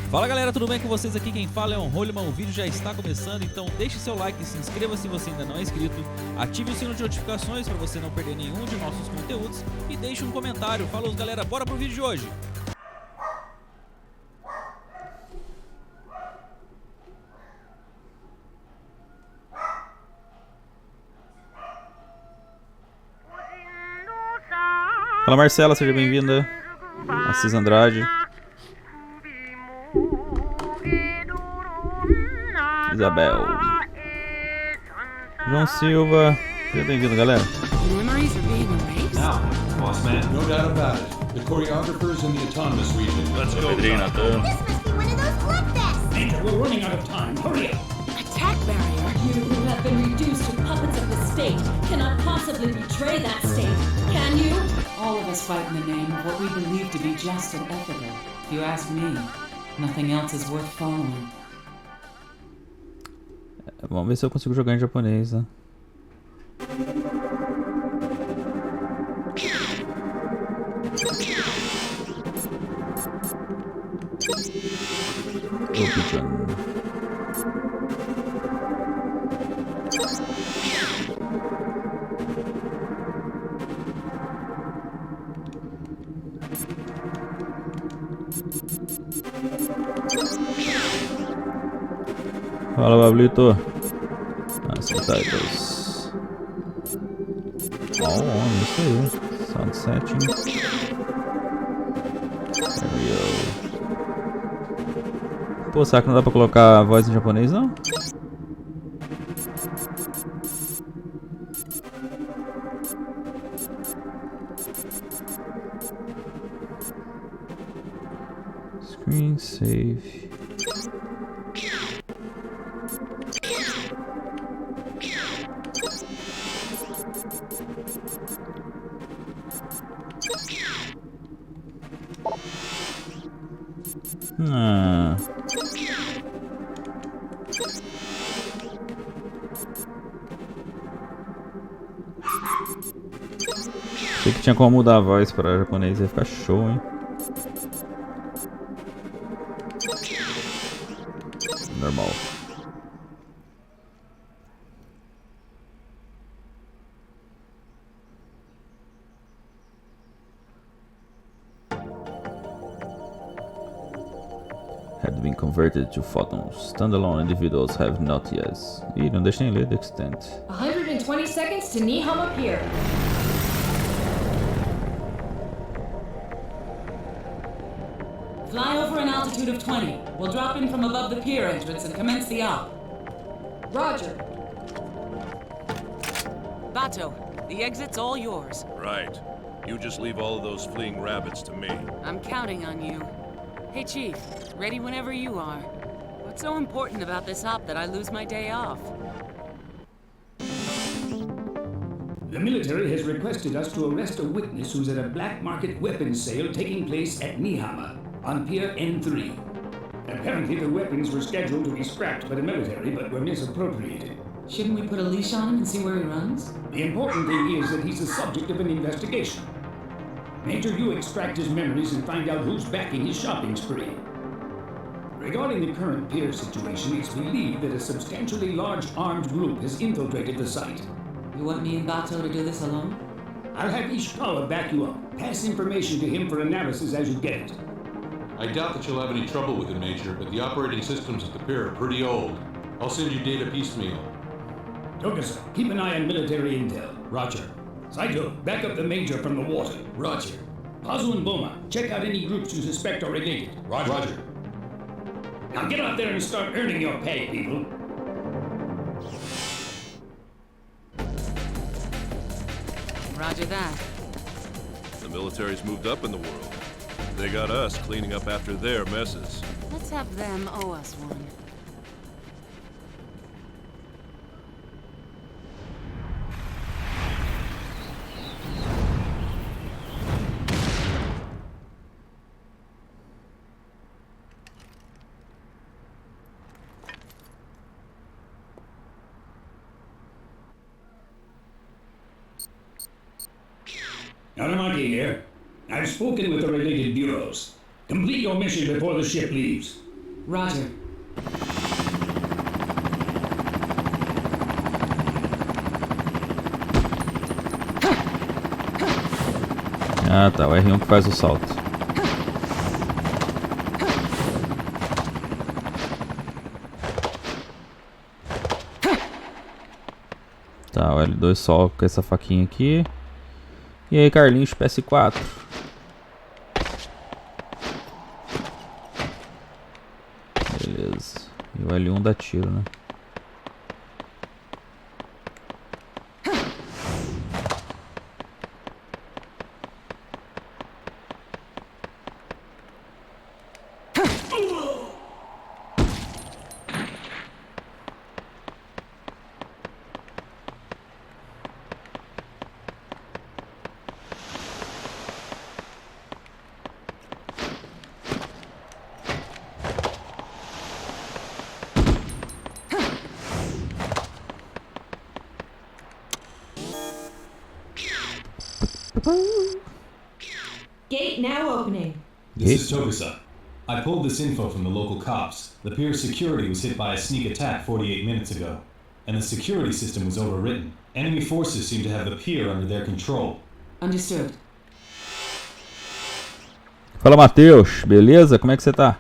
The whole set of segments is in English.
Fala galera, tudo bem com vocês? Aqui quem fala é o Holman, o vídeo já está começando, então deixe seu like, se inscreva se você ainda não é inscrito, ative o sino de notificações para você não perder nenhum de nossos conteúdos e deixe um comentário. Falou galera, bora pro vídeo de hoje! Fala Marcela, seja bem-vinda. Assis Andrade. Isabel. João Silva. Seja bem-vindo, galera. Now, boss man, no doubt about it. The choreographers in the autonomous region. Let's go. This must be one of those bloodfests. Major, we're running out of time. Hurry up. Attack barrier. You who have been reduced to puppets of the state cannot possibly betray that state, can you? All of us fight in the name of what we believe to be just and ethical. If you ask me, nothing else is worth following. Vamos ver se eu consigo jogar em japonês, né? Fala, Bablito. Subtitles. Oh, isso aí. Sound setting. There we go. Pô, será que não dá pra colocar a voz em japonês, não? Screen save. Achei que tinha como mudar a voz para japonês, ia ficar show, hein? Normal. Had been converted to photons. Standalone individuals have not yet. Ih, não deixa nem ler the extent. 120 seconds to Nihama Pier. Fly over an altitude of 20. We'll drop in from above the pier entrance and commence the op. Roger. Bato, the exit's all yours. Right. You just leave all of those fleeing rabbits to me. I'm counting on you. Hey, Chief. Ready whenever you are. What's so important about this op that I lose my day off? The military has requested us to arrest a witness who's at a black market weapons sale taking place at Nihama on Pier N3. Apparently the weapons were scheduled to be scrapped by the military but were misappropriated. Shouldn't we put a leash on him and see where he runs? The important thing is that he's the subject of an investigation. Major, you extract his memories and find out who's backing his shopping spree. Regarding the current pier situation, it's believed that a substantially large armed group has infiltrated the site. You want me and Bato to do this alone? I'll have Ishikawa back you up. Pass information to him for analysis as you get it. I doubt that you'll have any trouble with it, Major, but the operating systems at the pier are pretty old. I'll send you data piecemeal. Tokusa, keep an eye on military intel. Roger. Saito, back up the Major from the water. Roger. Pazu and Boma, check out any groups you suspect are related. Roger. Now get out there and start earning your pay, people. Roger that. The military's moved up in the world. They got us cleaning up after their messes. Let's have them owe us one. Naramaki here. I've spoken with the related bureaus. Complete your mission before the ship leaves. Roger. Ah, tá. O R1 que faz o salto. Tá, o L2 só com essa faquinha aqui. E aí, Carlinhos, PS4. Beleza. E o L1 dá tiro, né? Gate now opening. This is Togusa. I pulled this info from the local cops. The pier's security was hit by a sneak attack 48 minutes ago, and the security system was overwritten. Enemy forces seem to have the pier under their control. Understood. Fala, Matheus. Beleza? Como é que você tá?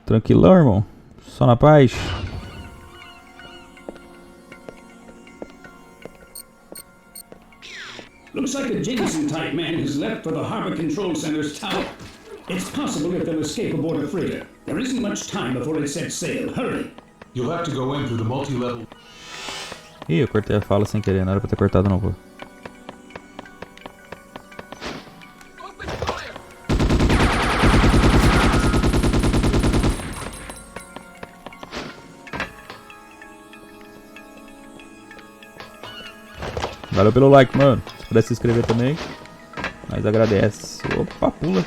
Tranquilão, irmão? Só na paz? Looks like a Jameson-type man has left for the Harbor Control Center's tower. It's possible that they'll escape aboard a freighter. There isn't much time before it sets sail. Hurry! You'll have to go in through the multi-level. Ih, eu cortei a fala sem querer. Não era pra ter cortado, não, pô. Valeu pelo like, mano. Se puder se inscrever também, nós agradece. Opa, pula.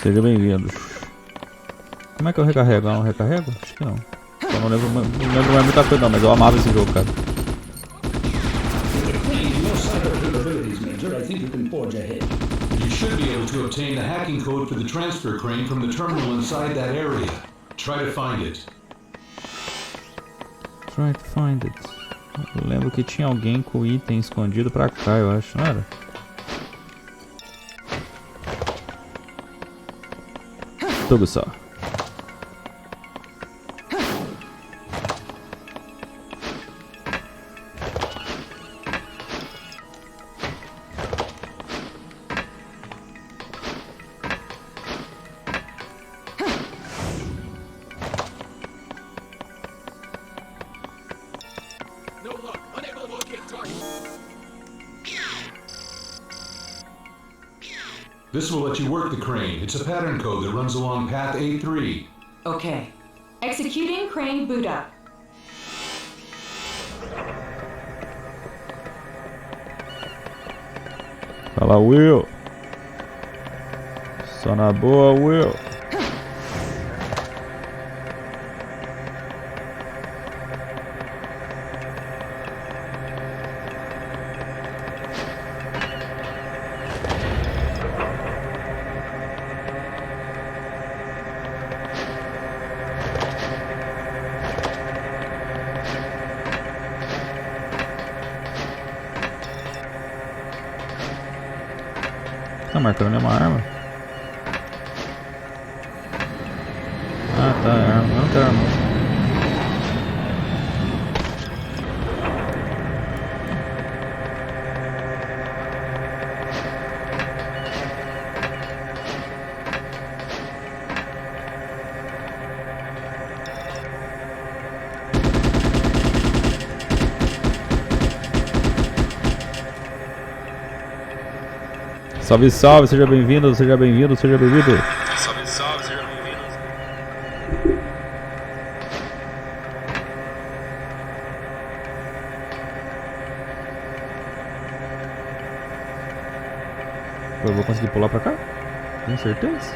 Sejam bem-vindos. Como é que eu recarrego? Eu não recarrego? Acho que não. Eu não lembro mais muita coisa não, mas eu amava esse jogo, cara. You should be able to obtain the hacking code for the transfer crane from the terminal inside that area. Try to find it. Try to find it. Eu lembro que tinha alguém com item escondido pra cá, eu acho, não era? Tudo só. This will let you work the crane. It's a pattern code that runs along path A3. Okay. Executing crane boot up. Fala, Will. Só na boa, Will. Tá marcando nenhuma arma? Ah, tá, é arma. Não tem arma. Salve, salve, seja bem-vindo, seja bem-vindo, seja bem-vindo. Salve, salve, seja bem-vindo. Eu vou conseguir pular pra cá? Tenho certeza?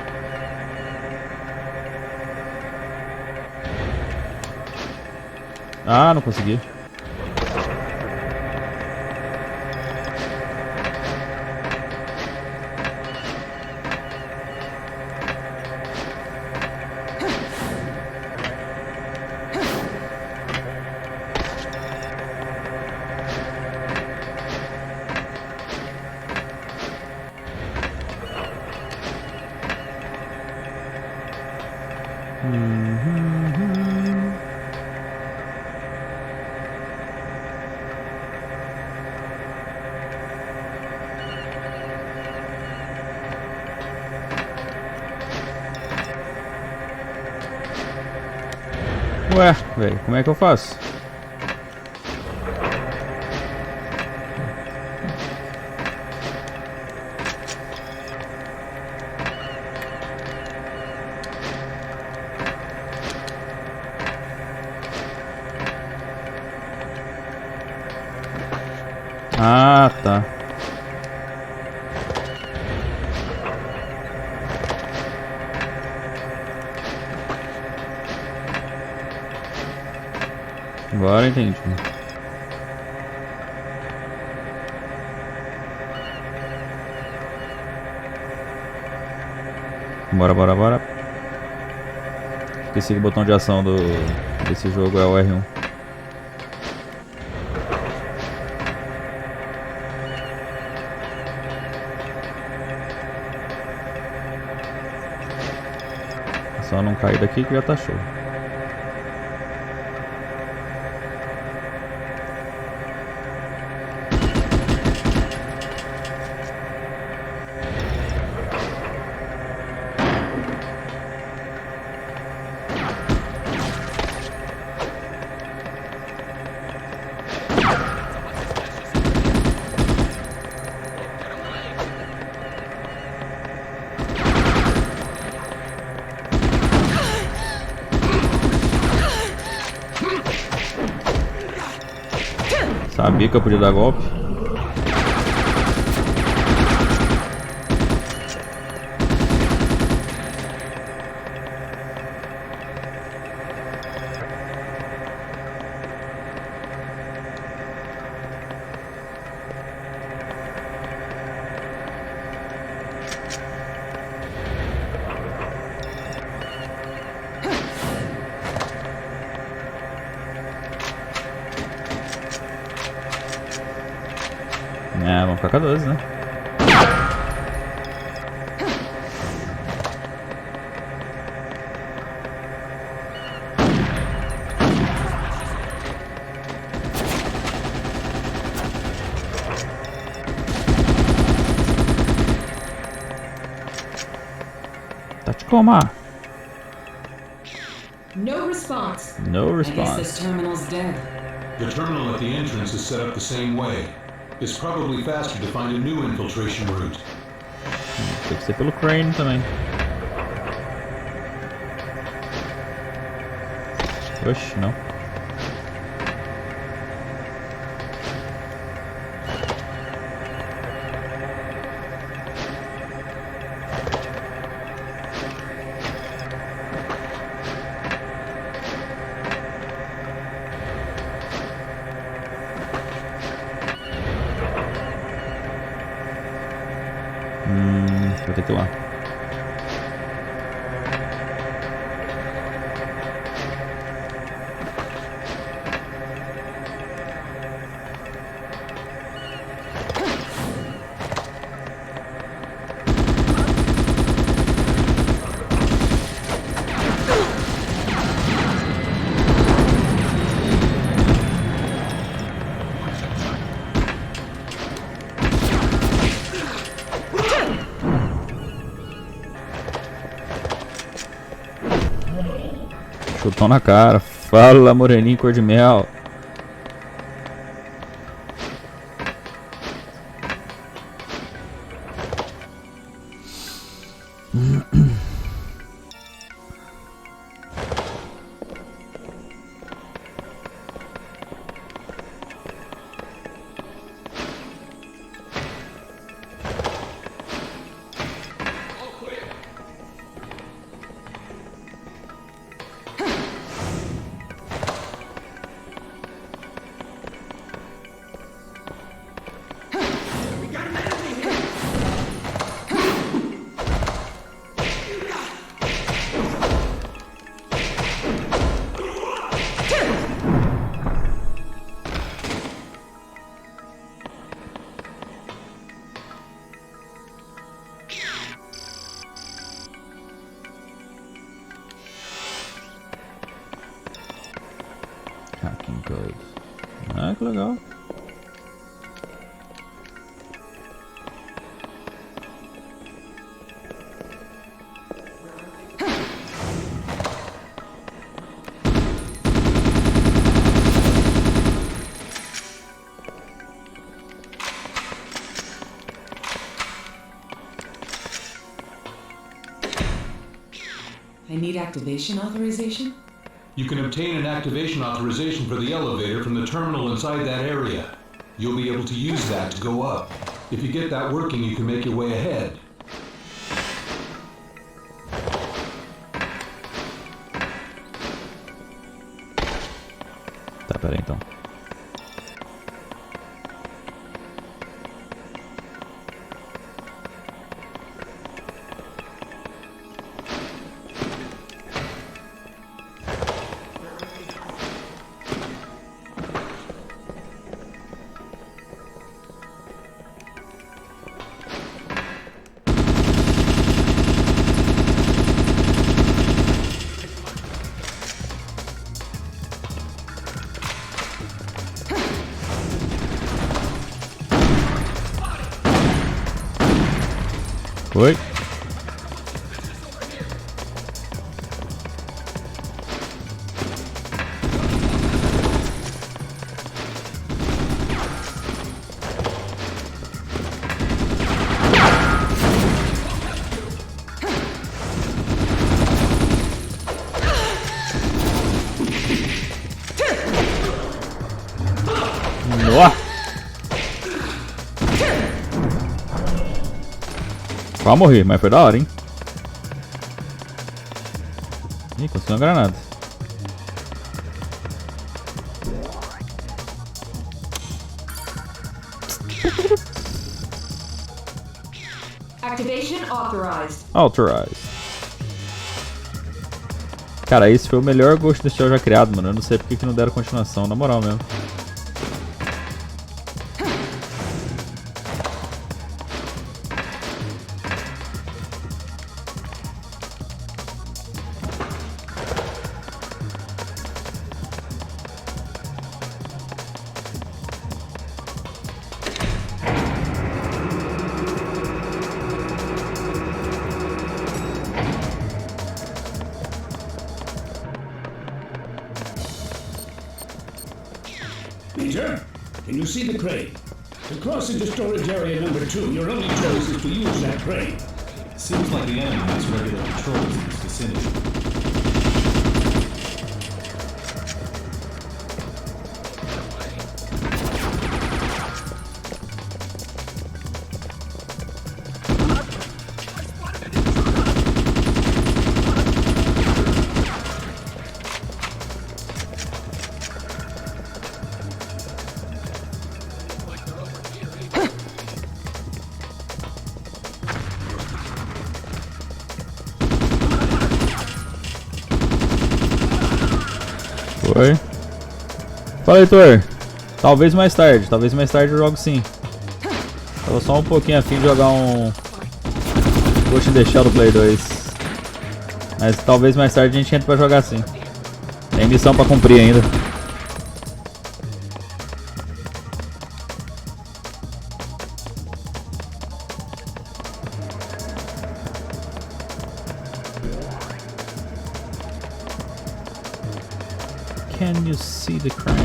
Ah, não consegui. Ué, velho, como é que eu faço? Ah, tá. Agora entendi. Bora. Esqueci que o botão de ação desse jogo é o R1. Só não cair daqui que já tá show. Sabia que eu podia dar golpe. É, vamos ficar com a 12, né? Tacoma. No response. I No guess response. this terminal's dead. The terminal at the entrance is set up the same way. It's probably faster to find a new infiltration route. Tem que ser pelo crane também. Oxe, não. Vou ter que ir lá. Chutão na cara. Fala, moreninho cor de mel. Hacking code. Ah, que legal. I need activation authorization? You can obtain an activation authorization for the elevator from the terminal inside that area. You'll be able to use that to go up. If you get that working, you can make your way ahead. Tá, pera aí então. Oi. Nossa. Quase morri, mas foi da hora, hein? Ih, conseguiu uma granada. Activation authorized. Authorized. Cara, esse foi o melhor Ghost in the Shell já criado, mano. Eu não sei porque que não deram continuação, na moral mesmo. Major, can you see the crane? To cross into storage area number 2, your only choice is to use that crane. Seems like the enemy has regular patrols in this vicinity. Foi. Fala, Heitor. Talvez mais tarde eu jogo sim. Tava só um pouquinho afim de jogar um Ghost in the Shell do Play 2. Mas talvez mais tarde a gente entre pra jogar sim. Tem missão pra cumprir ainda. Can you see the crane?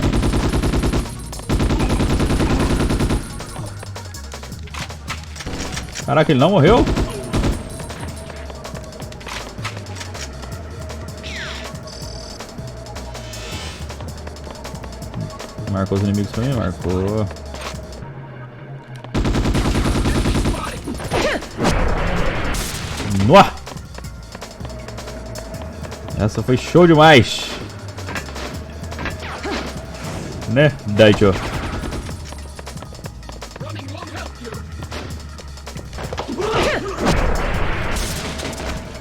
Caraca, ele não morreu? Marcou os inimigos pra mim? Marcou. Nossa! Essa foi show demais! Né, Deixe.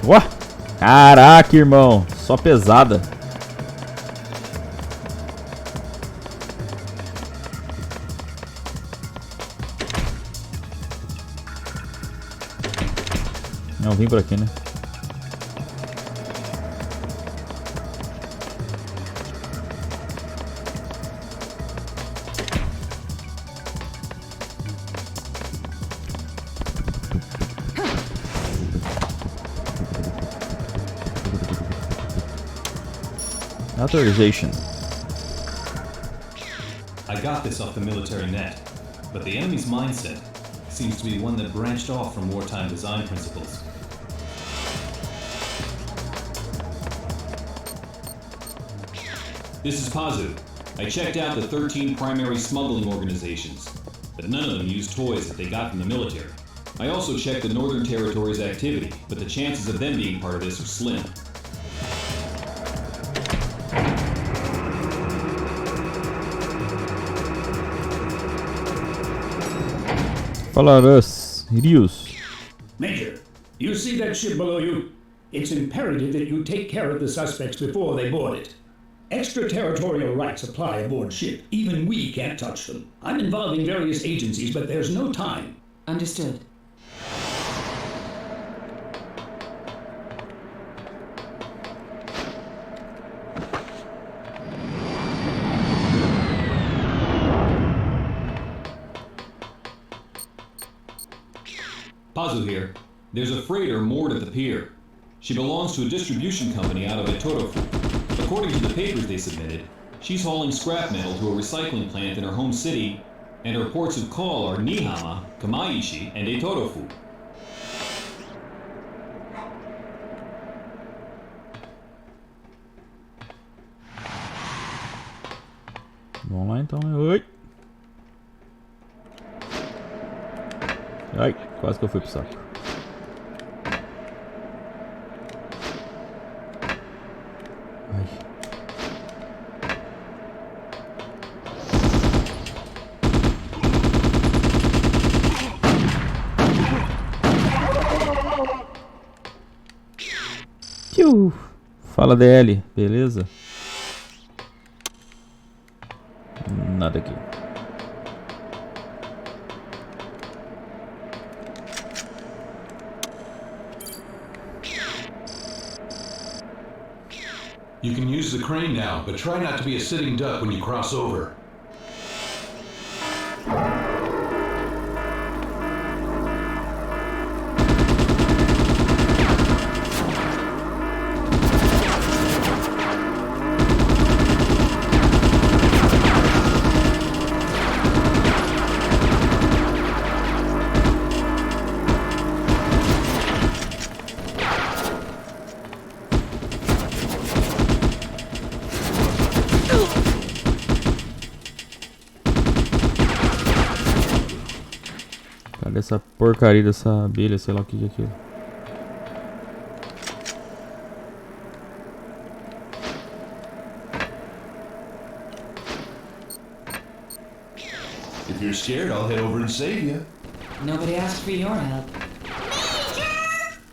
Ué! Caraca, irmão, só pesada. Não, vim por aqui, né? Authorization. I got this off the military net, but the enemy's mindset seems to be one that branched off from wartime design principles. This is Pazu. I checked out the 13 primary smuggling organizations, but none of them use toys that they got from the military. I also checked the Northern Territory's activity, but the chances of them being part of this are slim. Fala Rios. Major, you see that ship below you? It's imperative that you take care of the suspects before they board it. Extraterritorial rights apply aboard ship. Even we can't touch them. I'm involving various agencies, but there's no time. Understood. Pazu here. There's a freighter moored at the pier. She belongs to a distribution company out of Etorofu. According to the papers they submitted, she's hauling scrap metal to a recycling plant in her home city, and her ports of call are Nihama, Kamaishi, and Etorofu. Vamos lá então, né? Oi! Ai, quase que eu fui pro saco. Ai. Fala DL, beleza? Nada aqui. You can use the crane now, but try not to be a sitting duck when you cross over. Cadê essa porcaria dessa abelha, sei lá o que é aquilo. If you're scared, I'll head over and save you. Nobody asked for your help. Major!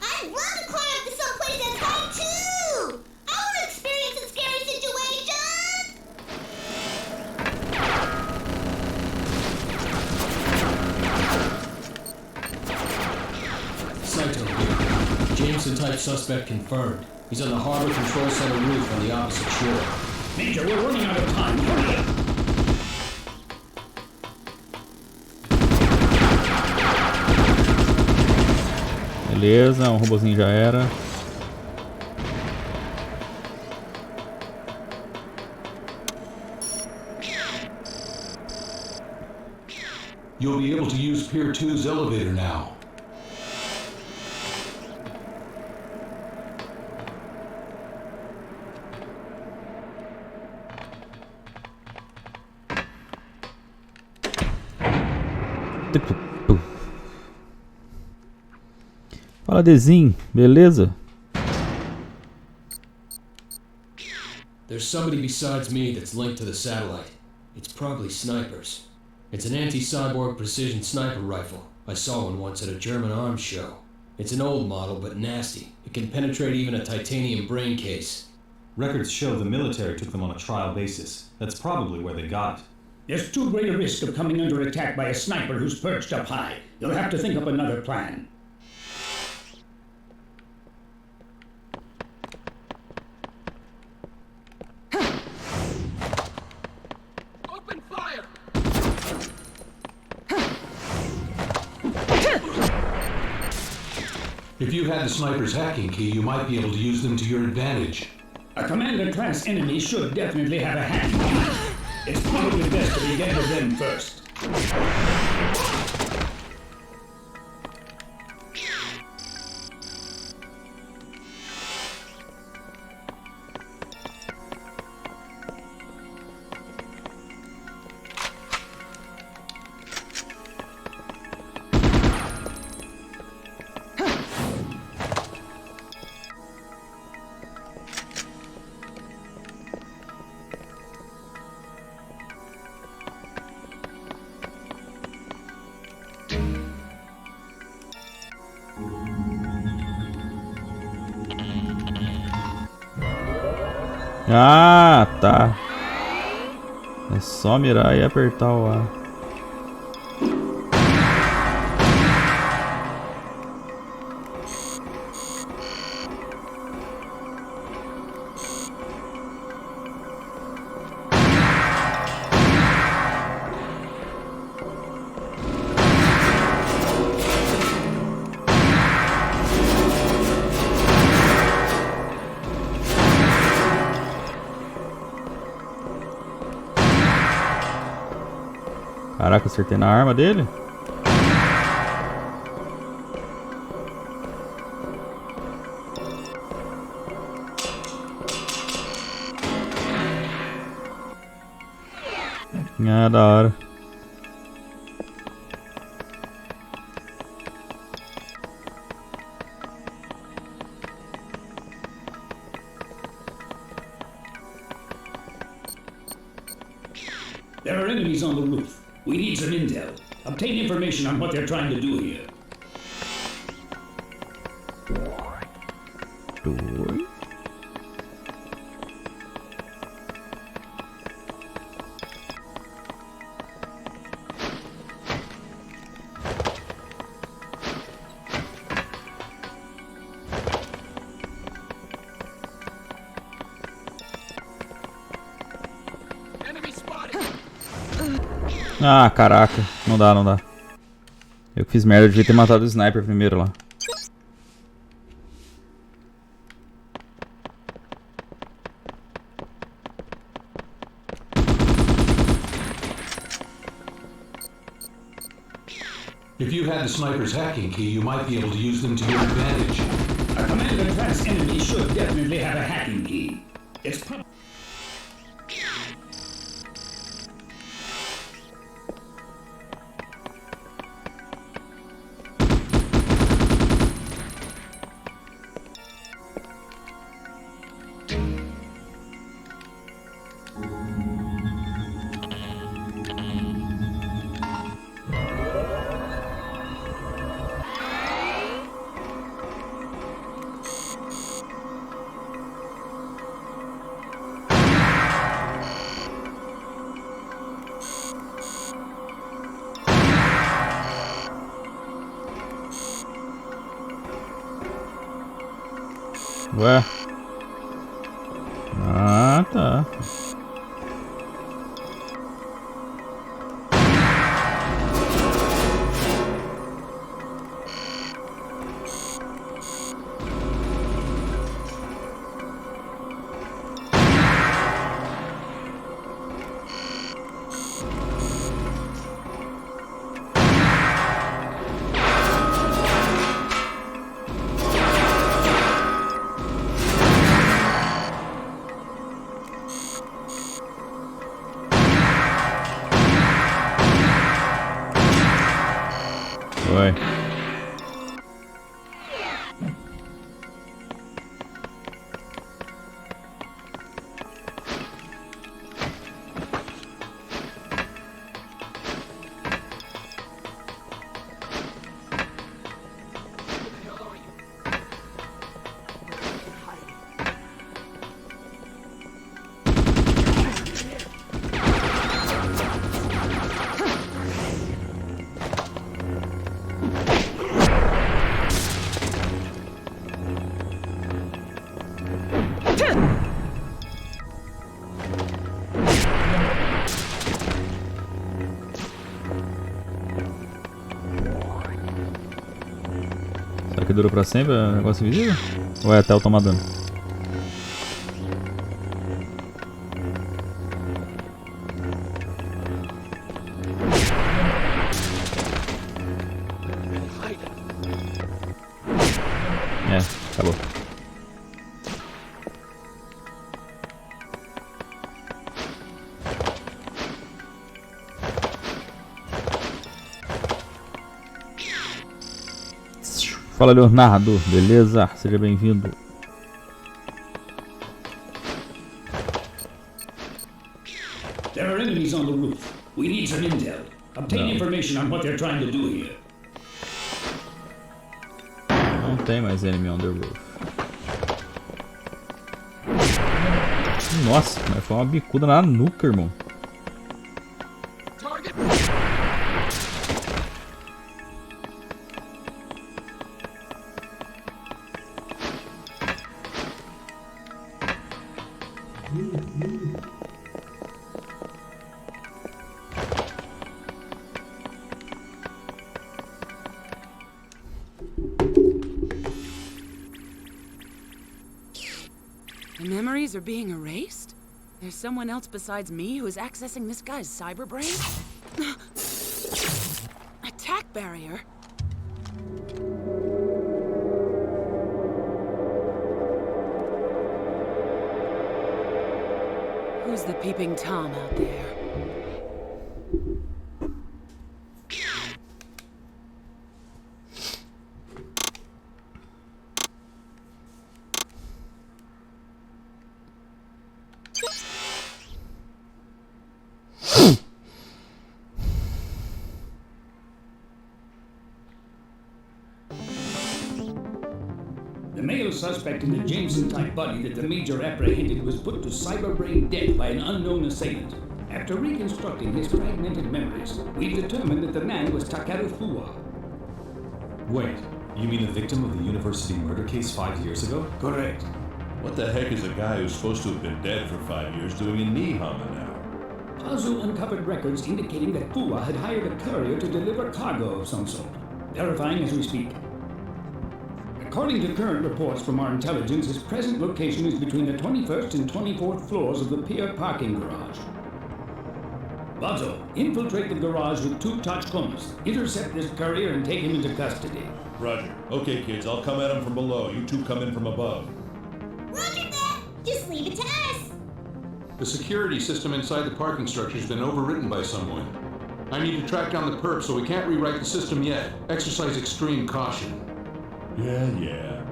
I'd love to climb up to someplace that's high too! I want to experience a scary situation! Saito here. Jameson type suspect confirmed. He's on the Harbor Control Center roof on the opposite shore. Major, we're running out of time. Hurry up! Beleza, um robozinho já era. You'll be able to use Pier 2's elevator now. Fala Dezinho, beleza? There's somebody besides me that's linked to the satellite. It's probably snipers. It's an anti-cyborg precision sniper rifle. I saw one once at a German arms show. It's an old model, but nasty. It can penetrate even a titanium brain case. Records show the military took them on a trial basis. That's probably where they got it. There's too great a risk of coming under attack by a sniper who's perched up high. You'll have to think up another plan. Open fire! If you had the sniper's hacking key, you might be able to use them to your advantage. A Commander class enemy should definitely have a hacking key. It's probably best to begin with them first. Ah, tá. É só mirar e apertar o A. Caraca, acertei na arma dele? Ah, da hora. There are enemies on the roof. We need some intel. Obtain information on what they're trying to do here. Dois. Ah, caraca. Não dá, não dá. Eu que fiz merda, eu devia ter matado o sniper primeiro lá. If you had the sniper's hacking key, you might be able to use them to your advantage. A Commander class enemy should definitely have a hacking key. It's probably... Ué. Ah, tá. Ué. Será que dura pra sempre o negócio invisível? Ou é até eu tomar dano? Fala, Leonardo. Beleza? Seja bem-vindo. There are enemies on the roof. We need some intel. Obtain information on what they're trying to do here. Não tem mais enemy on the roof. Nossa, mas foi uma bicuda na nuca, irmão. The memories are being erased? There's someone else besides me who is accessing this guy's cyber brain? Attack barrier? Who's the peeping Tom out there? The male suspect in the Jameson-type body that the Major apprehended was put to cyberbrain death by an unknown assailant. After reconstructing his fragmented memories, we've determined that the man was Takeru Fuwa. Wait, you mean the victim of the university murder case 5 years ago? Correct. What the heck is a guy who's supposed to have been dead for 5 years doing in Nihama now? Pazu uncovered records indicating that Fuwa had hired a courier to deliver cargo of some sort. Verifying as we speak. According to current reports from our intelligence, his present location is between the 21st and 24th floors of the pier parking garage. Bazo, infiltrate the garage with 2 Tachkomas. Intercept this courier and take him into custody. Roger. Okay, kids, I'll come at him from below. You two come in from above. Roger that! Just leave it to us! The security system inside the parking structure has been overwritten by someone. I need to track down the perp, so we can't rewrite the system yet. Exercise extreme caution. Yeah.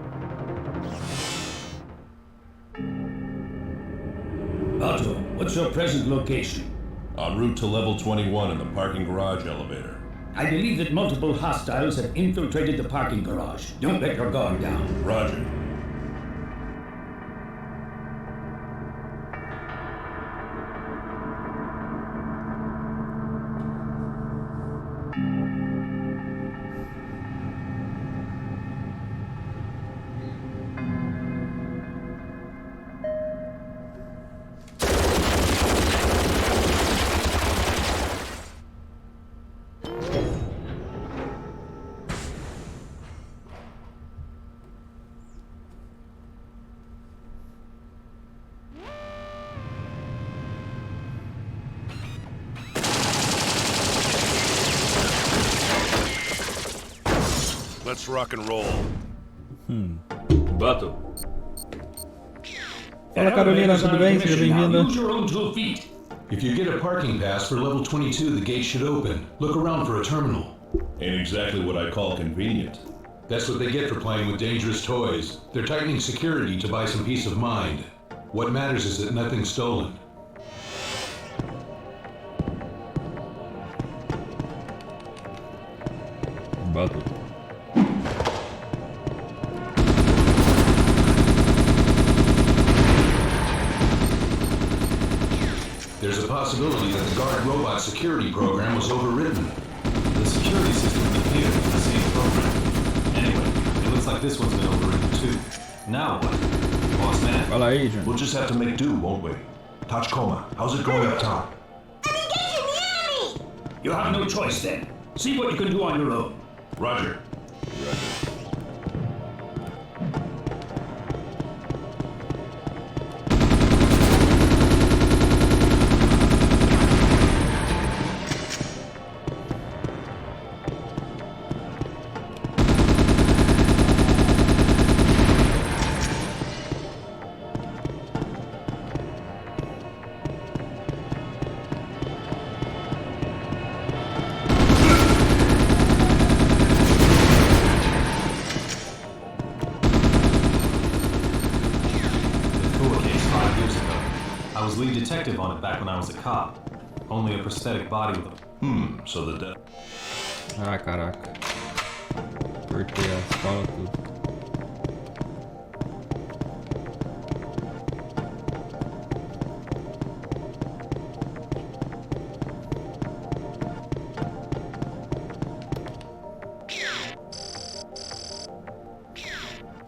Bazo, what's your present location? En route to level 21 in the parking garage elevator. I believe that multiple hostiles have infiltrated the parking garage. Don't let your guard down. Roger. Let's rock and roll. Bato. Fala, Carolina, tudo bem? Seja bem-vinda. Use your own 2 feet. If you get a parking pass for level 22, the gate should open. Look around for a terminal. Ain't exactly what I call convenient. That's what they get for playing with dangerous toys. They're tightening security to buy some peace of mind. What matters is that nothing's stolen. Bato. There's a possibility that the guard robot security program was overridden. The security system in the theater is the same program. Anyway, it looks like this one's been overridden too. Now what? Boss man? Fala aí, John. We'll just have to make do, won't we? Tachkoma, how's it going up top? I'm engaging the enemy! You have no choice then. See what you can do on your own. Roger. 5 years ago. I was lead detective on it back when I was a cop. Only a prosthetic body with a... So the death... Ah, caraca. Cortei as falas tudo.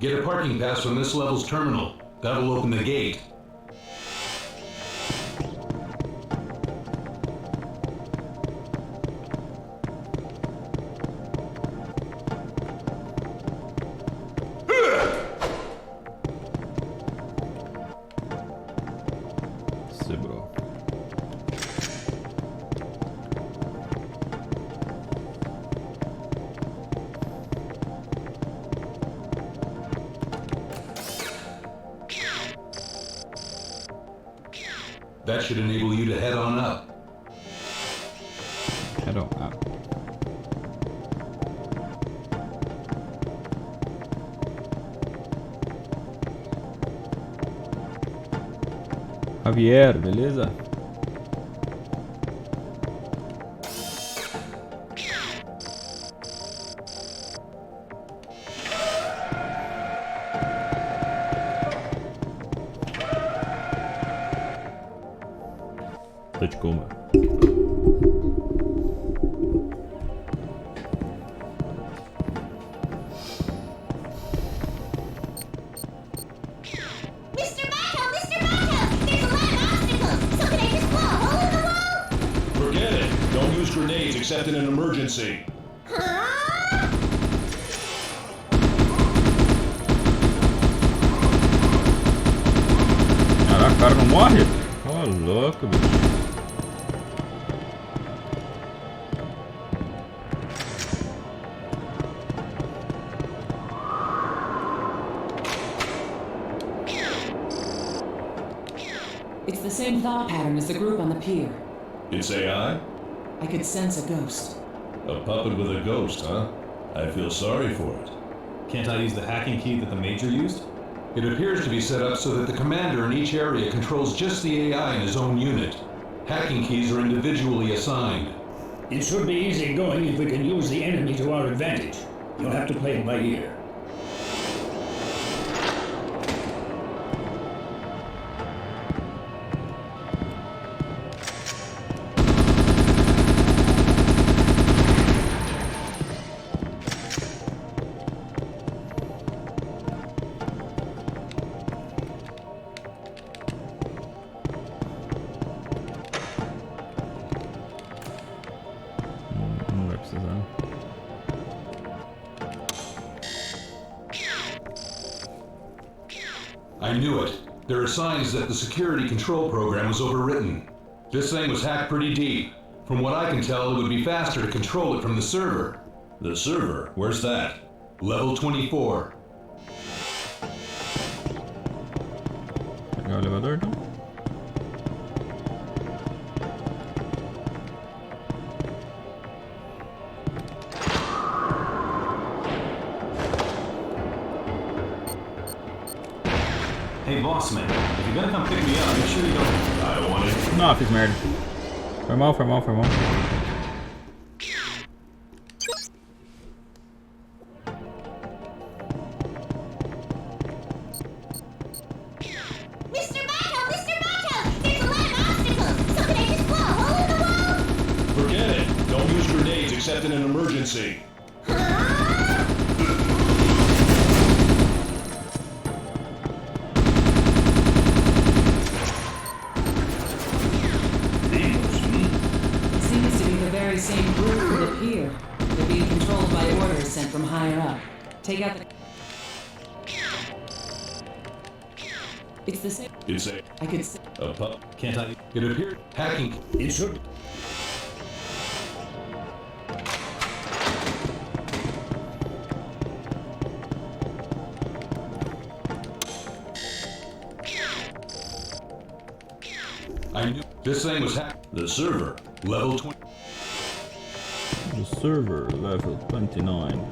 Get a parking pass from this level's terminal. That'll open the gate. Bro. That should enable you to head on up. Head on up. Javier, beleza? Tô de coma. Grenades except in an emergency. Caraca, o cara não morre? Ô, louco, bicho. It's the same thought pattern as the group on the pier. It's AI? I could sense a ghost. A puppet with a ghost, huh? I feel sorry for it. Can't I use the hacking key that the Major used? It appears to be set up so that the commander in each area controls just the AI in his own unit. Hacking keys are individually assigned. It should be easy going if we can use the enemy to our advantage. You'll have to play it by ear. I knew it. There are signs that the security control program was overwritten. This thing was hacked pretty deep. From what I can tell, it would be faster to control it from the server. The server? Where's that? Level 24. Pegar o elevador, então? Hey, boss man, if you're gonna come pick me up, make sure you don't... I don't want it. Não, fiz merda. Foi mal, foi mal, foi mal. Forget it. Don't use grenades except in an emergency. Same group for the pier. They're being controlled by orders sent from higher up. Take out the... It's the same... It's a... I could say... A pup... Can't I... It appeared hacking. It should... I knew this thing was hacked. The server. Level 20. The server, level 29.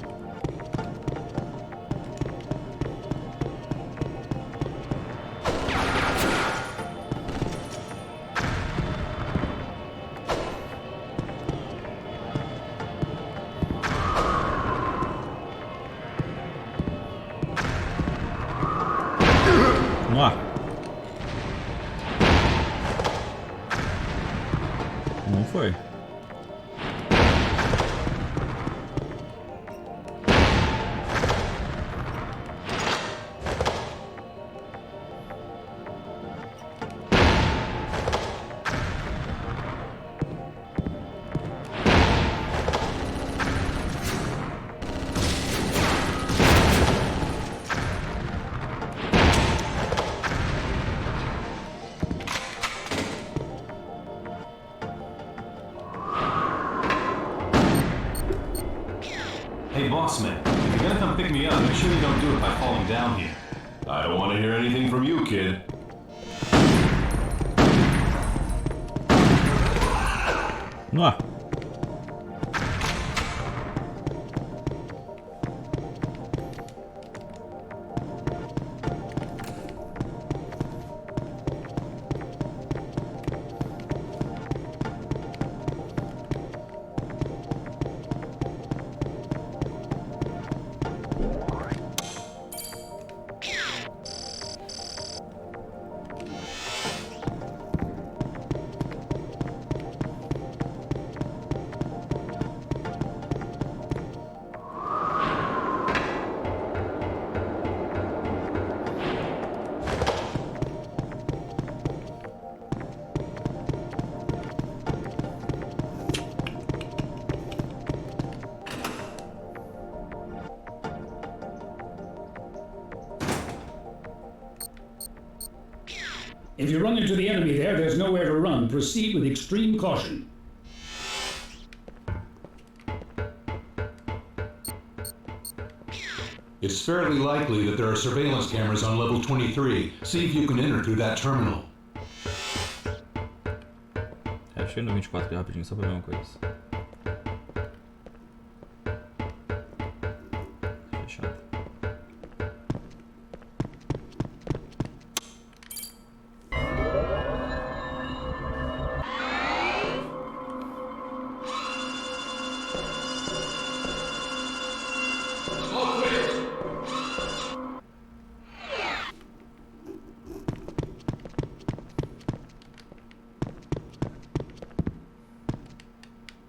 Não foi. Hey, boss man, if you're gonna come pick me up, make sure you don't do it by falling down here. I don't want to hear anything from you, kid. Ah. If you run into the enemy there, there's nowhere to run. Proceed with extreme caution. It's fairly likely that there are surveillance cameras on level 23. See if you can enter through that terminal. Deixa eu ir no 24 aqui rapidinho, só pra ver uma coisa. Fechado.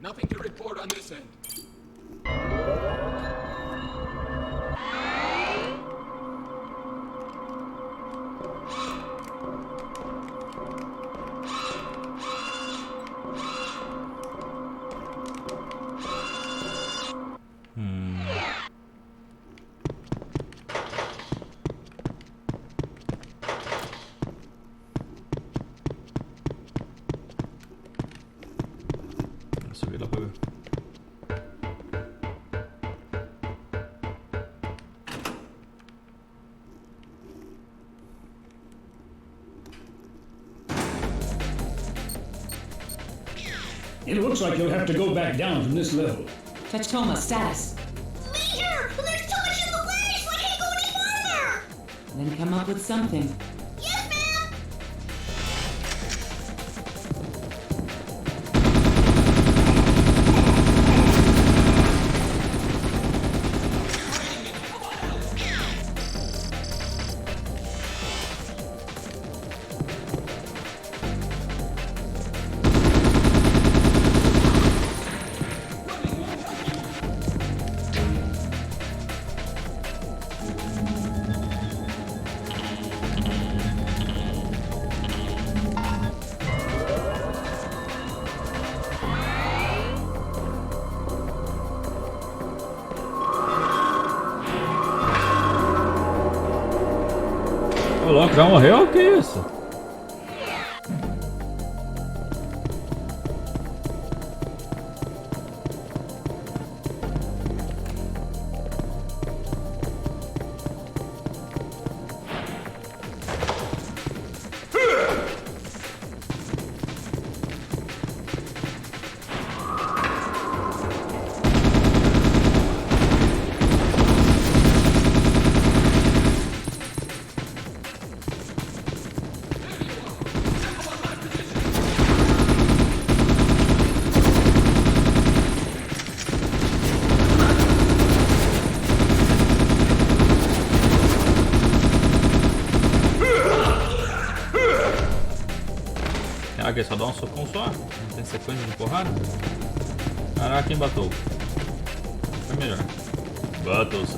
Nothing to report on this end. Subir lá pra ver. It looks like you'll have to go back down from this level. Tacoma, status. Major, there's too much in the way, so I can't go any farther. Then come up with something. Yes, ma'am. Ô louco, já morreu? Que isso? Caraca, ele só dá um socão só? Não tem sequência de porrada? Caraca, quem batou? Foi melhor. Batou-se.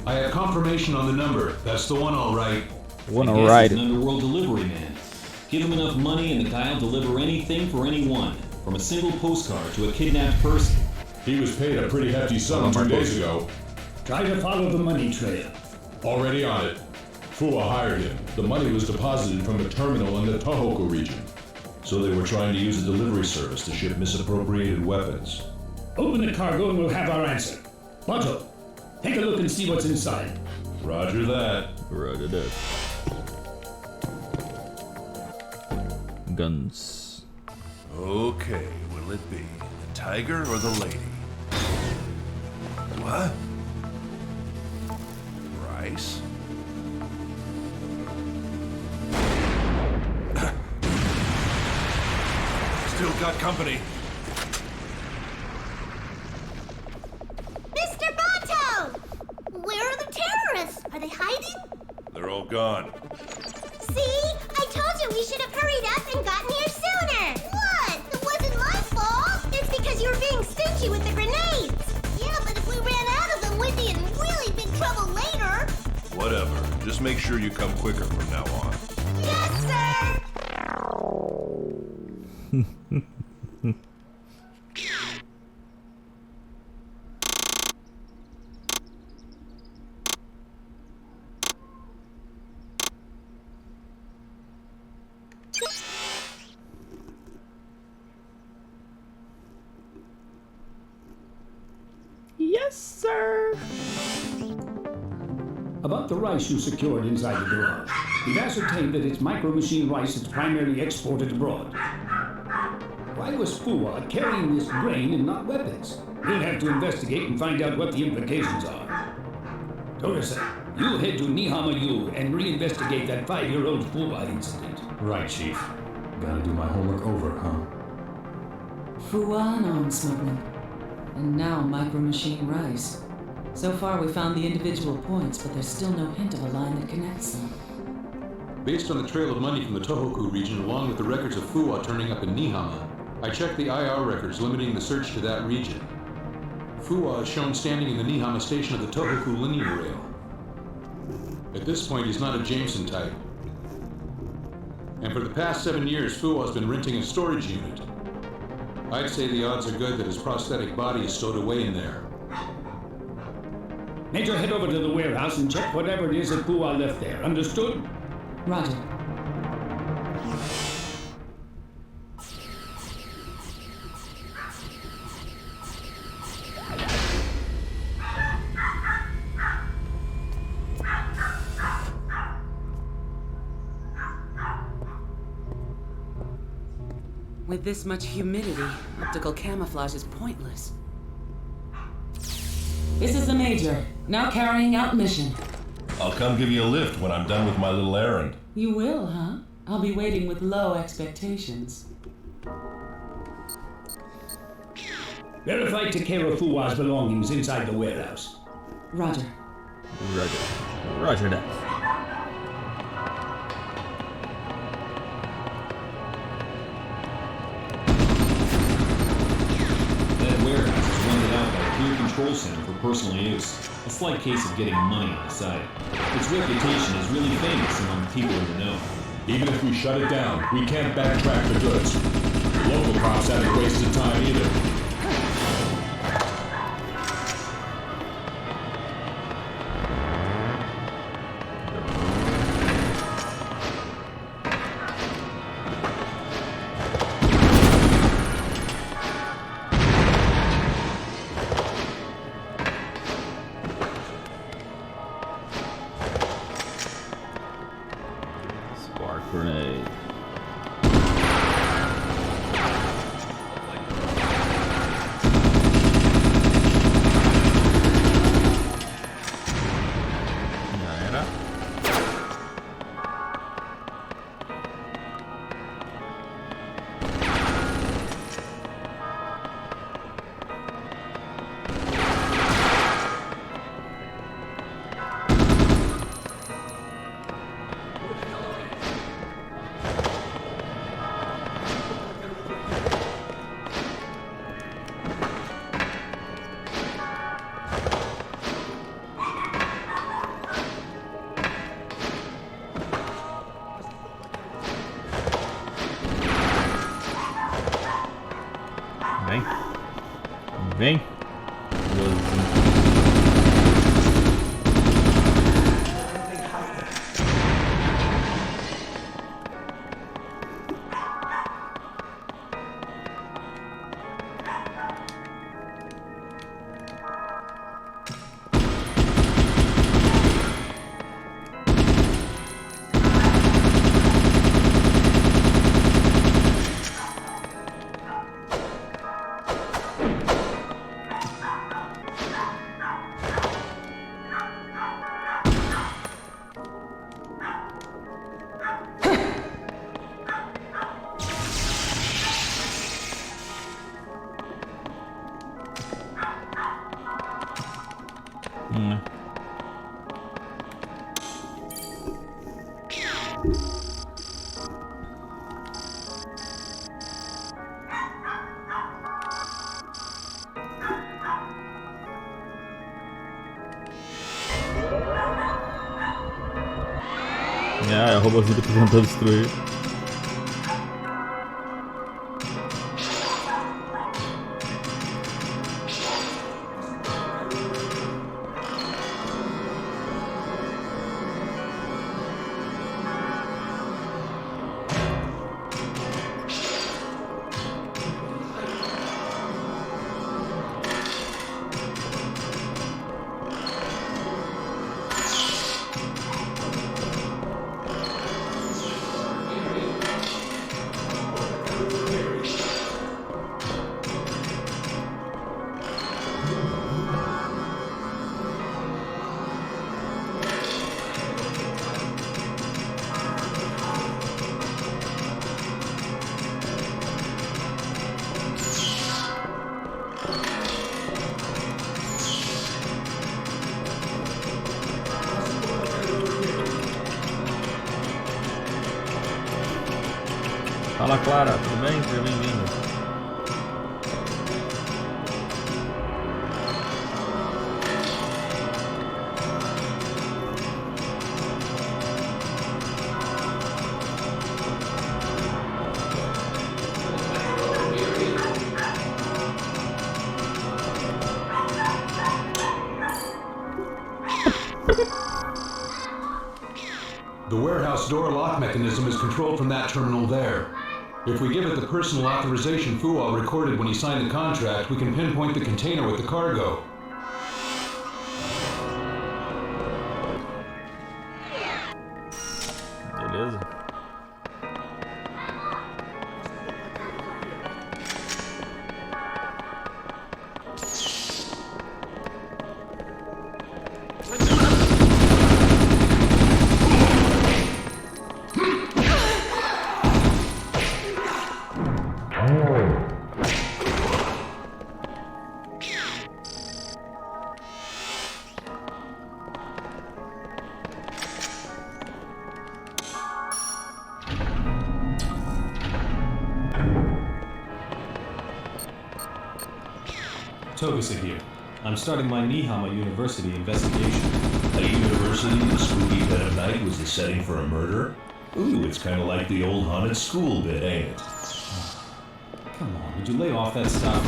I have confirmation on the number. That's the one, all right. One, all right. He's an underworld delivery man. Give him enough money and the guy'll deliver anything for anyone, from a single postcard to a kidnapped person. He was paid a pretty hefty sum 2 days ago. Try to follow the money trail. Already on it. Fua hired him. The money was deposited from a terminal in the Tohoku region. So they were trying to use a delivery service to ship misappropriated weapons. Open the cargo and we'll have our answer. Bato, take a look and see what's inside. Roger that. Roger that. Guns. Okay, will it be the tiger or the lady? What? Rice? Still got company. Mr. Bato! Where are the terrorists? Are they hiding? They're all gone. See? I told you we should have hurried up and gotten here sooner! What? It wasn't my fault! It's because you were being stingy with the grenades! Yeah, but if we ran out of them, we'd be in really big trouble later! Whatever. Just make sure you come quicker from now on. Yes, sir! Yes, sir. About the rice you secured inside the garage. We've ascertained that it's micro-machine rice that's primarily exported abroad. Why was Fua carrying this grain and not weapons? We'll have to investigate and find out what the implications are. Torisa, you head to Nihama-yu and reinvestigate that 5-year-old Fua incident. Right, Chief. Gotta do my homework over, huh? Fua and arms smuggling. And now micro-machine rice. So far we found the individual points, but there's still no hint of a line that connects them. Based on the trail of money from the Tohoku region, along with the records of Fua turning up in Nihama, I checked the IR records limiting the search to that region. Fua is shown standing in the Nihama station of the Tohoku linear rail. At this point, he's not a Jameson type. And for the past 7 years, Fua has been renting a storage unit. I'd say the odds are good that his prosthetic body is stowed away in there. Major, head over to the warehouse and check whatever it is that Fua left there. Understood? Roger. With this much humidity, optical camouflage is pointless. This is the Major, now carrying out mission. I'll come give you a lift when I'm done with my little errand. You will, huh? I'll be waiting with low expectations. Verify Takero Fuwa's belongings inside the warehouse. Roger. Roger that. That warehouse is rented out by a peer control center for personal use. A slight case of getting money on the side. Its reputation is really famous among people in the know. Even if we shut it down, we can't backtrack the goods. Local cops haven't wasted time either. Grenade. Já era. Vem. É o robôzinho que tentou destruir. Fala, Clara, tudo bem? Seja bem-vindo. The warehouse door lock mechanism is controlled from that terminal there. If we give it the personal authorization Fuwa recorded when he signed the contract, we can pinpoint the container with the cargo. Beleza. Togusa here. I'm starting my Nihama University investigation. A university in the spooky dead of night was the setting for a murder? Ooh, it's kind of like the old haunted school bit, ain't it? Come on, would you lay off that stuff?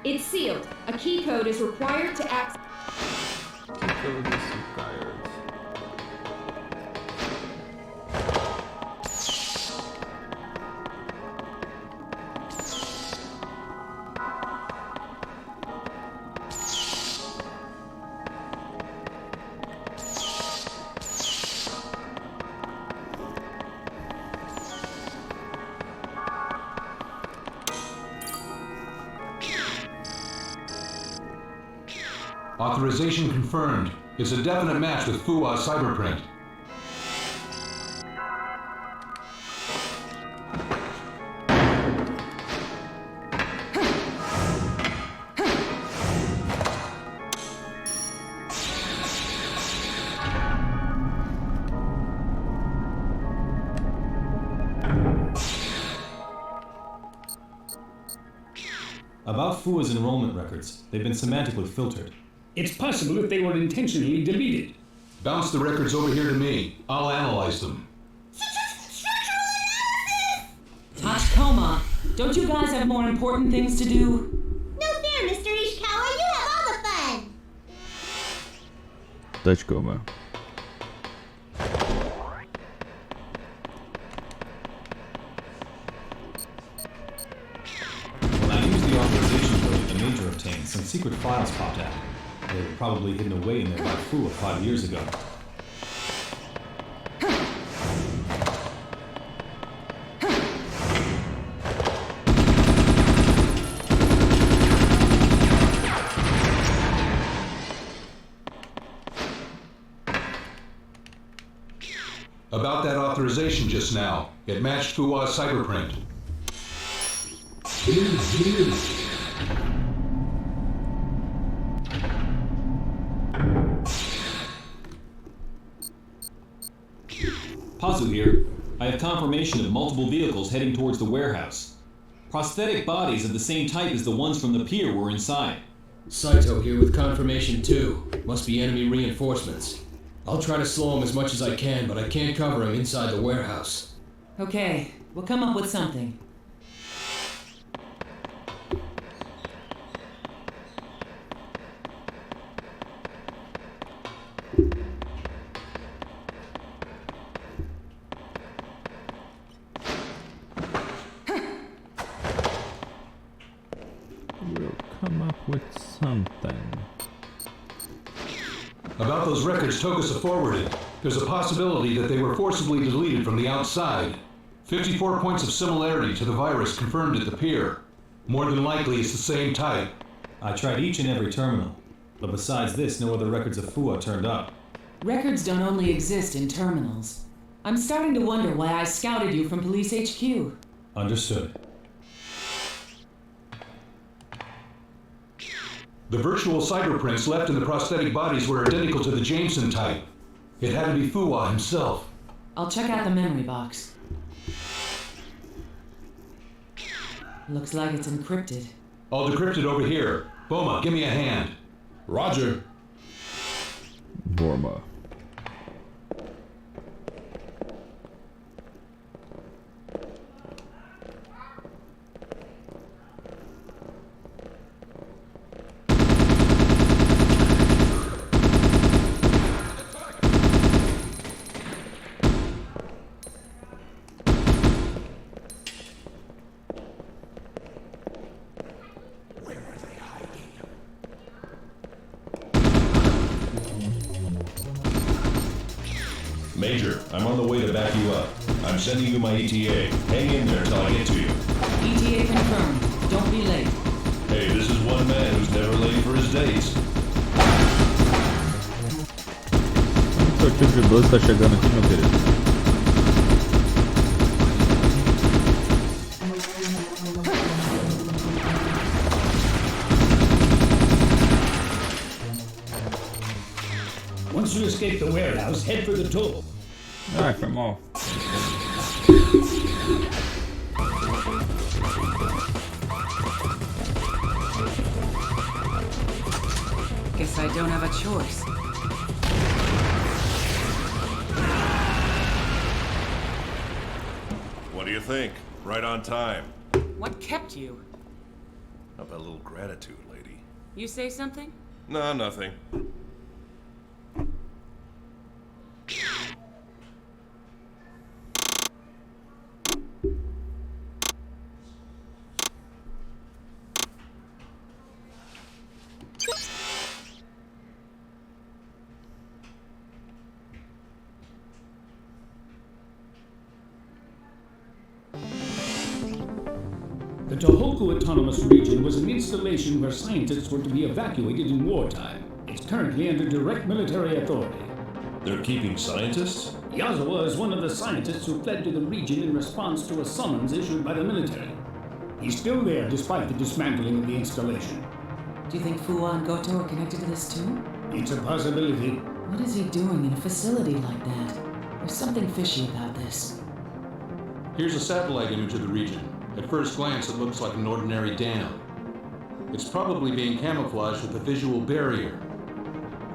It's sealed. A key code is required to access. Authorization confirmed. It's a definite match with Fuwa's cyberprint. About Fuwa's enrollment records, they've been semantically filtered. It's possible that they were intentionally deleted. Bounce the records over here to me. I'll analyze them. Tachikoma, don't you guys have more important things to do? No fair, Mr. Ishikawa. You have all the fun. Tachikoma. When I used the authorization code the Major obtained, some secret files popped out. They were probably hidden away in there by Fuwa 5 years ago. About that authorization just now. It matched Fuwa's cyberprint. Pazu here. I have confirmation of multiple vehicles heading towards the warehouse. Prosthetic bodies of the same type as the ones from the pier were inside. Saito here with confirmation too. Must be enemy reinforcements. I'll try to slow him as much as I can, but I can't cover him inside the warehouse. Okay, we'll come up with something. We'll come up with something. About those records Togusa forwarded, there's a possibility that they were forcibly deleted from the outside. 54 points of similarity to the virus confirmed at the pier. More than likely it's the same type. I tried each and every terminal, but besides this, no other records of Fuwa turned up. Records don't only exist in terminals. I'm starting to wonder why I scouted you from Police HQ. Understood. The virtual cyberprints left in the prosthetic bodies were identical to the Jameson type. It had to be Fuwa himself. I'll check out the memory box. Looks like it's encrypted. I'll decrypt it over here. Boma, give me a hand. Roger. Borma. Major, I'm on the way to back you up. I'm sending you my ETA. Hang in there till I get to you. ETA confirmed. Don't be late. Hey, this is one man who's never late for his dates. O seu tipo de 12 tá chegando aqui, meu querido. Once you escape the warehouse, head for the toll. Ai, foi mal. Guess I don't have a choice. What do you think? Right on time. What kept you? How about a little gratitude, lady? You say something? No, nothing. The Tohoku Autonomous Region was an installation where scientists were to be evacuated in wartime. It's currently under direct military authority. They're keeping scientists? Yazawa is one of the scientists who fled to the region in response to a summons issued by the military. He's still there despite the dismantling of the installation. Do you think Fuwa and Goto are connected to this too? It's a possibility. What is he doing in a facility like that? There's something fishy about this. Here's a satellite image of the region. At first glance, it looks like an ordinary dam. It's probably being camouflaged with a visual barrier.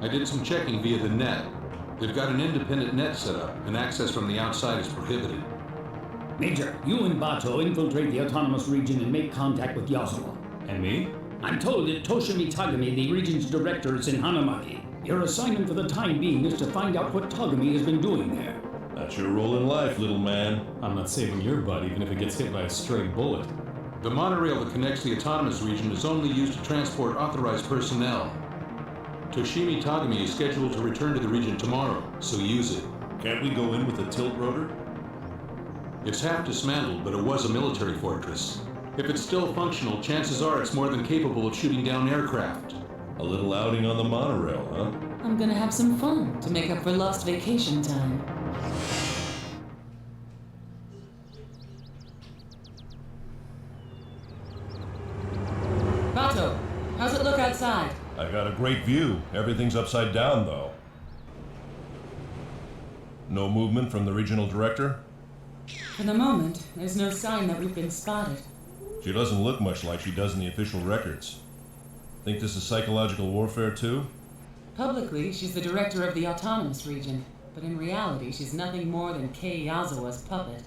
I did some checking via the net. They've got an independent net set up, and access from the outside is prohibited. Major, you and Bato infiltrate the autonomous region and make contact with Yazawa. And me? I'm told that Toshimi Tagami, the region's director, is in Hanamaki. Your assignment for the time being is to find out what Tagami has been doing there. That's your role in life, little man. I'm not saving your butt even if it gets hit by a stray bullet. The monorail that connects the autonomous region is only used to transport authorized personnel. Toshimi Tagami is scheduled to return to the region tomorrow, so use it. Can't we go in with a tilt rotor? It's half dismantled, but it was a military fortress. If it's still functional, chances are it's more than capable of shooting down aircraft. A little outing on the monorail, huh? I'm gonna have some fun to make up for lost vacation time. Bato, how's it look outside? I got a great view. Everything's upside down, though. No movement from the regional director? For the moment, there's no sign that we've been spotted. She doesn't look much like she does in the official records. Think this is psychological warfare, too? Publicly, she's the director of the autonomous region, but in reality, she's nothing more than Kei Yazawa's puppet.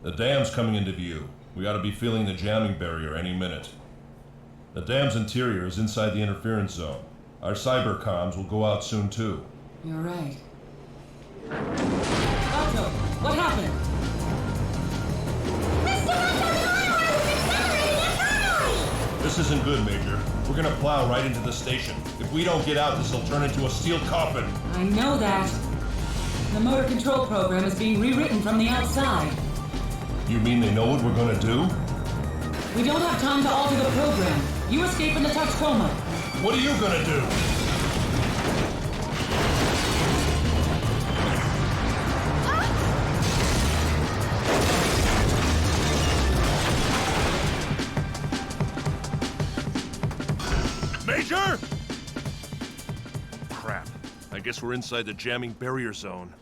The dam's coming into view. We ought to be feeling the jamming barrier any minute. The dam's interior is inside the interference zone. Our cyber comms will go out soon, too. You're right. Bato, what happened? This isn't good, Major. We're gonna plow right into the station. If we don't get out, this'll turn into a steel coffin. I know that. The motor control program is being rewritten from the outside. You mean they know what we're gonna do? We don't have time to alter the program. You escape in the Taxcoma. What are you gonna do? Major! Crap. I guess we're inside the jamming barrier zone.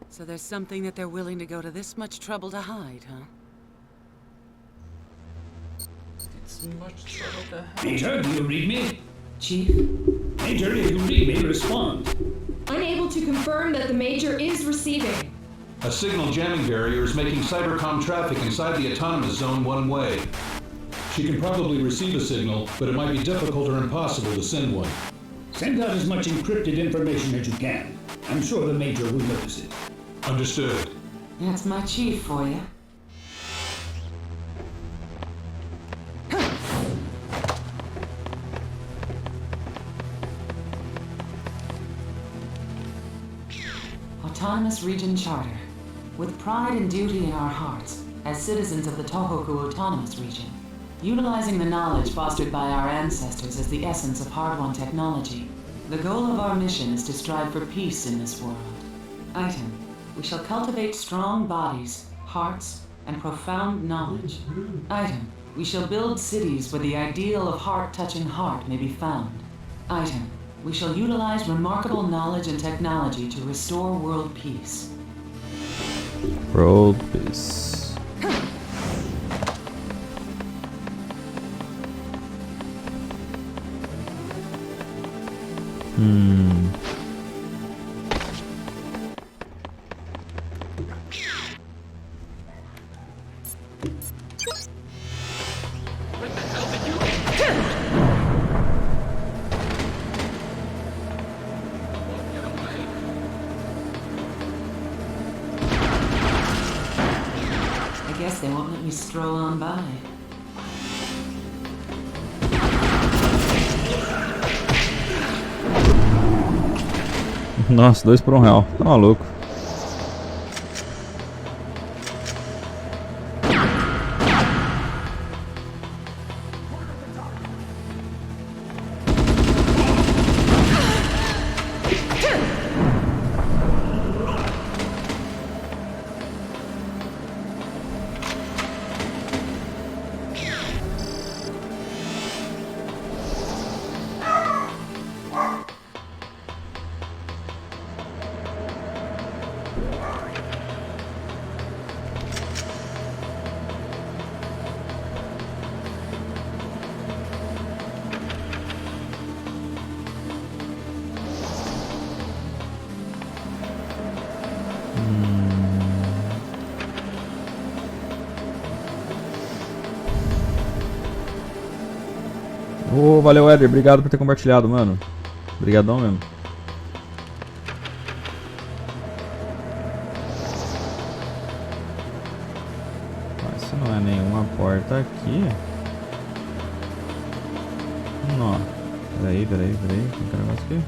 So there's something that they're willing to go to this much trouble to hide, huh? It's much trouble to have. Major, do you read me? Chief? Major, if you read me, respond. Unable to confirm that the Major is receiving. A signal jamming barrier is making cybercom traffic inside the autonomous zone one way. She can probably receive a signal, but it might be difficult or impossible to send one. Send out as much encrypted information as you can. I'm sure the Major will notice it. Understood. That's my chief for you. Autonomous Region Charter. With pride and duty in our hearts, as citizens of the Tohoku Autonomous Region, utilizing the knowledge fostered by our ancestors as the essence of hard-won technology, the goal of our mission is to strive for peace in this world. Item, we shall cultivate strong bodies, hearts, and profound knowledge. Item, we shall build cities where the ideal of heart-touching heart may be found. Item, we shall utilize remarkable knowledge and technology to restore world peace. World peace. I guess they won't let me stroll on by. Nossa, 2 por R$1. Tá maluco. Ô, valeu, Éder. Obrigado por ter compartilhado, mano. Obrigadão mesmo. Mas se não é nenhuma porta aqui... Não. Peraí. Tem que negócio aqui.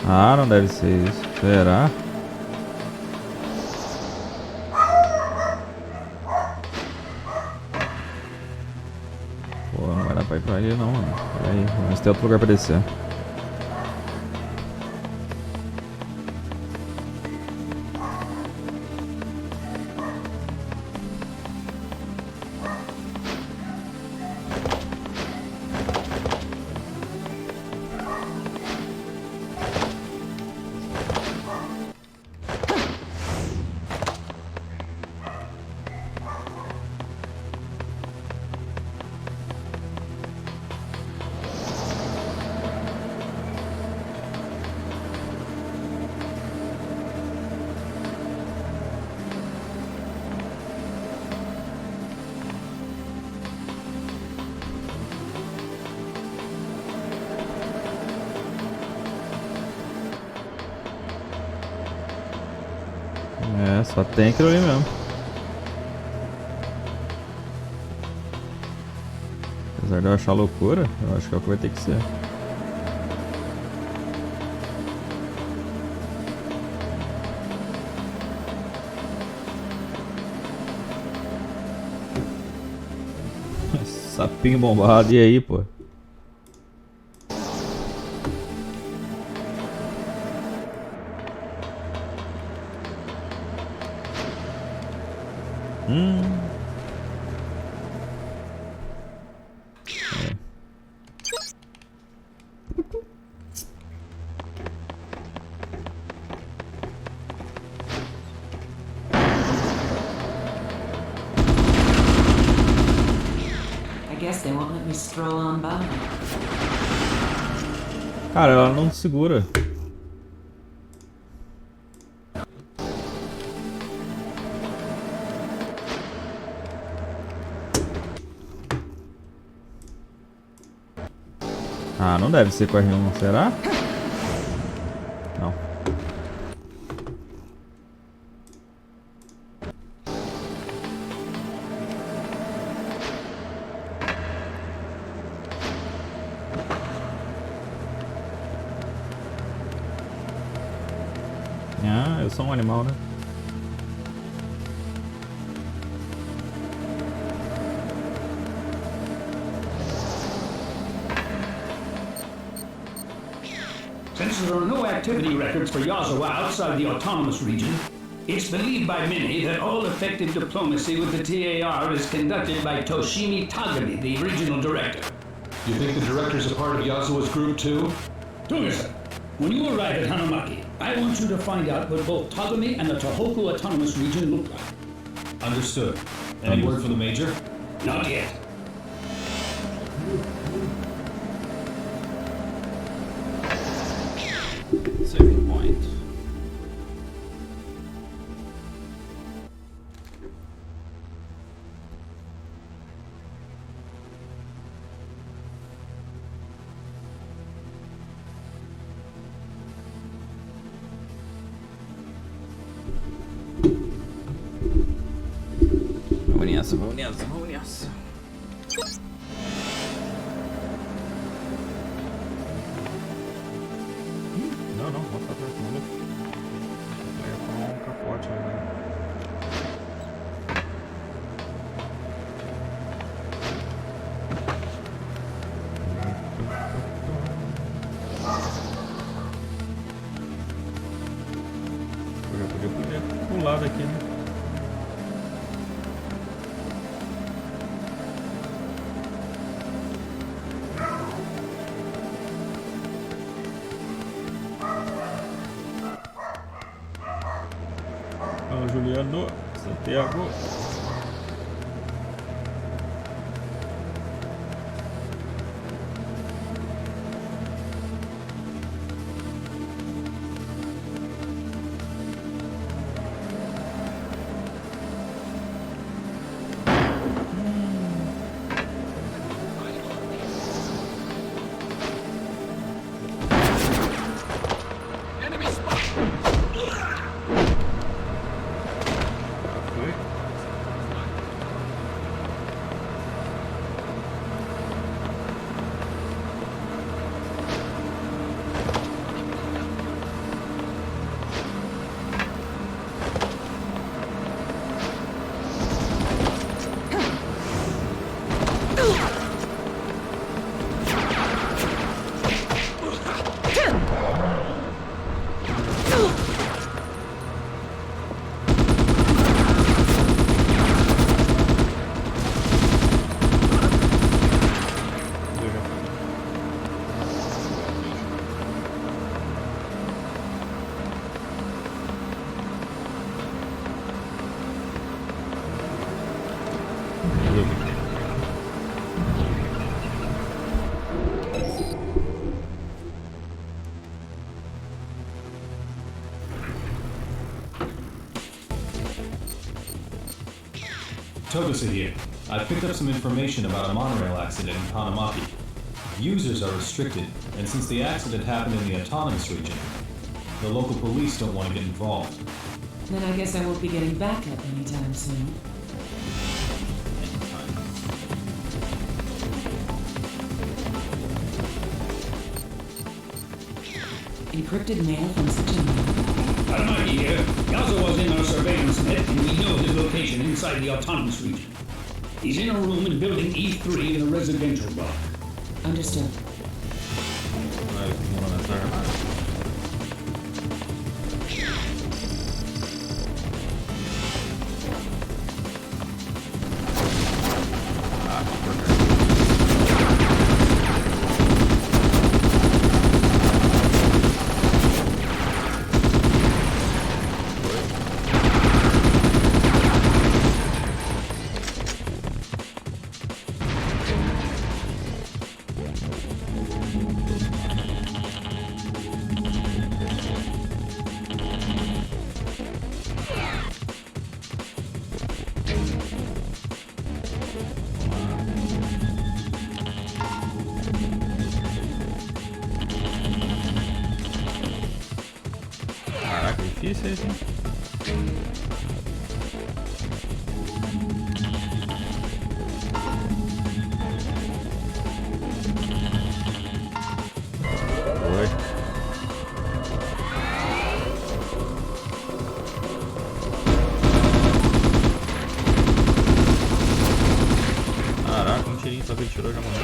Ah, não deve ser isso. Será? Pô, não vai dar pra ir pra ali não, mano. Peraí, vamos ver se tem outro lugar pra descer. É, só tem aquilo ali mesmo. Apesar de eu achar loucura, eu acho que é o que vai ter que ser. Sapinho bombado, e aí, pô? Cara, ela não segura. Ah, não deve ser com a R1, será? Não. é só um animal, né? Since there are no activity records for Yazawa outside the autonomous region, it's believed by many that all effective diplomacy with the TAR is conducted by Toshimi Tagami, the regional director. You think the director's a part of Yazawa's group too? Toga-san, when you arrive at Hanamaki, I want you to find out what both Tagami and the Tohoku Autonomous Region look like. Understood. Any word from the Major? Not yet. Saving point. Vamos nessa. Não, volta pra cima. Vai tomar um capote ali. Eu já podia pular daqui, né? Juliano, Santiago. Togusa here. I picked up some information about a monorail accident in Hanamaki. Users are restricted, and since the accident happened in the autonomous region, the local police don't want to get involved. Then I guess I won't be getting backup anytime soon. Encrypted mail from such a Hanamaki here. Yazawa's in our surveillance net, and we know his location inside the autonomous region. He's in a room in building E3 in the residential block. Understood. difíceis, hein? tirinhos só que ele tirou já morreu.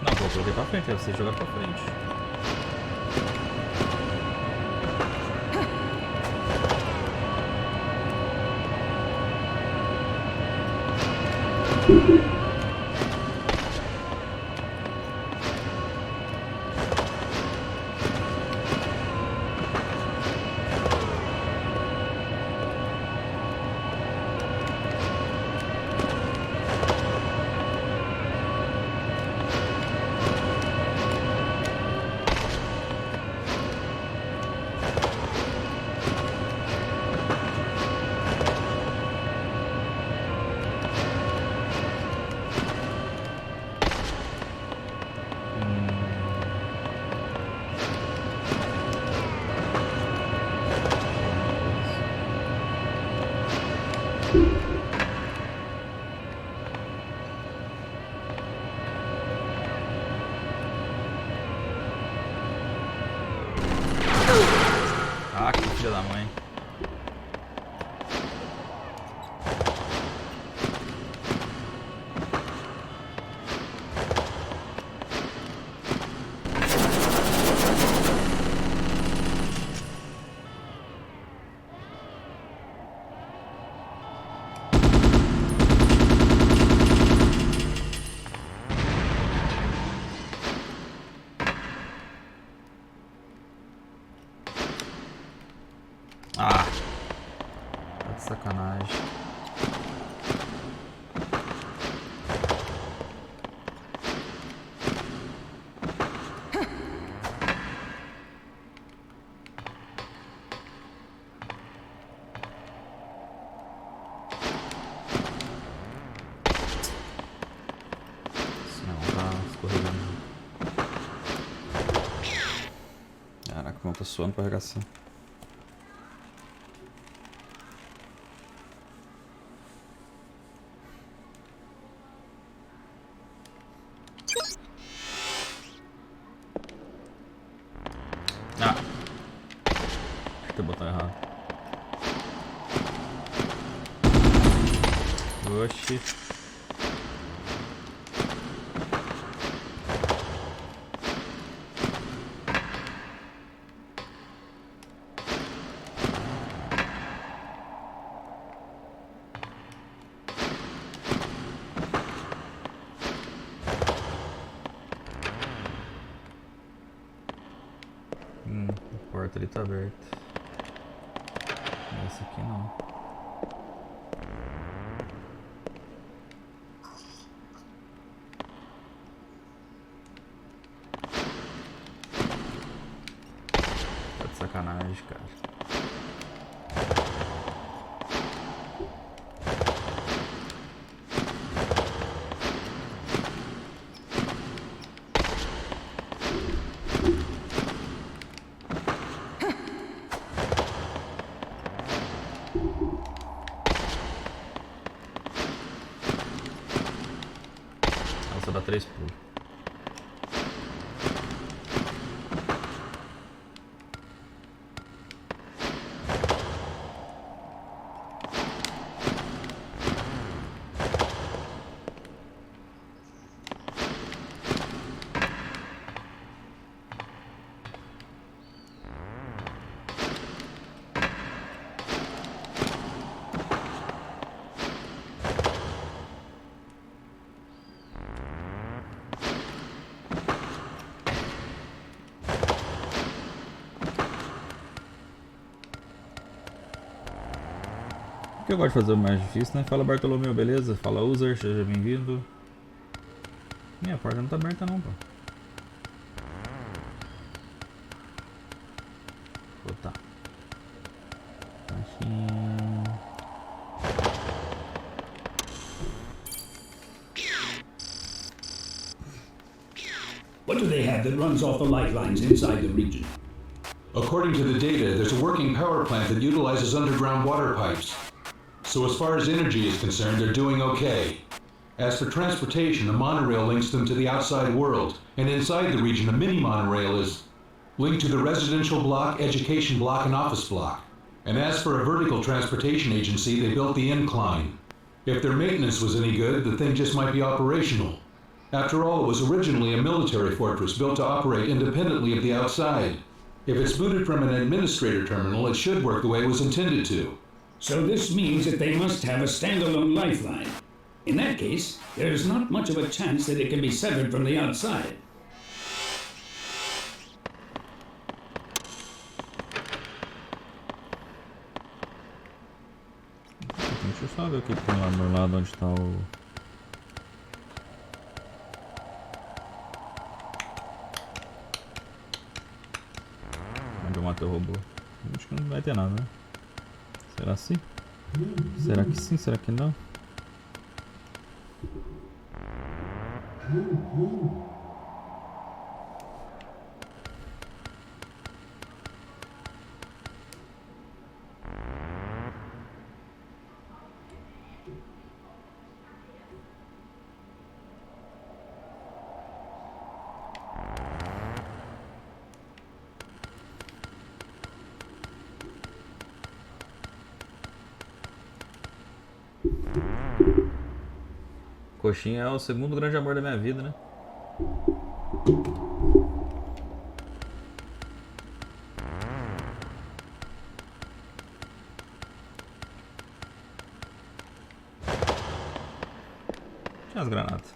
Tá bom, joguei pra frente, aí você jogar pra frente. Ah, que filha da mãe. Ah, tá de sacanagem. Esse não tá escorregando. Caraca, como eu tô suando pra arregar assim. ter botão errado. Oxi. A porta ali tá aberta. Essa aqui não. Tá de sacanagem, cara. Nossa, dá 3 pulos. O que eu gosto de fazer o mais difícil, né? Fala Bartolomeu, beleza? Fala user, seja bem-vindo. Minha porta não tá aberta não, pô. Botar. Caixinha. What do they have that runs off the light lines inside the region? According to the data, there's a working power plant that utilizes underground water pipes. So as far as energy is concerned, they're doing okay. As for transportation, a monorail links them to the outside world, and inside the region a mini monorail is linked to the residential block, education block, and office block. And as for a vertical transportation agency, they built the incline. If their maintenance was any good, the thing just might be operational. After all, it was originally a military fortress built to operate independently of the outside. If it's booted from an administrator terminal, it should work the way it was intended to. So this means that they must have a standalone lifeline. In that case, there's not much of a chance that it can be severed from the outside. Deixa eu só ver o que tem lá do meu lado, onde tá o... Onde eu matei o robô. Acho que não vai ter nada, né? Será sim? Será que sim? Será que não? Coxinha é o segundo grande amor da minha vida, né? Tinha as granadas.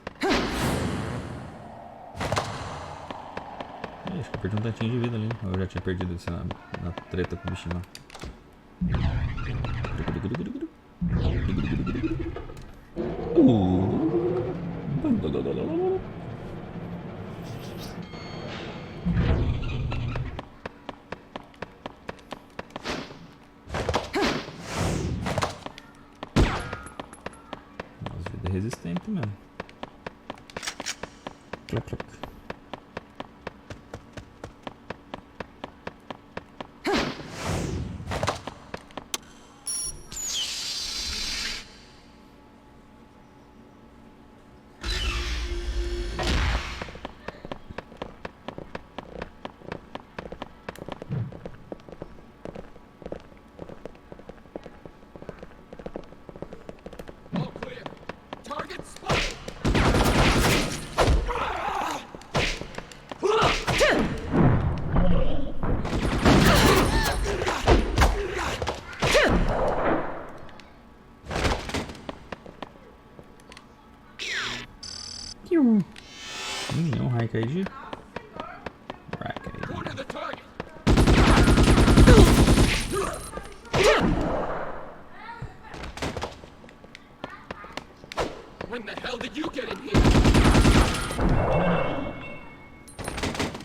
Acho que eu perdi um tantinho de vida ali. Eu já tinha perdido isso na treta com o bichinho lá. Nossa, vida é resistente mesmo. Clac, clac. ID? When the hell did you get in here?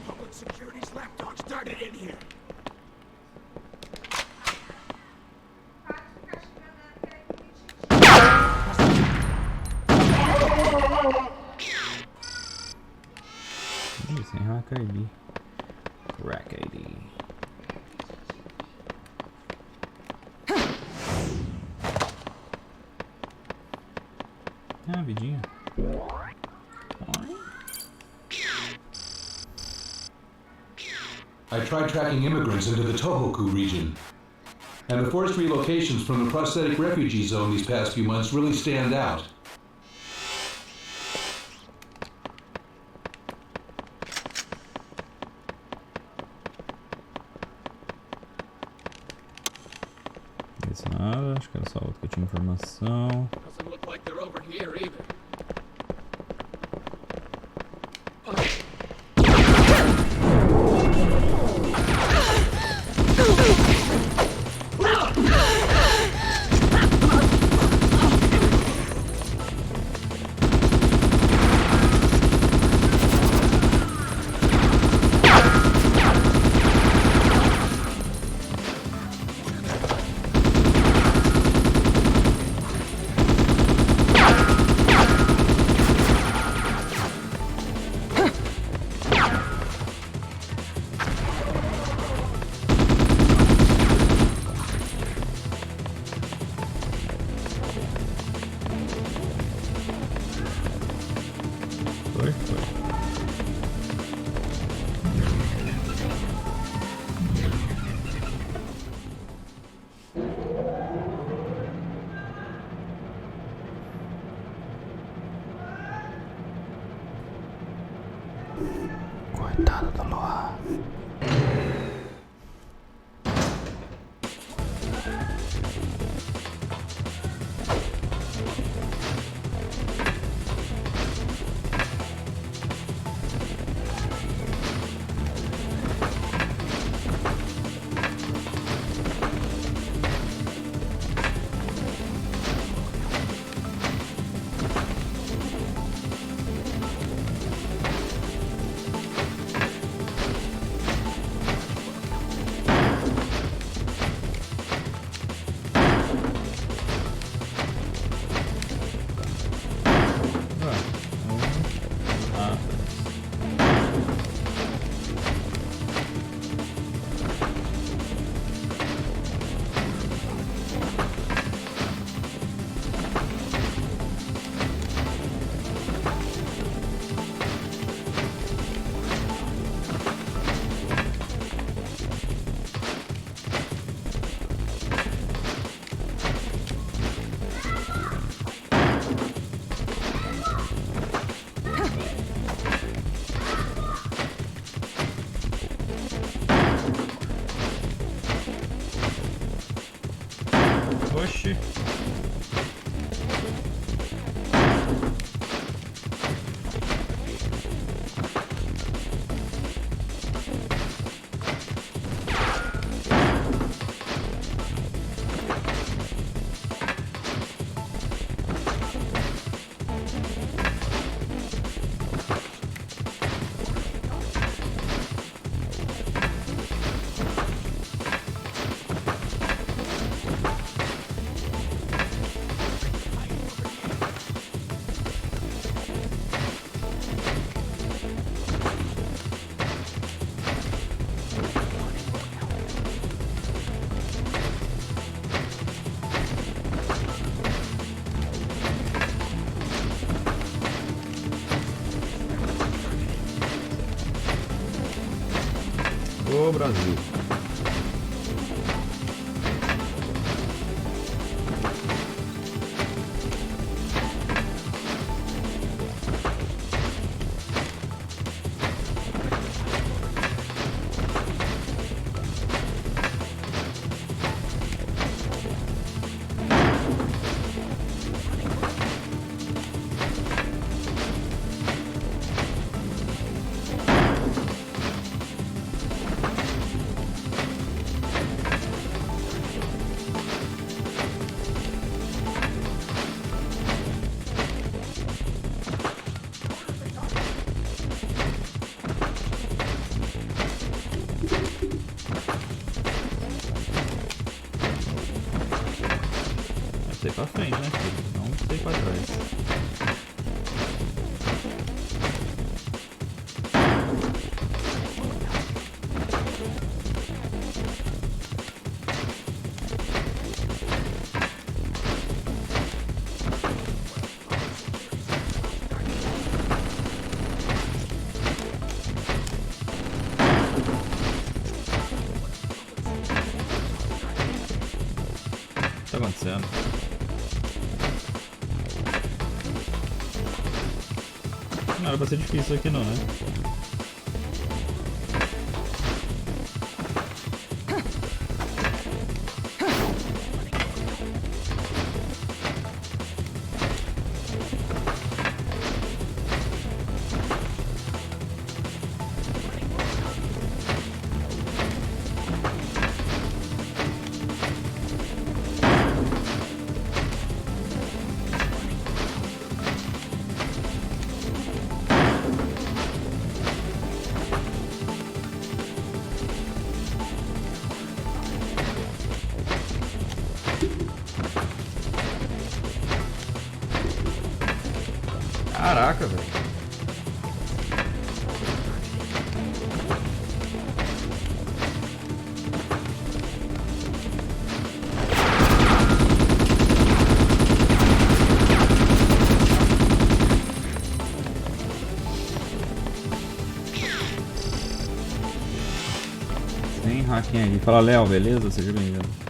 Public security's lapdog started in here. Sem hack ID. Crack ID. Ah, vidinha. I tried tracking immigrants into the Tohoku region. And the forced relocations from the prosthetic refugee zone these past few months really stand out. Nada, acho que era só outro que tinha informação. Doesn't look like they're over here either. Coitado do Loa. Oxi. Ô Brasil. Sei pra frente, né, filho? Não sei pra trás. O que tá acontecendo? Não era pra ser difícil isso aqui não, né? Caraca, velho. Tem hacking aqui. Fala, Léo, beleza? Seja bem-vindo.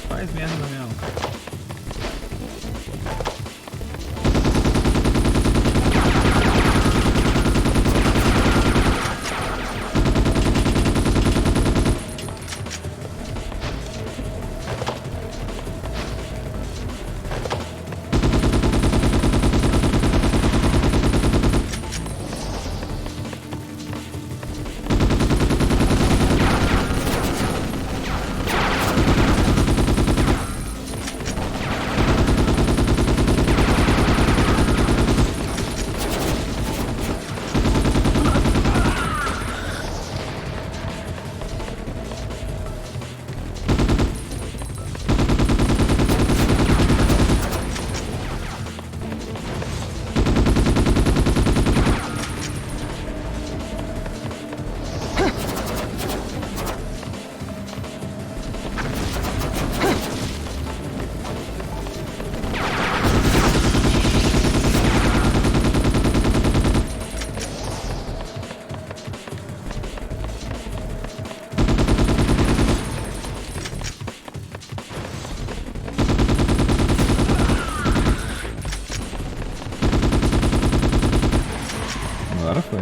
Faz merda mesmo. Agora foi.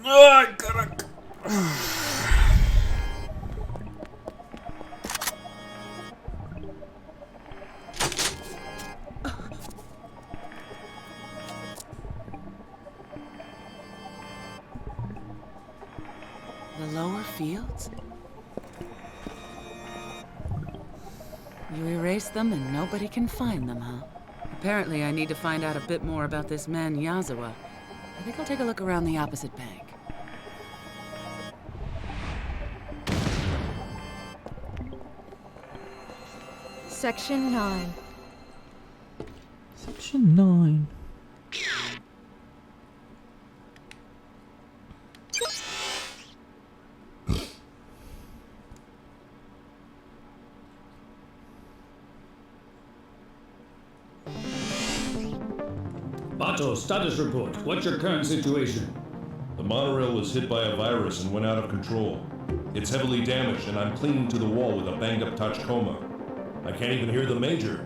Ai, caraca. The lower fields? You erase them and nobody can find them, huh? Apparently I need to find out a bit more about this man Yazawa. I think I'll take a look around the opposite bank. Section 9. Section 9. Bato, status report. What's your current situation? The monorail was hit by a virus and went out of control. It's heavily damaged, and I'm clinging to the wall with a banged-up Tachikoma. I can't even hear the Major.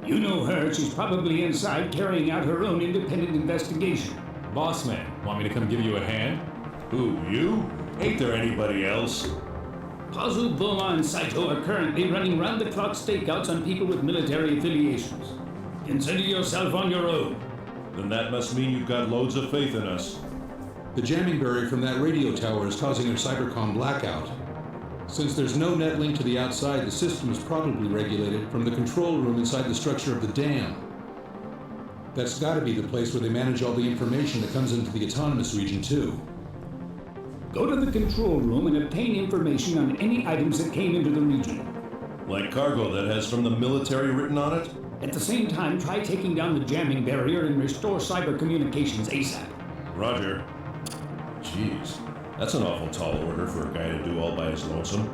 You know her. She's probably inside carrying out her own independent investigation. Boss man, want me to come give you a hand? Who, you? Ain't there anybody else? Pazu, Boma, and Saito are currently running round-the-clock stakeouts on people with military affiliations. Consider yourself on your own. Then that must mean you've got loads of faith in us. The jamming barrier from that radio tower is causing their cybercom blackout. Since there's no net link to the outside, the system is probably regulated from the control room inside the structure of the dam. That's gotta be the place where they manage all the information that comes into the autonomous region, too. Go to the control room and obtain information on any items that came into the region. Like cargo that has from the military written on it? At the same time, try taking down the jamming barrier and restore cyber communications ASAP. Roger. Jeez, that's an awful tall order for a guy to do all by his lonesome.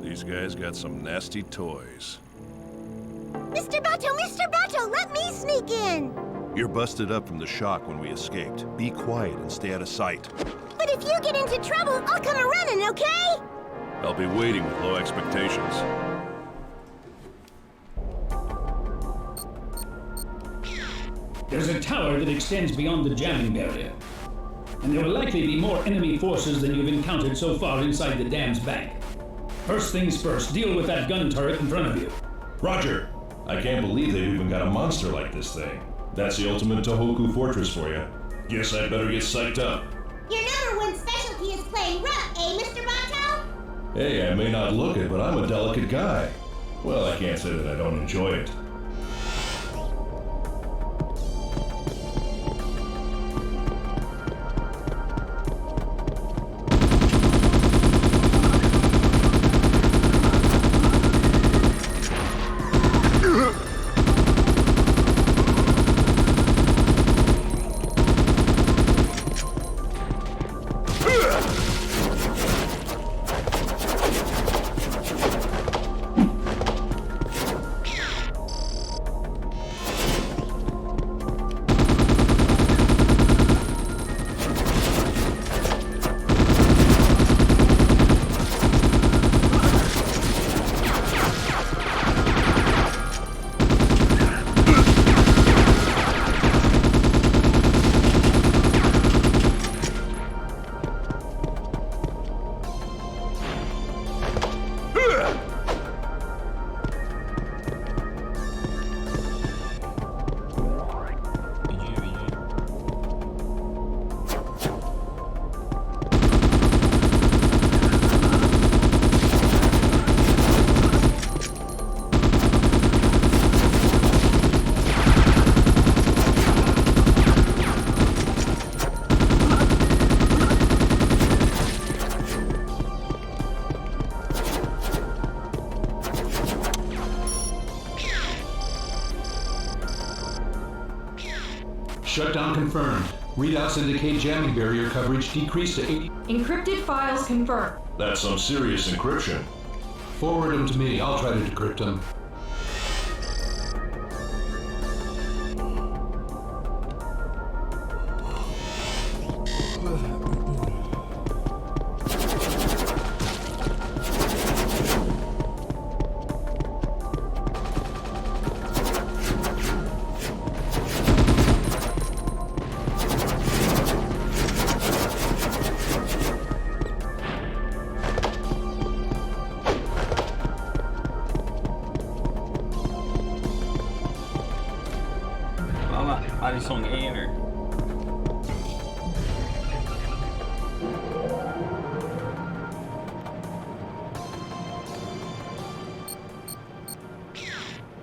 These guys got some nasty toys. Mr. Bato, let me sneak in! You're busted up from the shock when we escaped. Be quiet and stay out of sight. But if you get into trouble, I'll come a-running, okay? I'll be waiting with low expectations. There's a tower that extends beyond the jamming barrier. And there will likely be more enemy forces than you've encountered so far inside the dam's bank. First things first, deal with that gun turret in front of you. Roger! I can't believe they've even got a monster like this thing. That's the ultimate Tohoku fortress for you. Guess I'd better get psyched up. Your number one specialty is playing rough, eh, Mr. Bato? Hey, I may not look it, but I'm a delicate guy. Well, I can't say that I don't enjoy it. Shutdown confirmed. Readouts indicate jamming barrier coverage decreased to 80. Encrypted files confirmed. That's some serious encryption. Forward them to me. I'll try to decrypt them.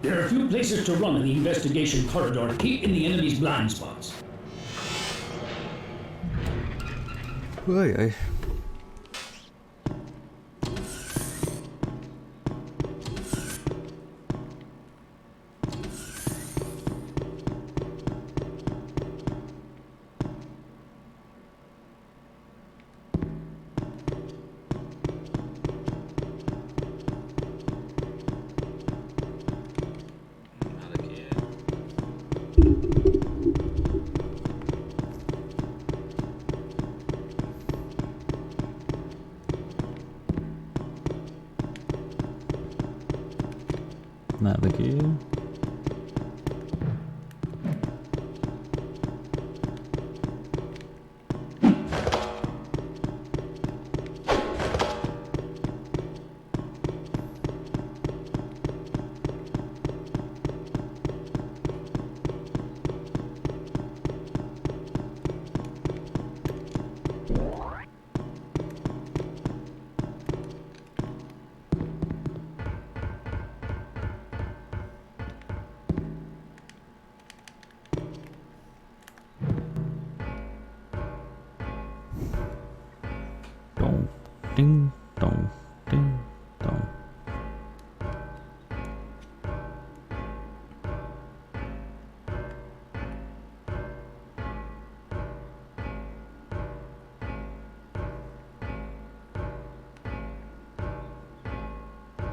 There are a few places to run in the investigation corridor. Keep in the enemy's blind spots. Ai, ai. Nada aqui. Tim, tom, tim, tom.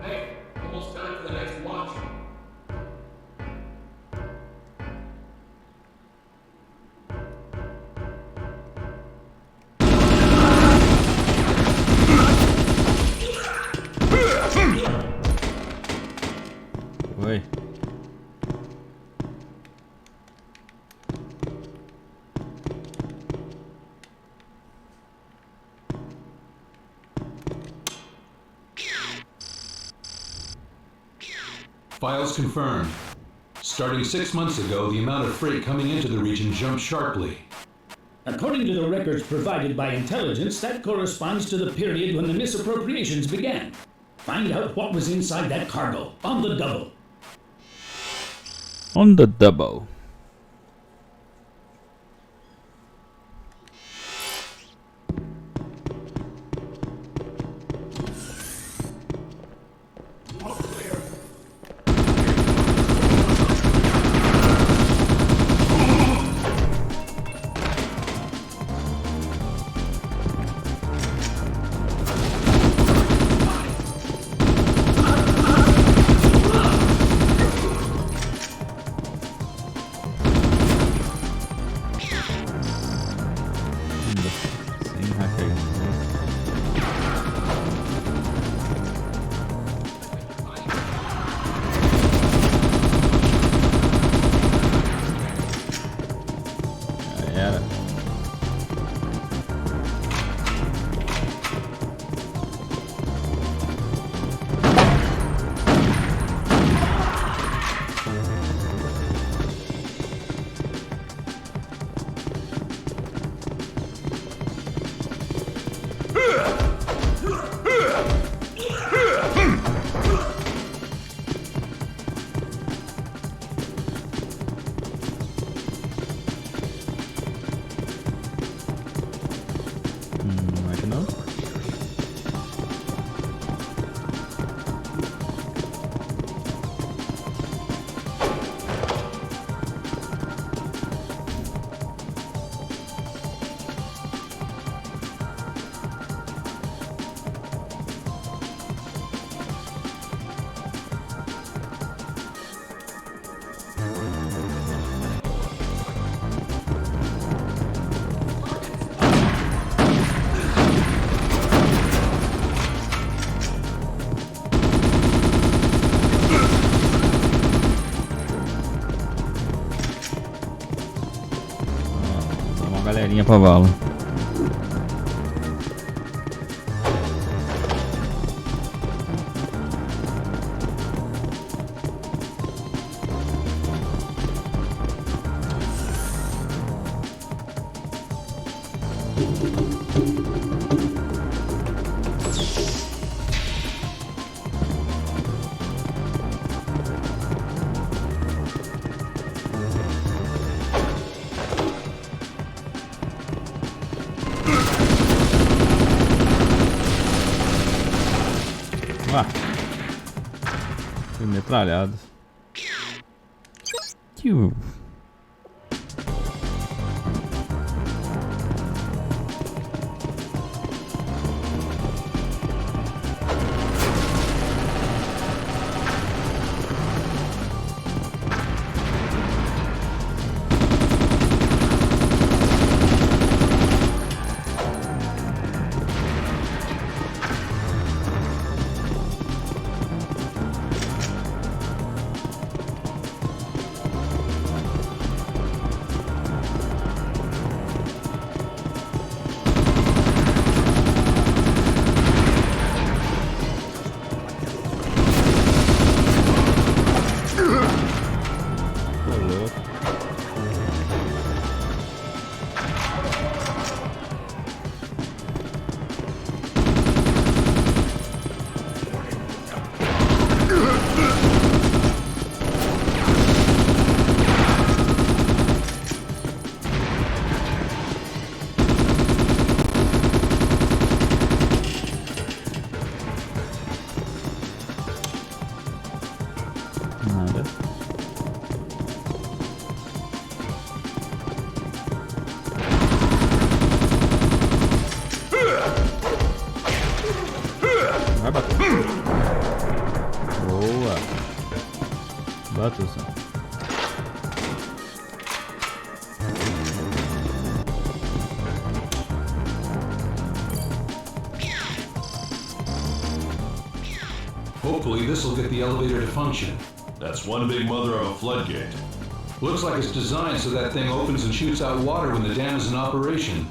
Hey, almost time for the next watch. Oi. Files confirmed. Starting 6 months ago, the amount of freight coming into the region jumped sharply. According to the records provided by intelligence, that corresponds to the period when the misappropriations began. Find out what was inside that cargo, on the double. On the double. Galerinha pra vala. Fui metralhado. entendeu? Vai bater. Boa. Bateu só. Hopefully this will get the elevator to function. That's one big mother of a floodgate. Looks like it's designed so that thing opens and shoots out water when the dam is in operation.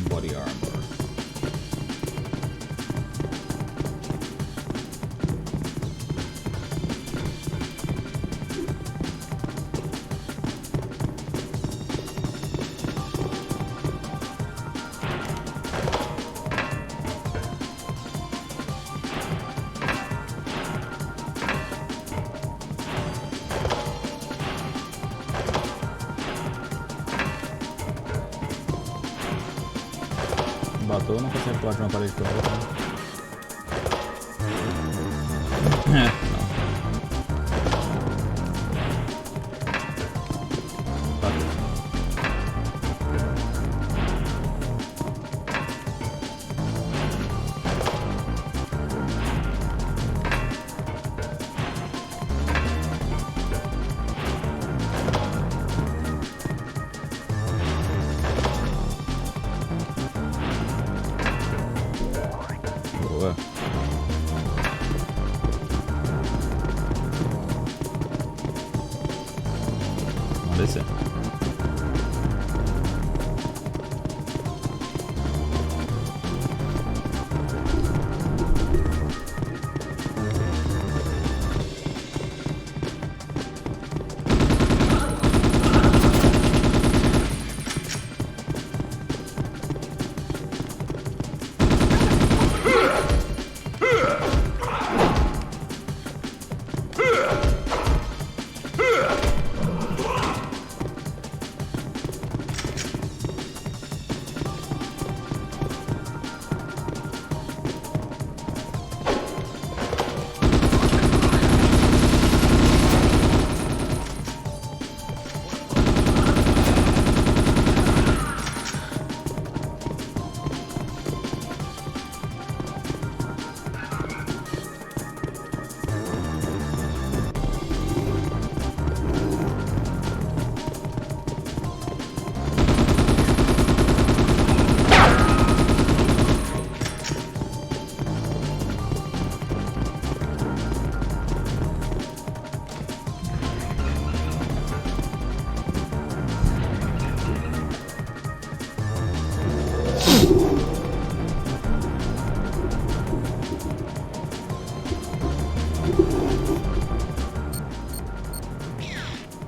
Body armor. Bateu, não consegue pular de uma parede para outra. Não. Bateu. Boa. Vamos descer.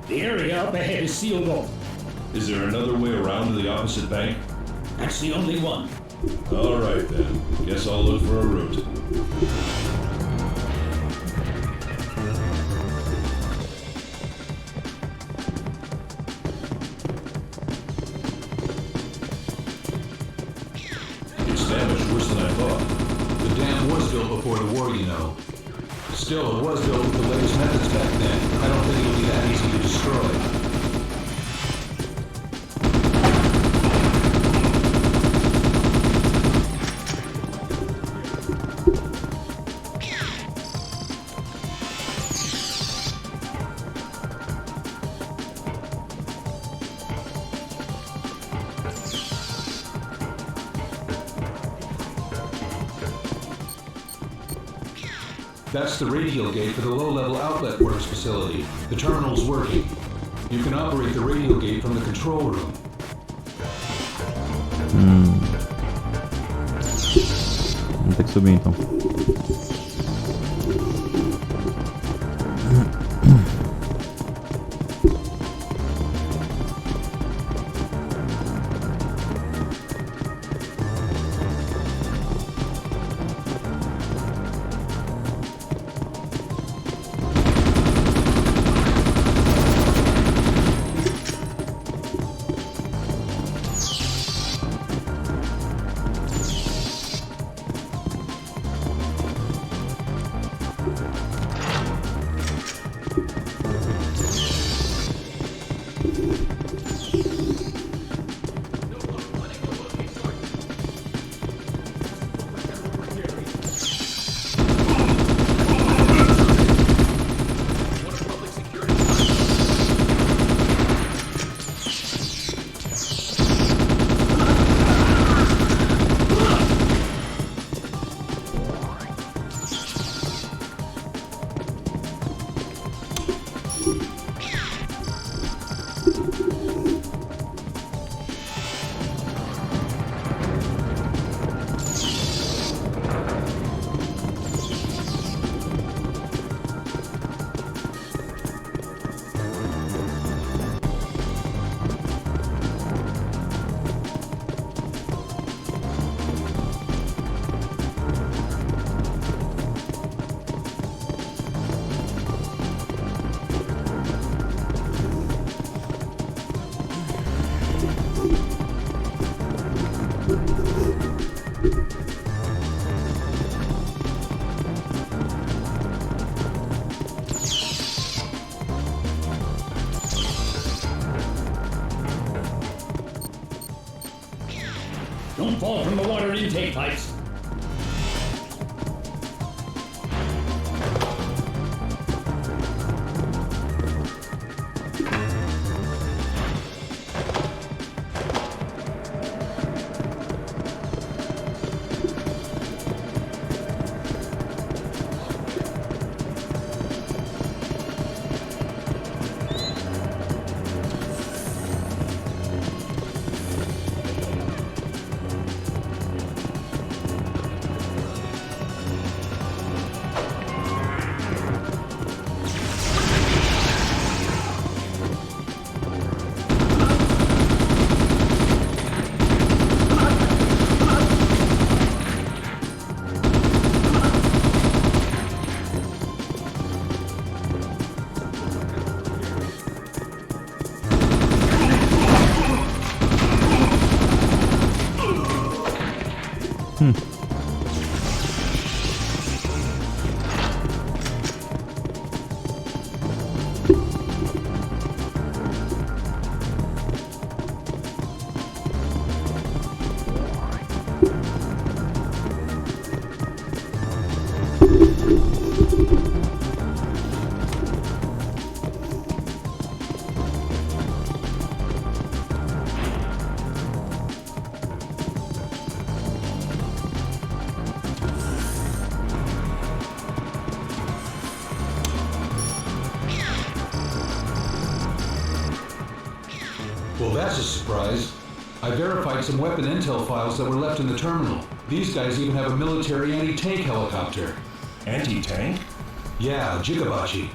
The area up ahead is sealed off. Is there another way around to the opposite bank? That's the only one. All right then. Guess I'll look for a route. It's damaged worse than I thought. The dam was built before the war, you know. Still, it was built with the latest methods back then. I don't think it'll be that easy to destroy. That's the radial gate for the low-level outlet works facility. The terminal's working. You can operate the radial gate from the control room. Vamos ter que subir então. Don't fall from the water intake pipes. Well, that's a surprise. I verified some weapon intel files that were left in the terminal. These guys even have a military anti-tank helicopter. Anti-tank? Yeah, Jigabachi.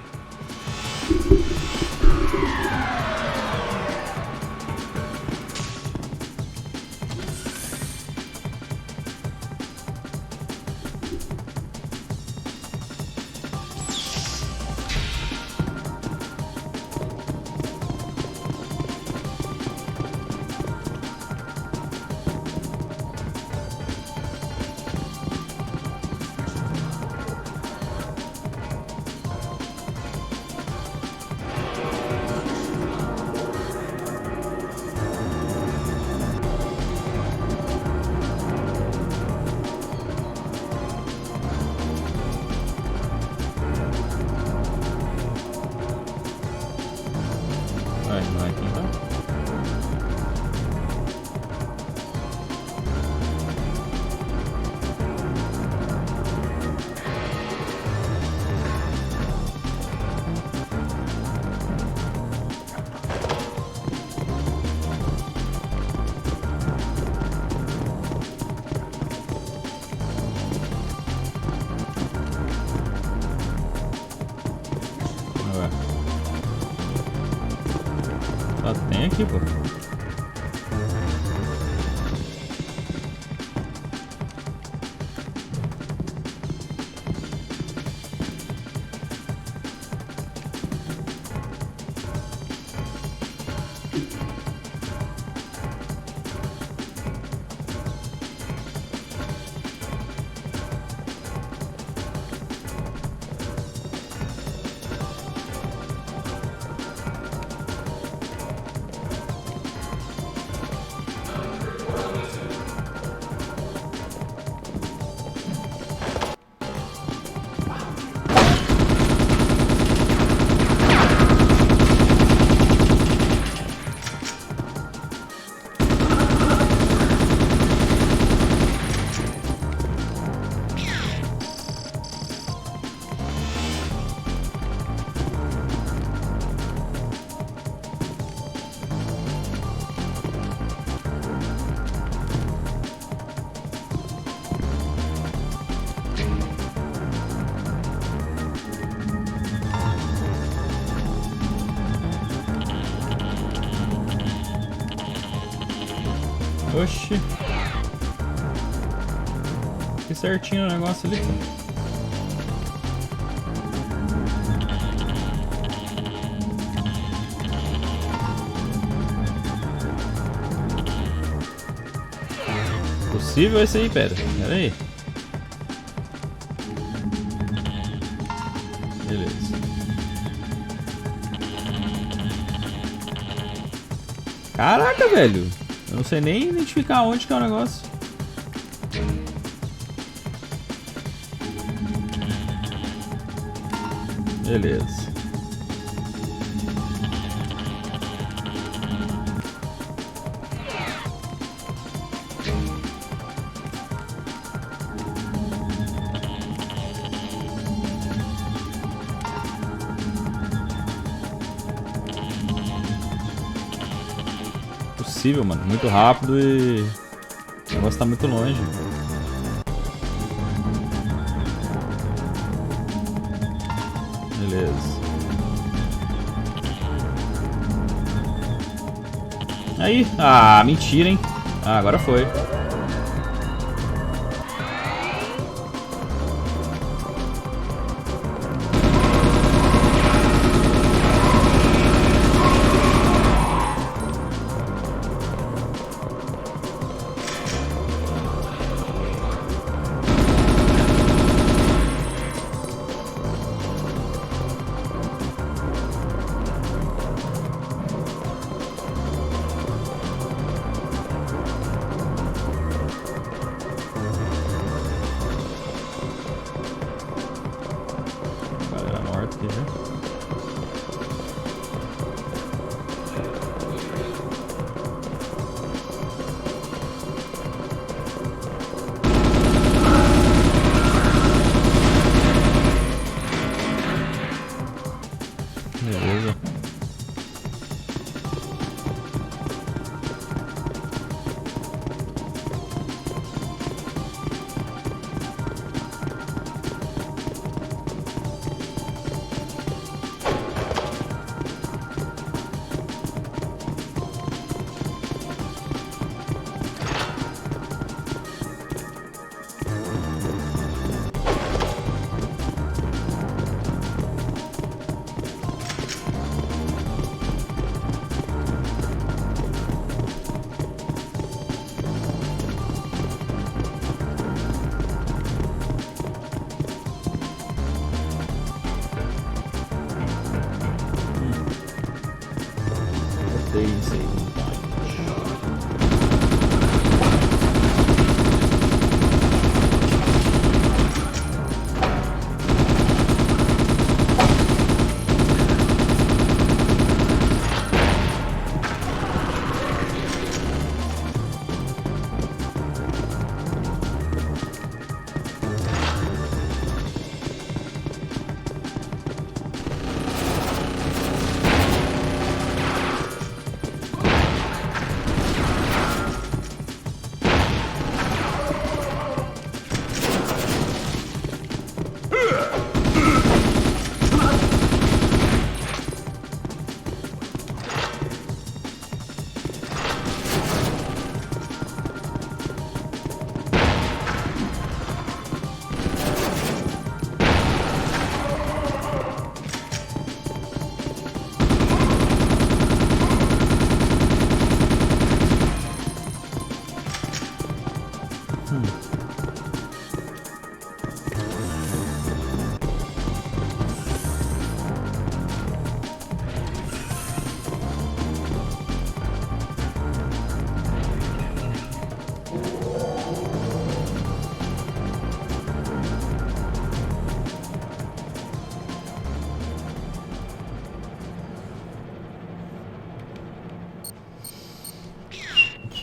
Só tem aqui, pô. Oxi. Que certinho o negócio ali. Possível esse aí, pera aí. Beleza. Caraca, velho. Eu não sei nem identificar onde que é o negócio. Beleza. Possível, mano, muito rápido e o negócio tá muito longe. Beleza. Aí, mentira, hein? Agora foi. Beleza.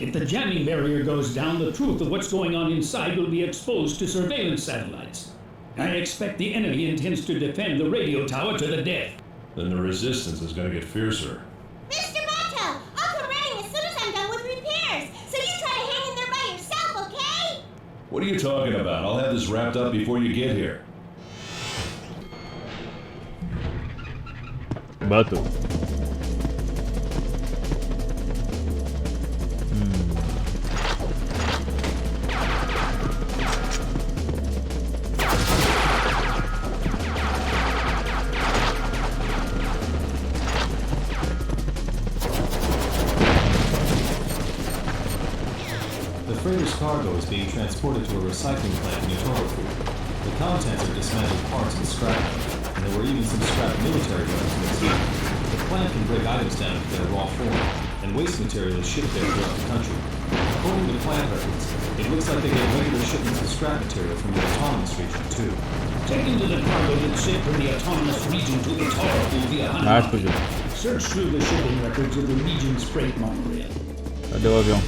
If the jamming barrier goes down, the truth of what's going on inside will be exposed to surveillance satellites. I expect the enemy intends to defend the radio tower to the death. Then the resistance is gonna get fiercer. Mr. Mato, I'll come running as soon as I'm done with repairs, so you try to hang in there by yourself, okay? What are you talking about? I'll have this wrapped up before you get here. Bato. The freighter's cargo is being transported to a recycling plant near Tohoku. The contents are dismantled parts and scrap, and there were even some scrap military weapons mixed in. The plant can break items down into their raw form, and waste material is shipped there throughout the country. According to plant records, it looks like they get regular shipments of scrap material from the autonomous region, too. Taken to the cargo that's shipped from the autonomous region to Tohoku via Hanamaki. Search through the shipping records of the region's freight monorail. Cadê o avião?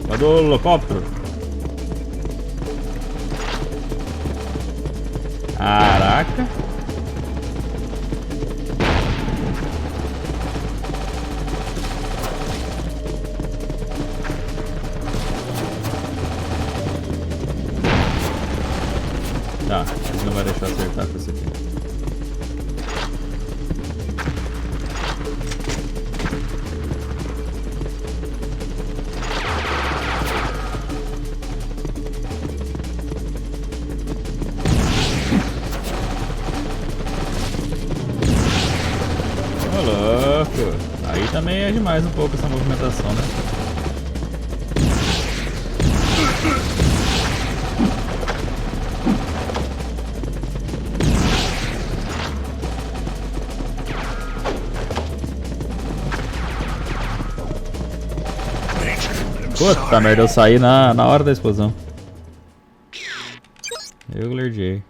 Cadê o helicóptero? Caraca. Tá, ele não vai deixar eu acertar com esse aqui. Ô louco, aí também é demais um pouco essa movimentação, né? Puta merda, eu saí na hora da explosão. Eu glerdei.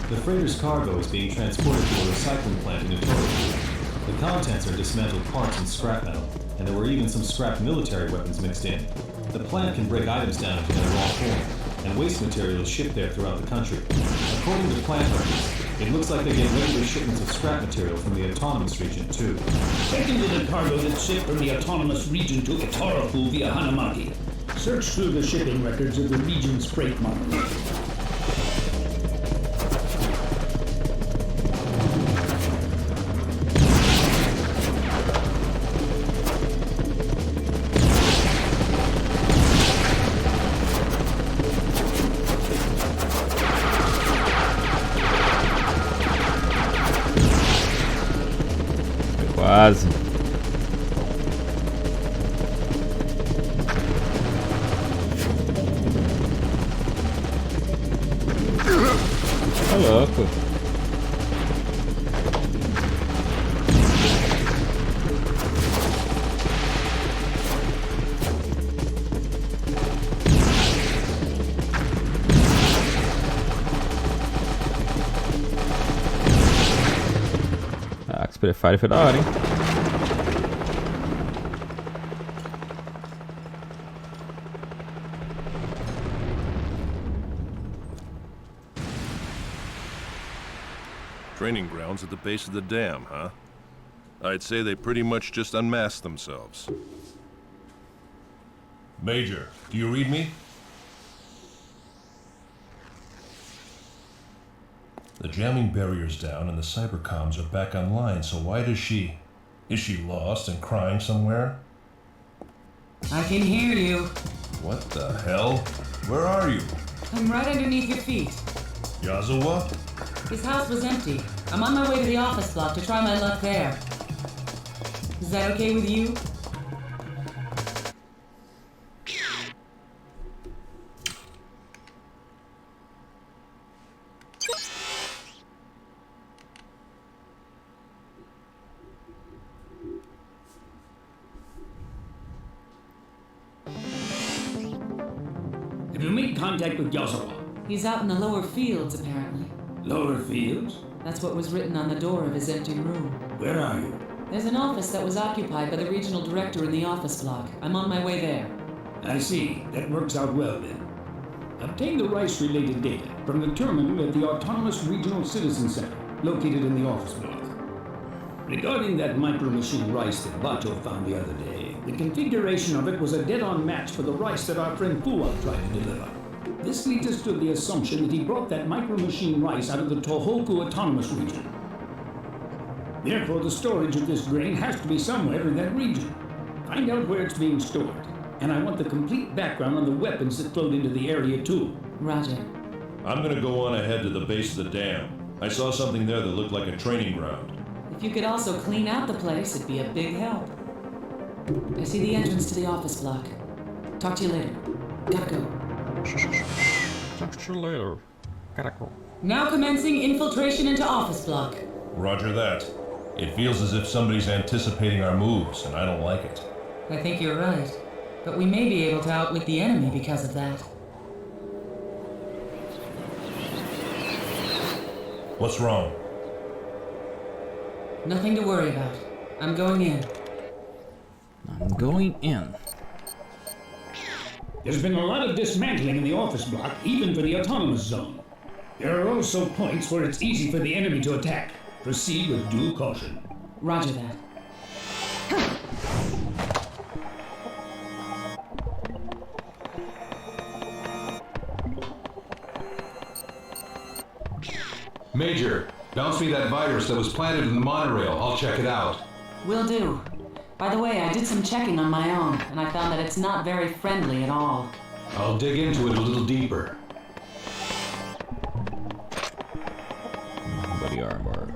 The freighter's cargo is being transported to a recycling plant in Tohoku. The contents are dismantled parts and scrap metal, and there were even some scrap military weapons mixed in. The plant can break items down into their raw form, and waste material is shipped there throughout the country. According to plant records, it looks like they get regular shipments of scrap material from the autonomous region, too. Taken to the cargo that's shipped from the autonomous region to Tohoku via Hanamaki. Search through the shipping records of the region's freight monorail. Quase. Tá louco. Ah, que prefere foi da hora, hein? Training grounds at the base of the dam, huh? I'd say they pretty much just unmasked themselves. Major, do you read me? The jamming barrier's down and the cybercoms are back online, so why does she... Is she lost and crying somewhere? I can hear you. What the hell? Where are you? I'm right underneath your feet. Yazawa? His house was empty. I'm on my way to the office block to try my luck there. Is that okay with you? Have you made contact with Yazawa? He's out in the lower fields, apparently. Lower fields? That's what was written on the door of his empty room. Where are you? There's an office that was occupied by the regional director in the office block. I'm on my way there. I see. That works out well then. Obtain the Rice-related data from the terminal at the Autonomous Regional Citizen Center, located in the office block. Regarding that micro-machine Rice that Bato found the other day, the configuration of it was a dead-on match for the Rice that our friend Fua tried to deliver. This leads us to the assumption that he brought that micro-machine Rice out of the Tohoku Autonomous Region. Therefore, the storage of this grain has to be somewhere in that region. Find out where it's being stored. And I want the complete background on the weapons that flowed into the area, too. Roger. I'm gonna go on ahead to the base of the dam. I saw something there that looked like a training ground. If you could also clean out the place, it'd be a big help. I see the entrance to the office block. Talk to you later. Gotta go. Talk to you later. Gotta go. Now commencing infiltration into office block. Roger that. It feels as if somebody's anticipating our moves, and I don't like it. I think you're right. But we may be able to outwit the enemy because of that. What's wrong? Nothing to worry about. I'm going in. I'm going in. There's been a lot of dismantling in the office block, even for the autonomous zone. There are also points where it's easy for the enemy to attack. Proceed with due caution. Roger that. Major, bounce me that virus that was planted in the monorail. I'll check it out. Will do. By the way, I did some checking on my own, and I found that it's not very friendly at all. I'll dig into it a little deeper. Body armor.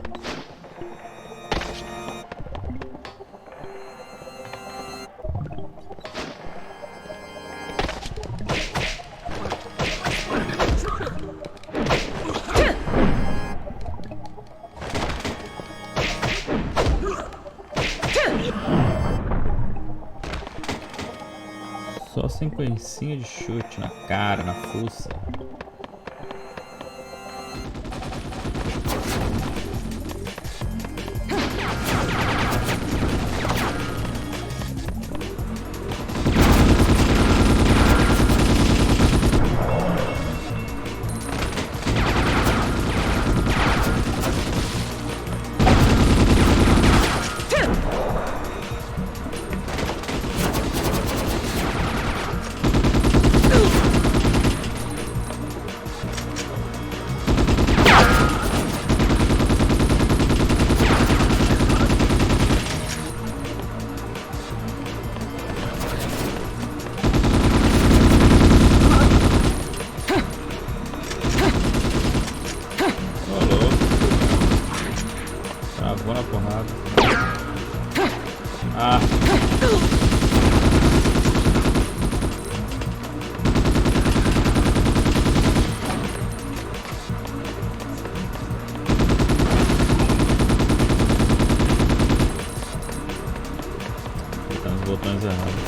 Só sequencinha de chute na cara, na fuça. Travou na porrada. Ah. Apertando os botões errados.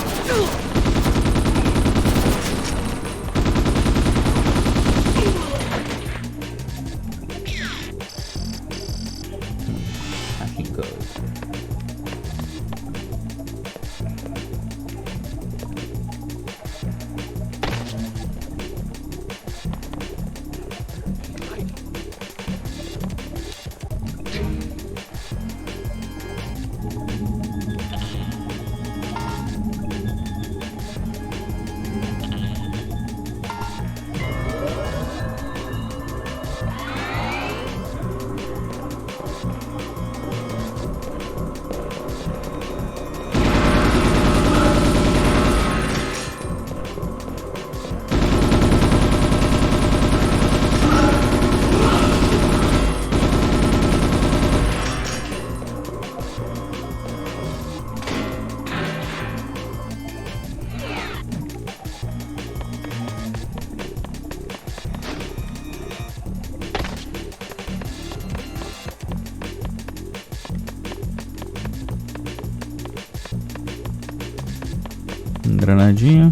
Granadinha.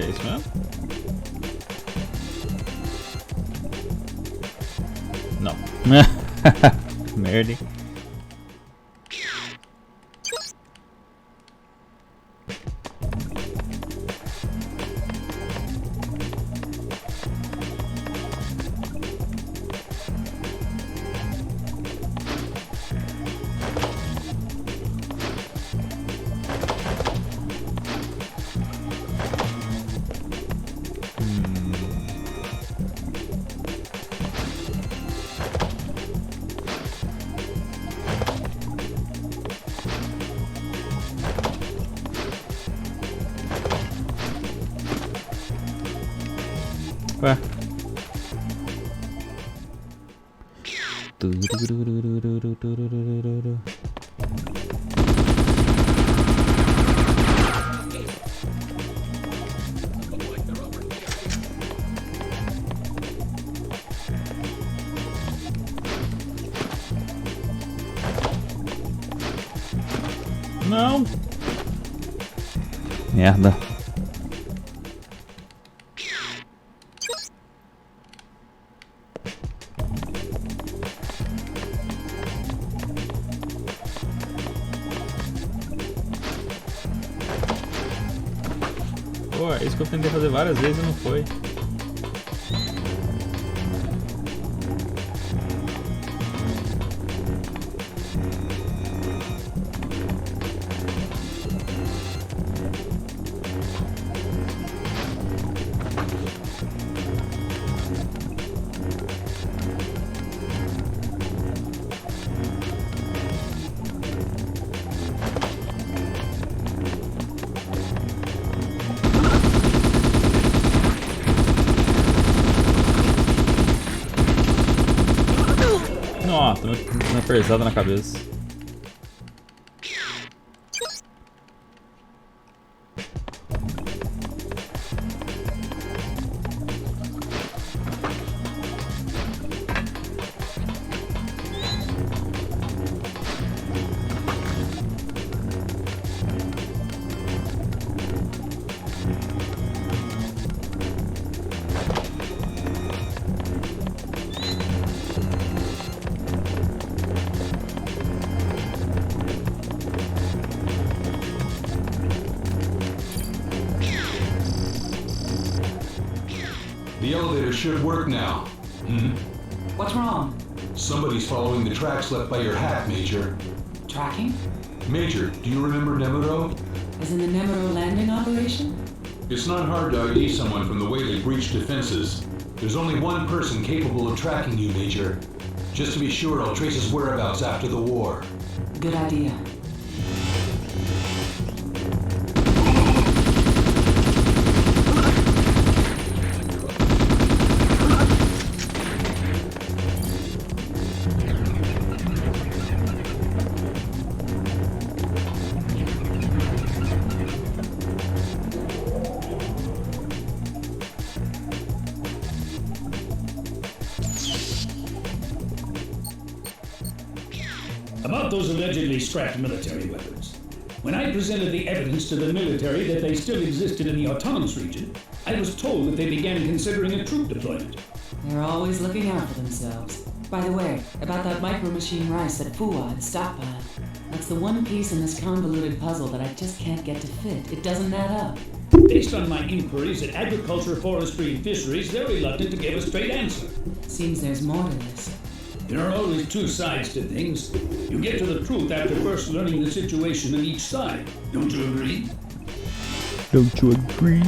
É isso mesmo? Não. Merda, hein? Ué. Não. Merda. Pô, é isso que eu tentei fazer várias vezes e não foi. Nossa, tomei uma pesada na cabeça. The elevator should work now. What's wrong? Somebody's following the tracks left by your hack, Major. Tracking? Major, do you remember Nemuro? As in the Nemuro landing operation? It's not hard to ID someone from the way they breach defenses. There's only one person capable of tracking you, Major. Just to be sure, I'll trace his whereabouts after the war. Good idea. About those allegedly scrapped military weapons. When I presented the evidence to the military that they still existed in the autonomous region, I was told that they began considering a troop deployment. They're always looking out for themselves. By the way, about that micro-machine rice that Fuad stockpiled. That's the one piece in this convoluted puzzle that I just can't get to fit. It doesn't add up. Based on my inquiries at Agriculture, Forestry, and Fisheries, they're reluctant to give a straight answer. Seems there's more to this. There are always two sides to things. You get to the truth after first learning the situation on each side. Don't you agree? Don't you agree?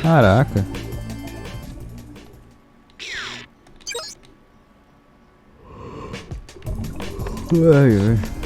Caraca. Ai, ai.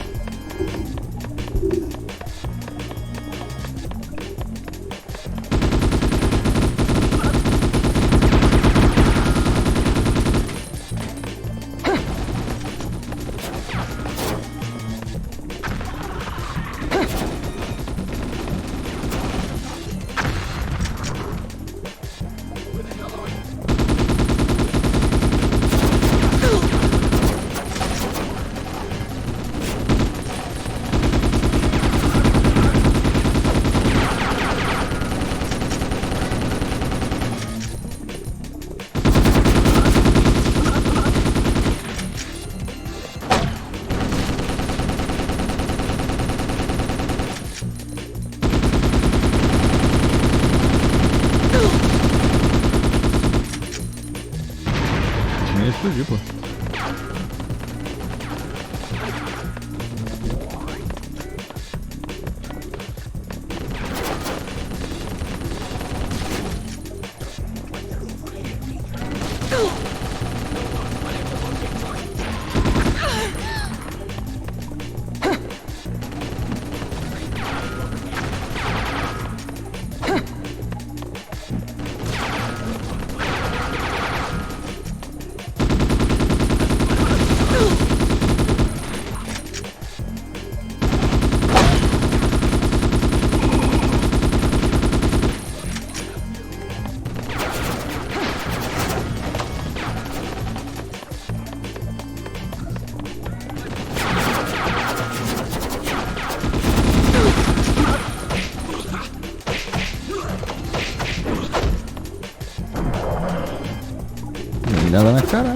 Explodir, pô. Olhada na cara.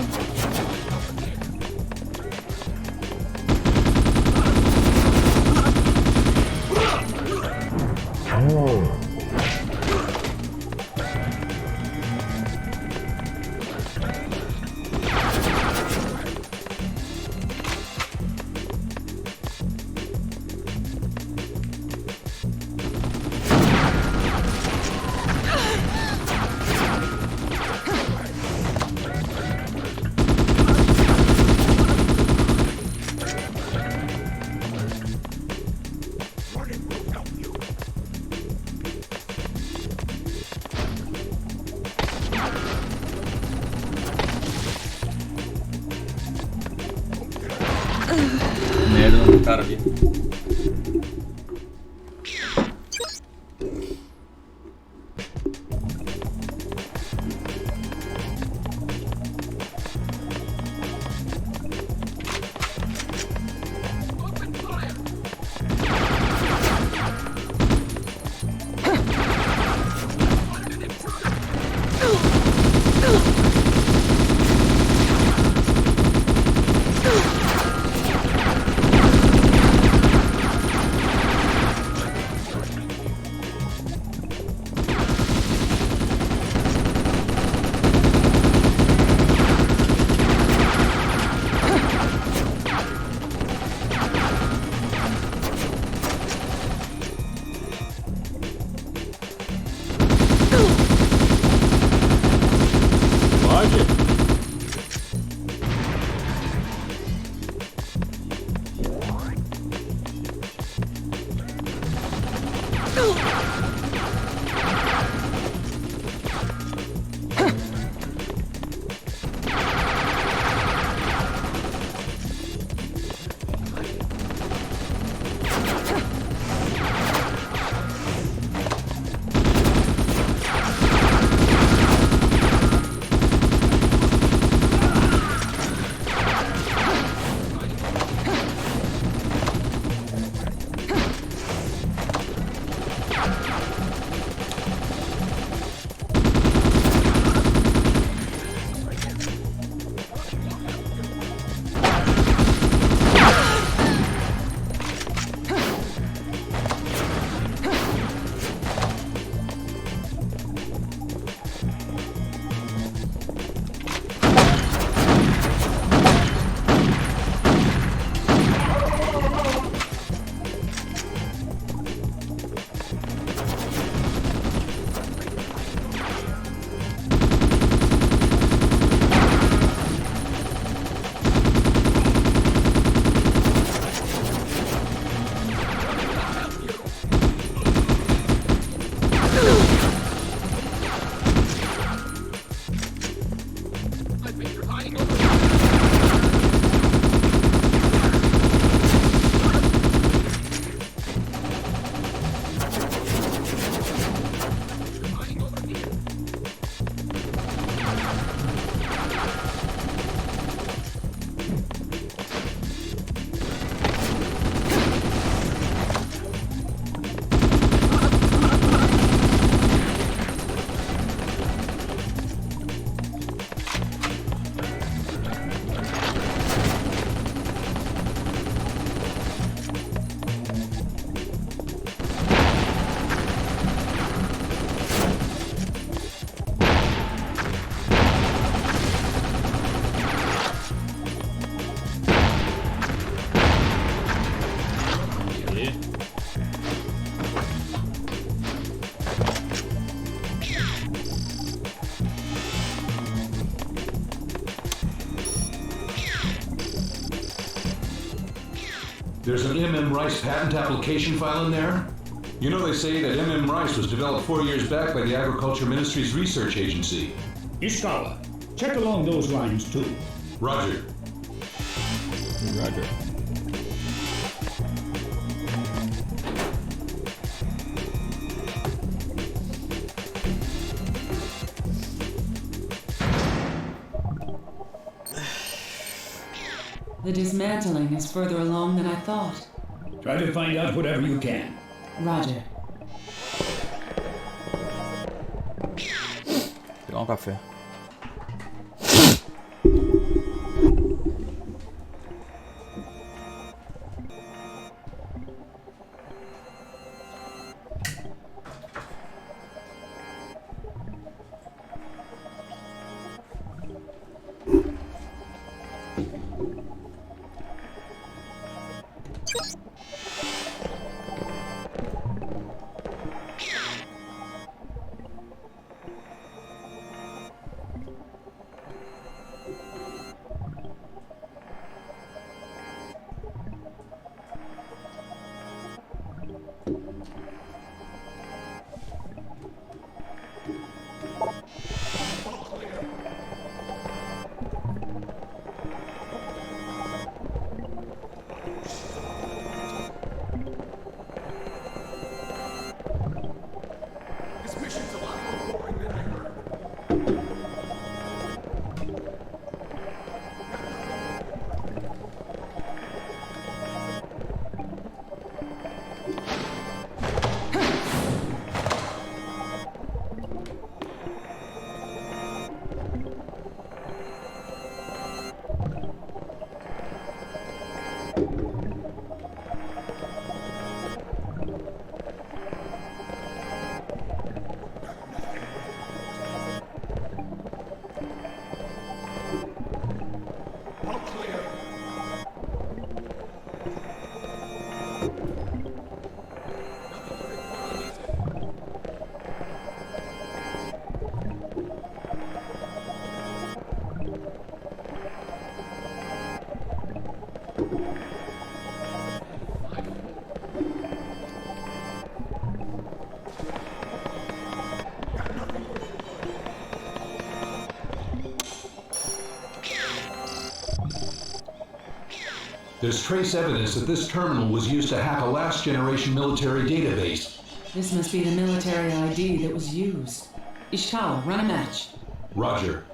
Merda no cara ali. There's an M.M. Rice patent application file in there? You know, they say that M.M. Rice was developed 4 years back by the Agriculture Ministry's research agency. Ishikawa, check along those lines too. Roger. Roger. The dismantling is further along than I thought. Try to find out whatever you can. Roger. Pegar um café. There's trace evidence that this terminal was used to hack a last-generation military database. This must be the military ID that was used. Ishikawa, run a match. Roger.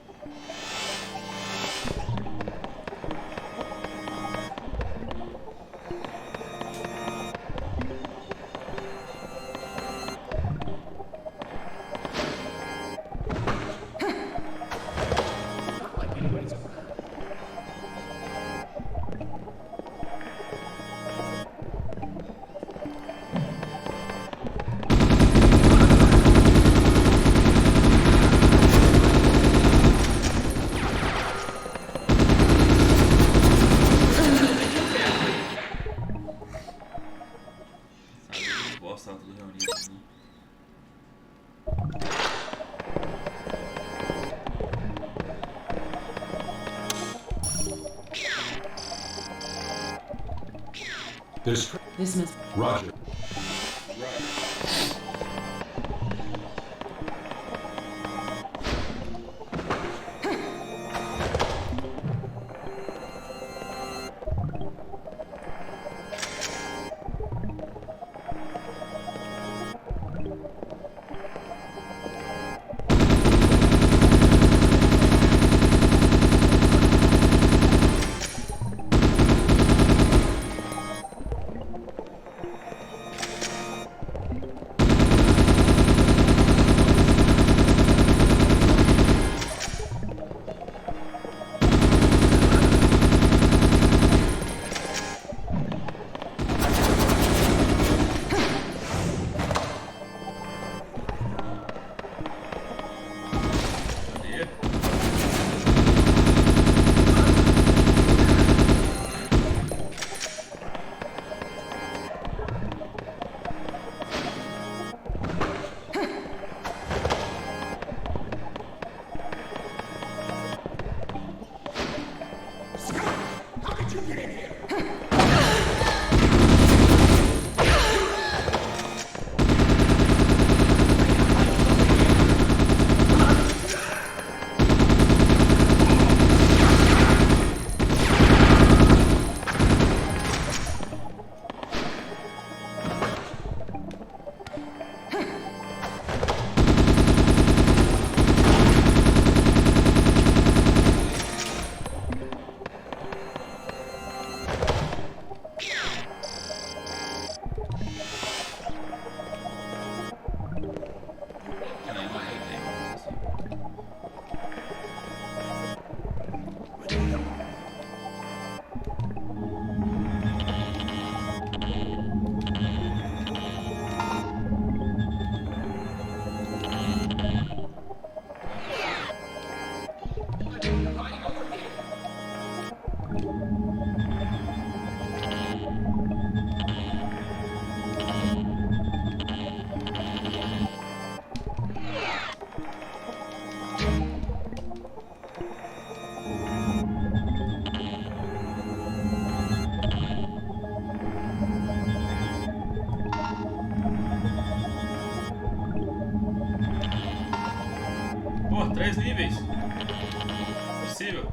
This must... Roger. Pô, 3 níveis. Possível.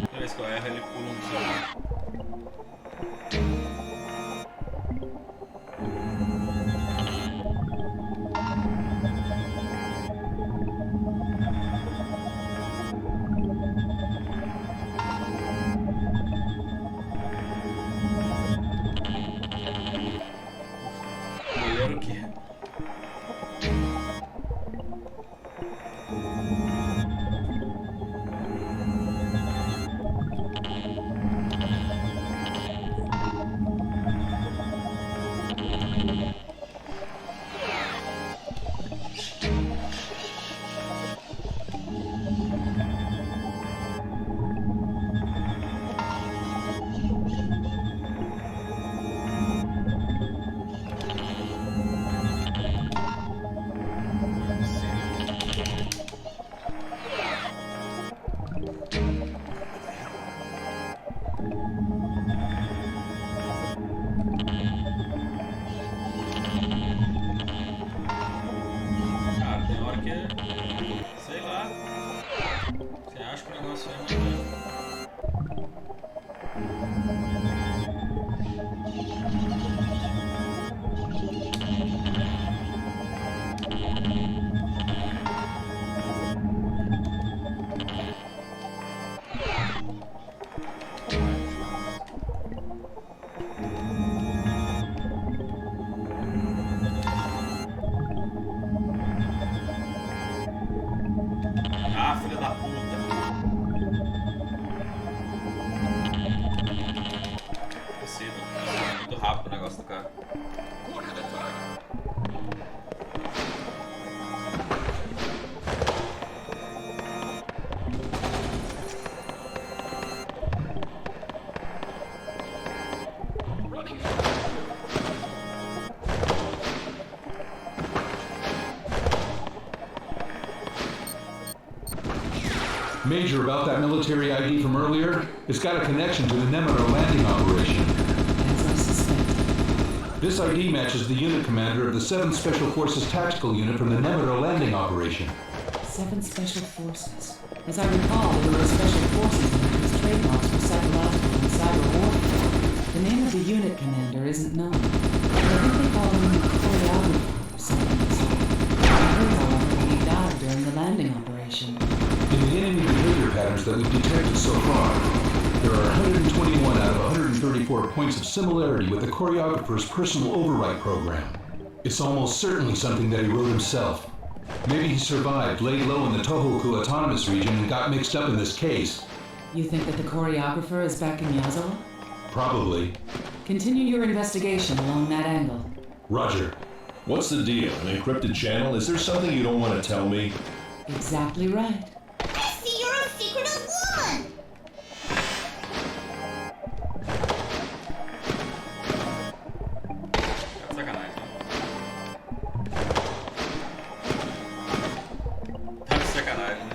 Toda vez que eu erro, ele pula um só. Melhor o que? Cara, tem hora que... sei lá. Você acha que o negócio é muito... Ah, filha da puta. Possível. É muito rápido o negócio do cara. Major, about that military ID from earlier, it's got a connection to the Nemero landing operation. As I suspected. This ID matches the unit commander of the 7th Special Forces Tactical Unit from the Nemero landing operation. 7 Special Forces. As I recall, there were special forces that used trademarks for psychological and cyber warfare. The name of the unit commander isn't known. But I think they call him choreographer or something of the sort. I heard, however, that he died during the landing operation. In the enemy behavior patterns that we've detected so far, there are 121 out of 134 points of similarity with the choreographer's personal overwrite program. It's almost certainly something that he wrote himself. Maybe he survived, laid low in the Tohoku Autonomous Region, and got mixed up in this case. You think that the choreographer is backing Yazawa? Probably. Continue your investigation along that angle. Roger. What's the deal? An encrypted channel? Is there something you don't want to tell me? Exactly right. I see you're a secretive woman! Tá de sacanagem, né? Tá de sacanagem, né?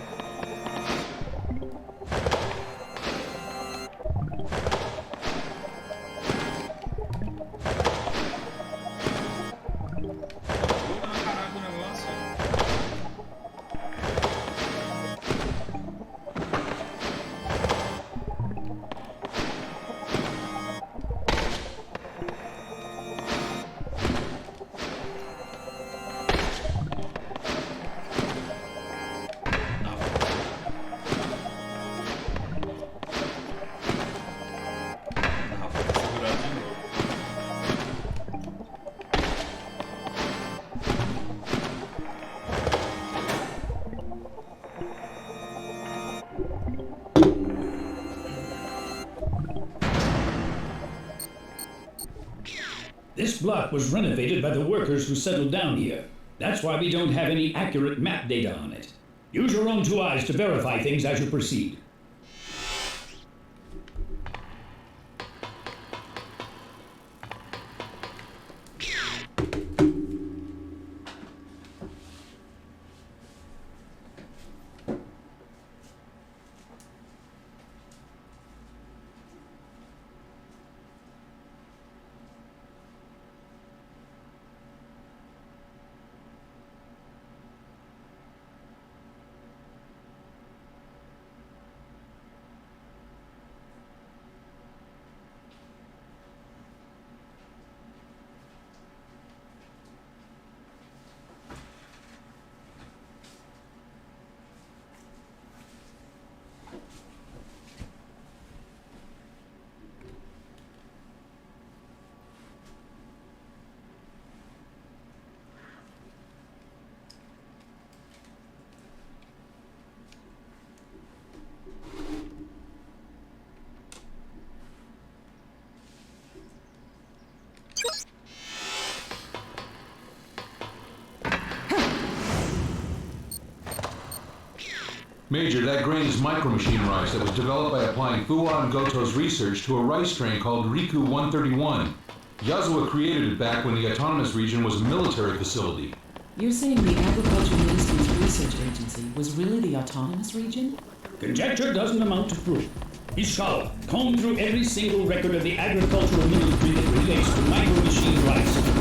Caralho do negócio. This block was renovated by the workers who settled down here. That's why we don't have any accurate map data on it. Use your own two eyes to verify things as you proceed. Major, that grain is micro-machine rice that was developed by applying Fuwa and Goto's research to a rice strain called Riku 131. Yasuo created it back when the autonomous region was a military facility. You're saying the Agriculture Ministry's research agency was really the autonomous region? Conjecture doesn't amount to proof. Ishikawa, comb through every single record of the agricultural ministry that relates to micro-machine rice.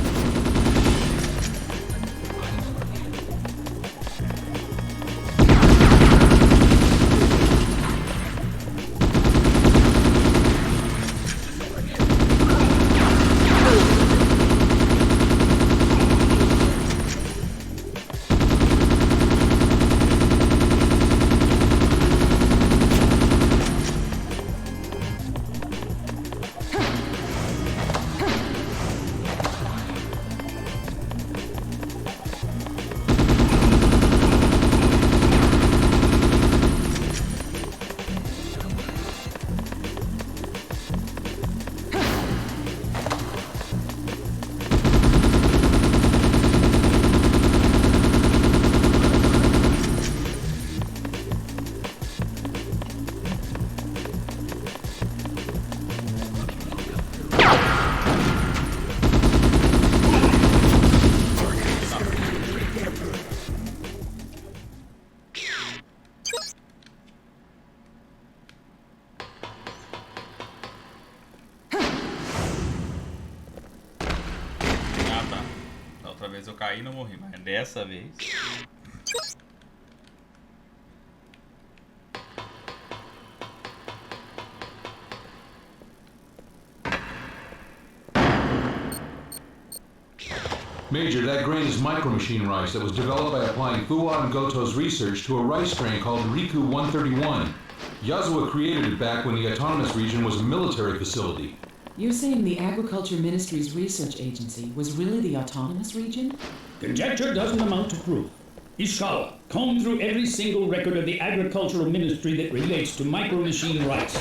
Eu caí e não morri, mas dessa vez... Major, that grain is micro-machine rice that was developed by applying Fuwa and Goto's research to a rice strain called Riku 131. Yasuo created it back when the autonomous region was a military facility. You're saying the Agriculture Ministry's research agency was really the autonomous region? Conjecture doesn't amount to proof. Ishikawa, comb through every single record of the agricultural ministry that relates to micro-machine rice.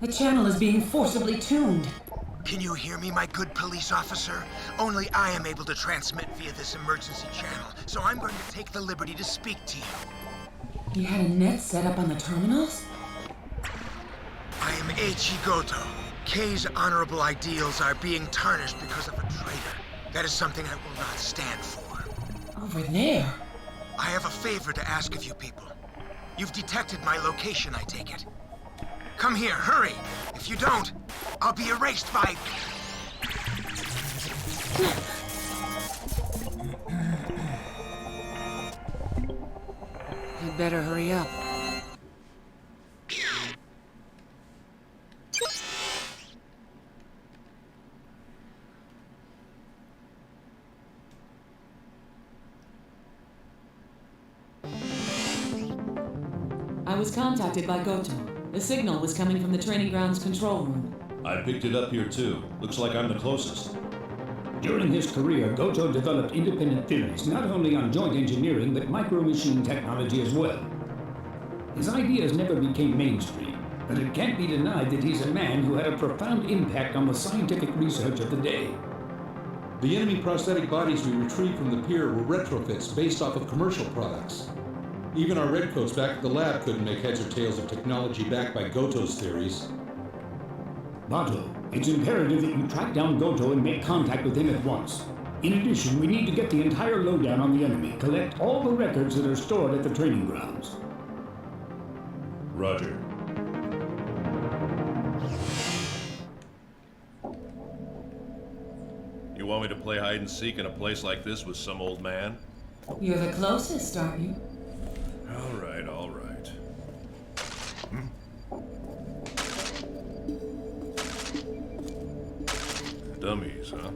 The channel is being forcibly tuned. Can you hear me, my good police officer? Only I am able to transmit via this emergency channel, so I'm going to take the liberty to speak to you. You had a net set up on the terminals? I am Eiichi Goto. Kei's honorable ideals are being tarnished because of a traitor. That is something I will not stand for. Over there? I have a favor to ask of you people. You've detected my location, I take it. Come here, hurry! If you don't, I'll be erased by... You'd better hurry up. I was contacted by Goto. The signal was coming from the training grounds control room. I picked it up here too. Looks like I'm the closest. During his career, Goto developed independent theories not only on joint engineering, but micro-machine technology as well. His ideas never became mainstream, but it can't be denied that he's a man who had a profound impact on the scientific research of the day. The enemy prosthetic bodies we retrieved from the pier were retrofits based off of commercial products. Even our redcoats back at the lab couldn't make heads or tails of technology backed by Goto's theories. Bato, it's imperative that you track down Goto and make contact with him at once. In addition, we need to get the entire lowdown on the enemy, collect all the records that are stored at the training grounds. Roger. You want me to play hide and seek in a place like this with some old man? You're the closest, aren't you? All right, all right. Dummies, huh?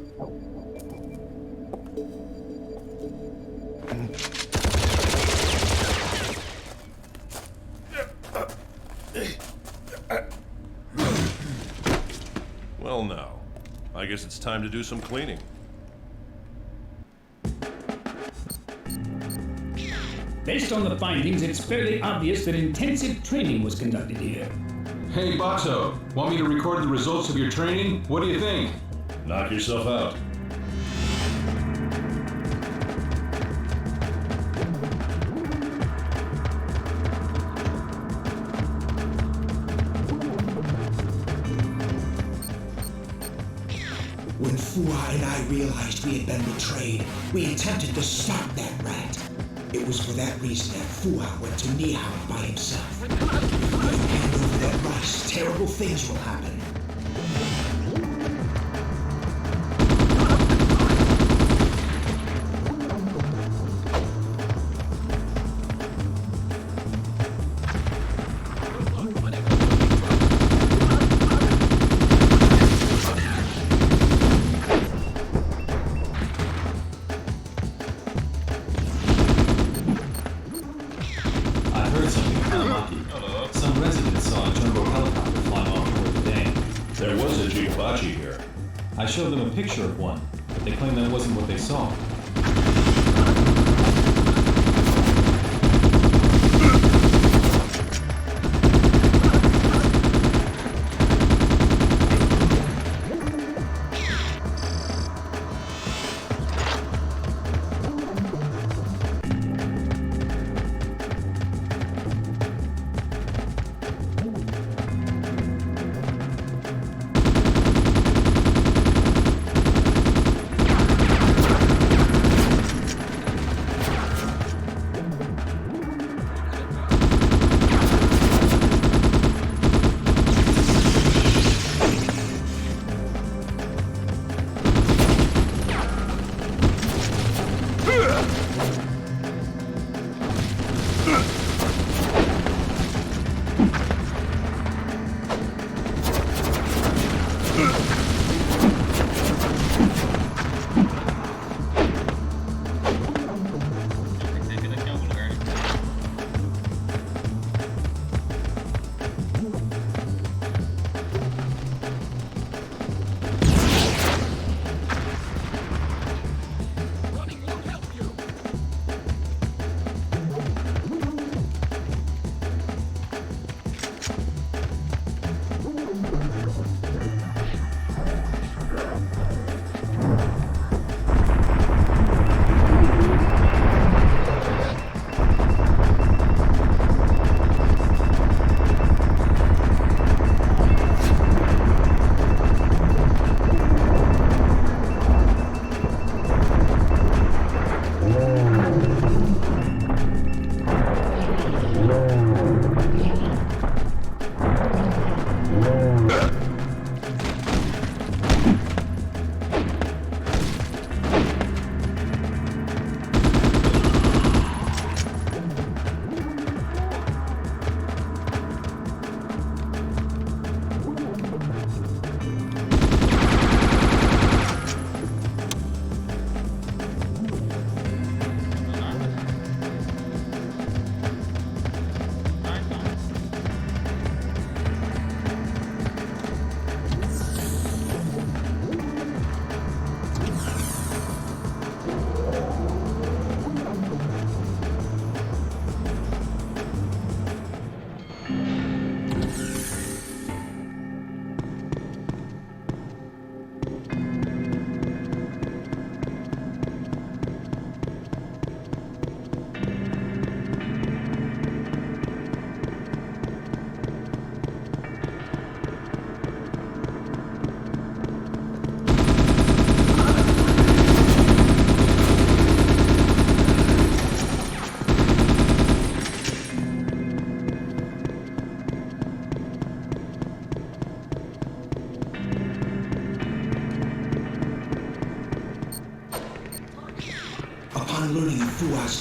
Well, now, I guess it's time to do some cleaning. Based on the findings, it's fairly obvious that intensive training was conducted here. Hey, Bato, want me to record the results of your training? What do you think? Knock yourself out. When Fua and I realized we had been betrayed, we attempted to stop that rat. It was for that reason that Fua went to Nihama by himself. If you hand over that rice, terrible things will happen. I showed them a picture of one, but they claimed that wasn't what they saw.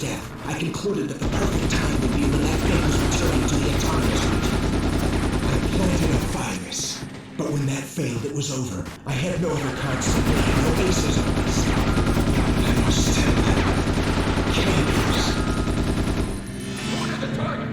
death, I concluded that the perfect time would be when that thing was returning to the autonomous region. I planted a virus, but when that failed, it was over. I had no other cards to play, no aces on my side. I must tell them. Can't lose. Look at the target!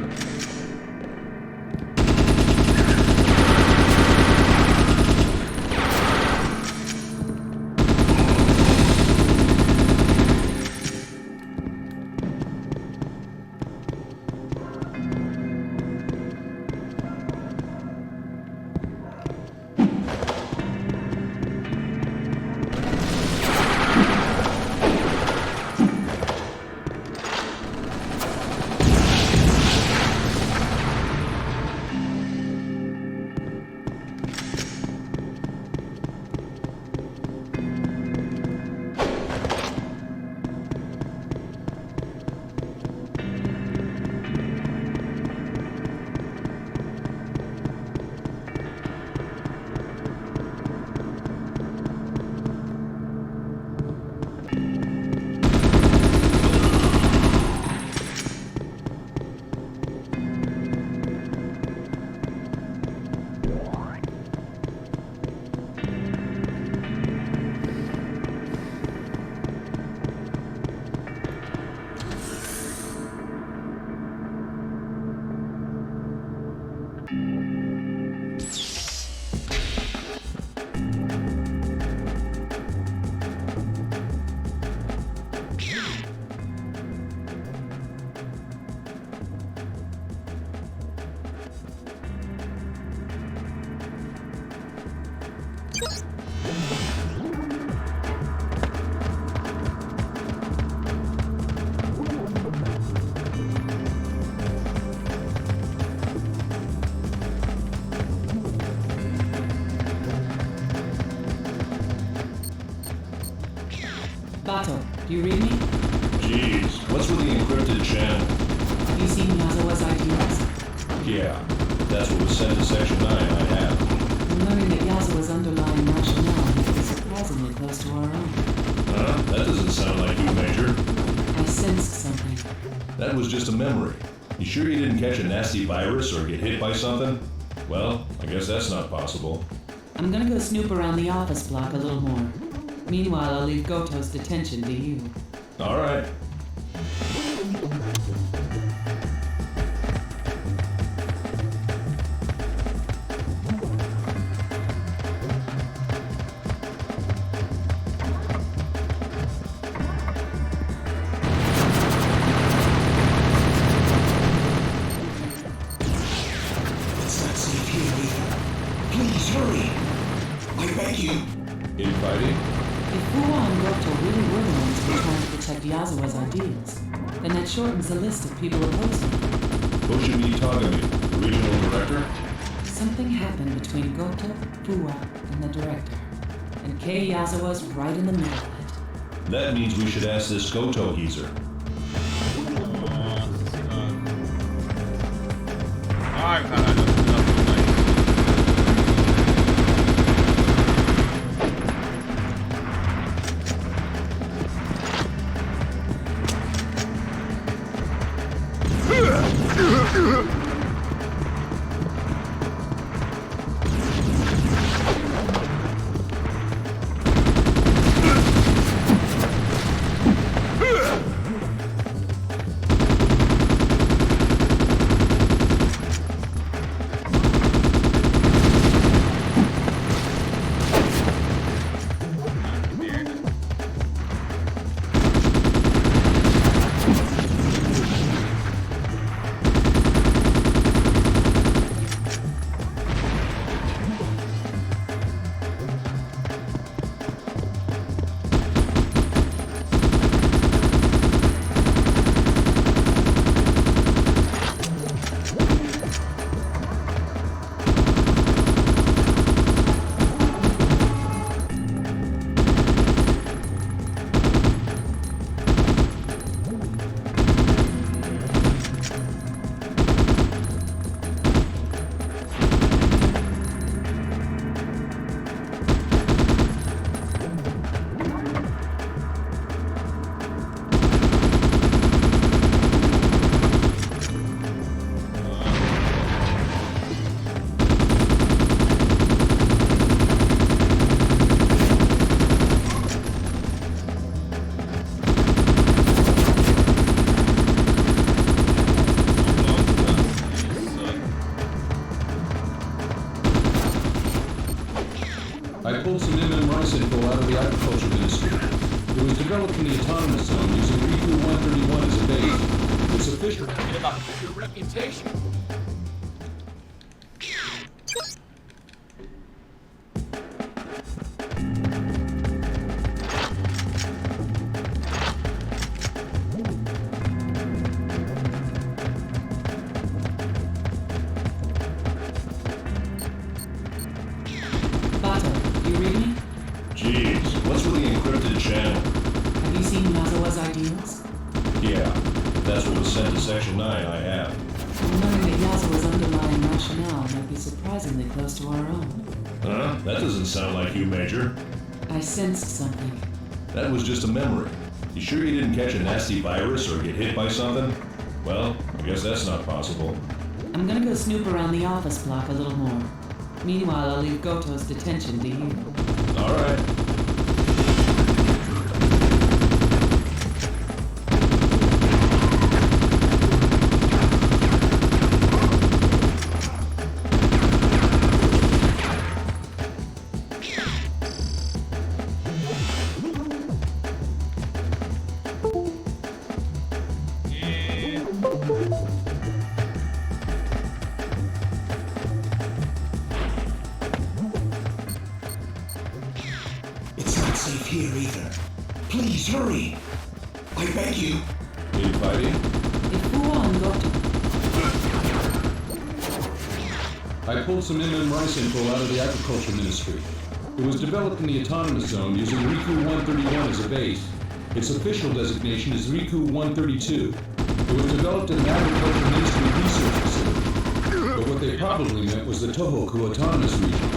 Bato, do you read me? Jeez, what's with the encrypted channel? Have you seen Yazawa's ideas? Yeah, that's what was sent to Section 9, I have. I'm learning that Yazawa's underlying rationale is surprisingly close to our own. That doesn't sound like you, Major. I sensed something. That was just a memory. You sure you didn't catch a nasty virus or get hit by something? Well, I guess that's not possible. I'm gonna go snoop around the office block a little more. Meanwhile, I'll leave Goto's detention to you. All right. It's not safe here, Leader. Please hurry. I beg you. Infighting? If Fuwa and Goto really were the ones who were trying to protect Yazawa's ideals, then that shortens the list of people opposing. Hoshimi Tagami, the regional director? Something happened between Goto, Fuwa, and the director. And Kei Yazawa's right in the middle of it. That means we should ask this Goto geezer. Ai, caralho. the Agriculture Ministry. It was developed in the Autonomous Zone using Riku 131 as a base. Its official... Your reputation. Section 9, I have. I'm learning that Yazua's underlying rationale might be surprisingly close to our own. Huh? That doesn't sound like you, Major. I sensed something. That was just a memory. You sure you didn't catch a nasty virus or get hit by something? Well, I guess that's not possible. I'm gonna go snoop around the office block a little more. Meanwhile, I'll leave Goto's detention to you. All right. Here either. Please hurry. I beg you. Need fighting? If Fuwa and Goto. I pulled some rice info out of the Agriculture Ministry. It was developed in the Autonomous Zone using Riku 131 as a base. Its official designation is Riku 132. It was developed in the Agriculture Ministry Research Facility. But what they probably meant was the Tohoku Autonomous Region.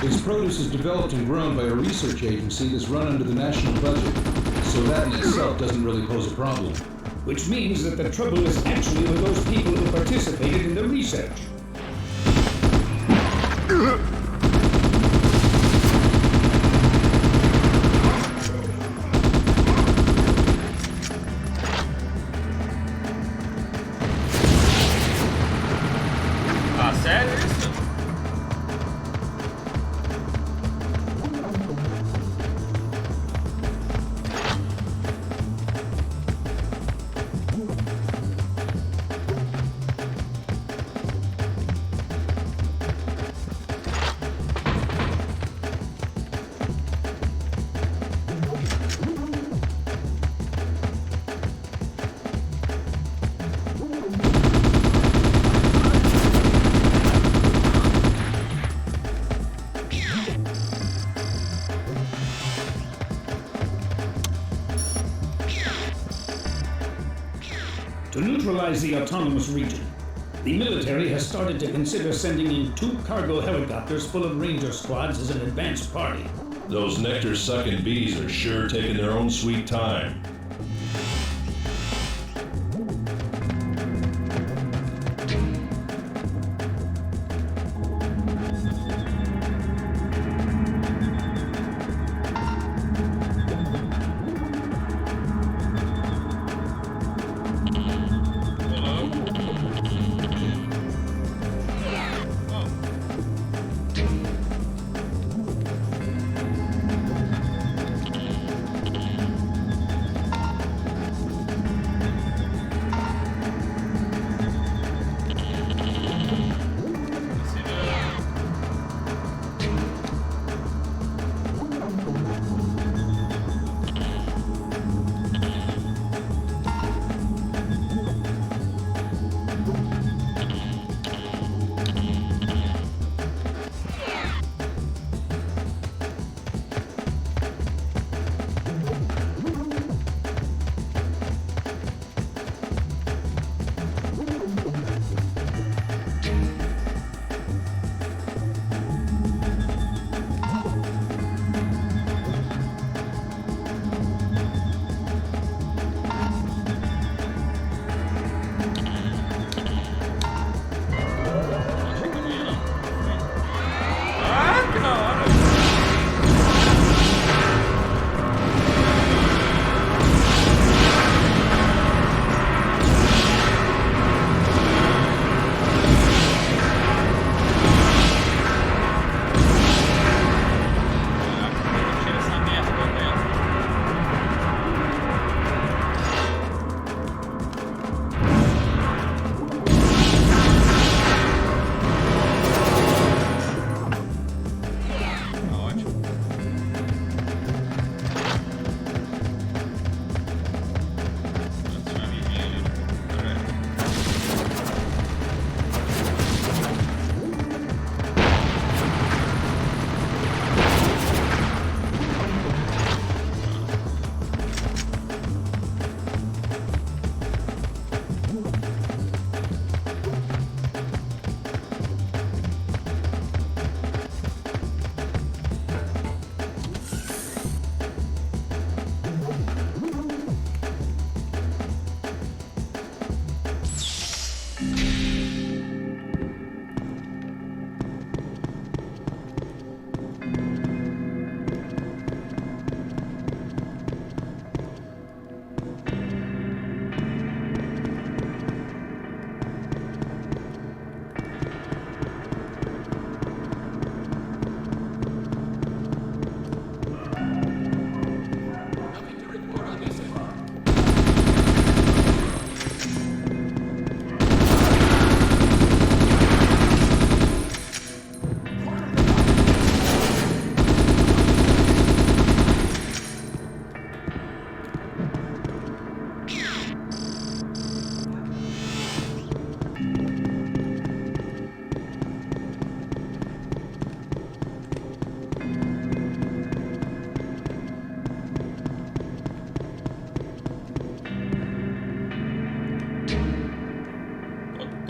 Its produce is developed and grown by a research agency that's run under the national budget, so that in itself doesn't really pose a problem. Which means that the trouble is actually with those people who participated in the research. Sério isso? To neutralize the autonomous region, the military has started to consider sending in 2 cargo helicopters full of ranger squads as an advance party. Those nectar-sucking bees are sure taking their own sweet time.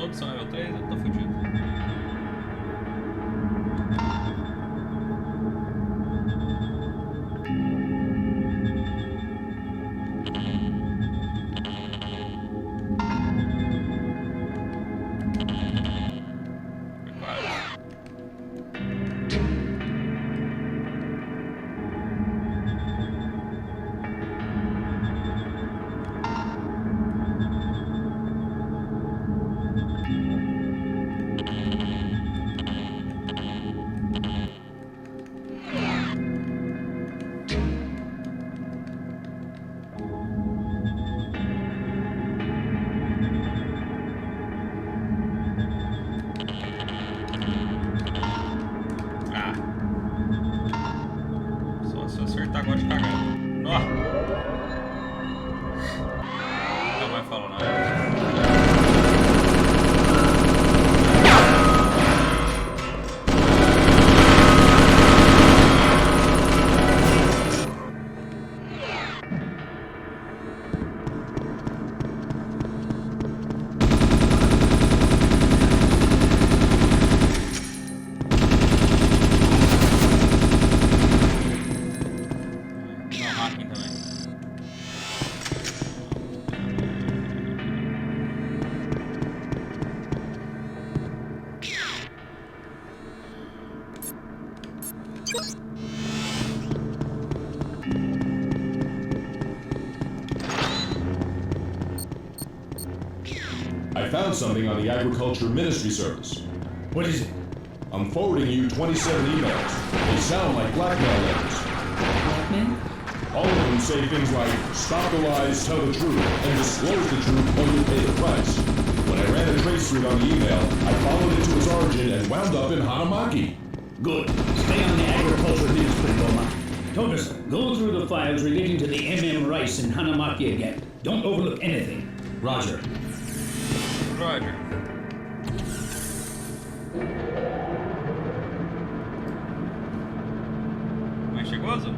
todos são level 3, eu tô fudido. I found something on the Agriculture Ministry Service. What is it? I'm forwarding you 27 emails. They sound like blackmail letters. Blackmail? All of them say things like, stop the lies, tell the truth, and disclose the truth or you'll pay the price. When I ran a trace route on the email, I followed it to its origin and wound up in Hanamaki. Good. Stay on the Agriculture Ministry, Roma. Togus, go through the files relating to the MM rice in Hanamaki again. Don't overlook anything. Roger. Roger. Mais chegoso?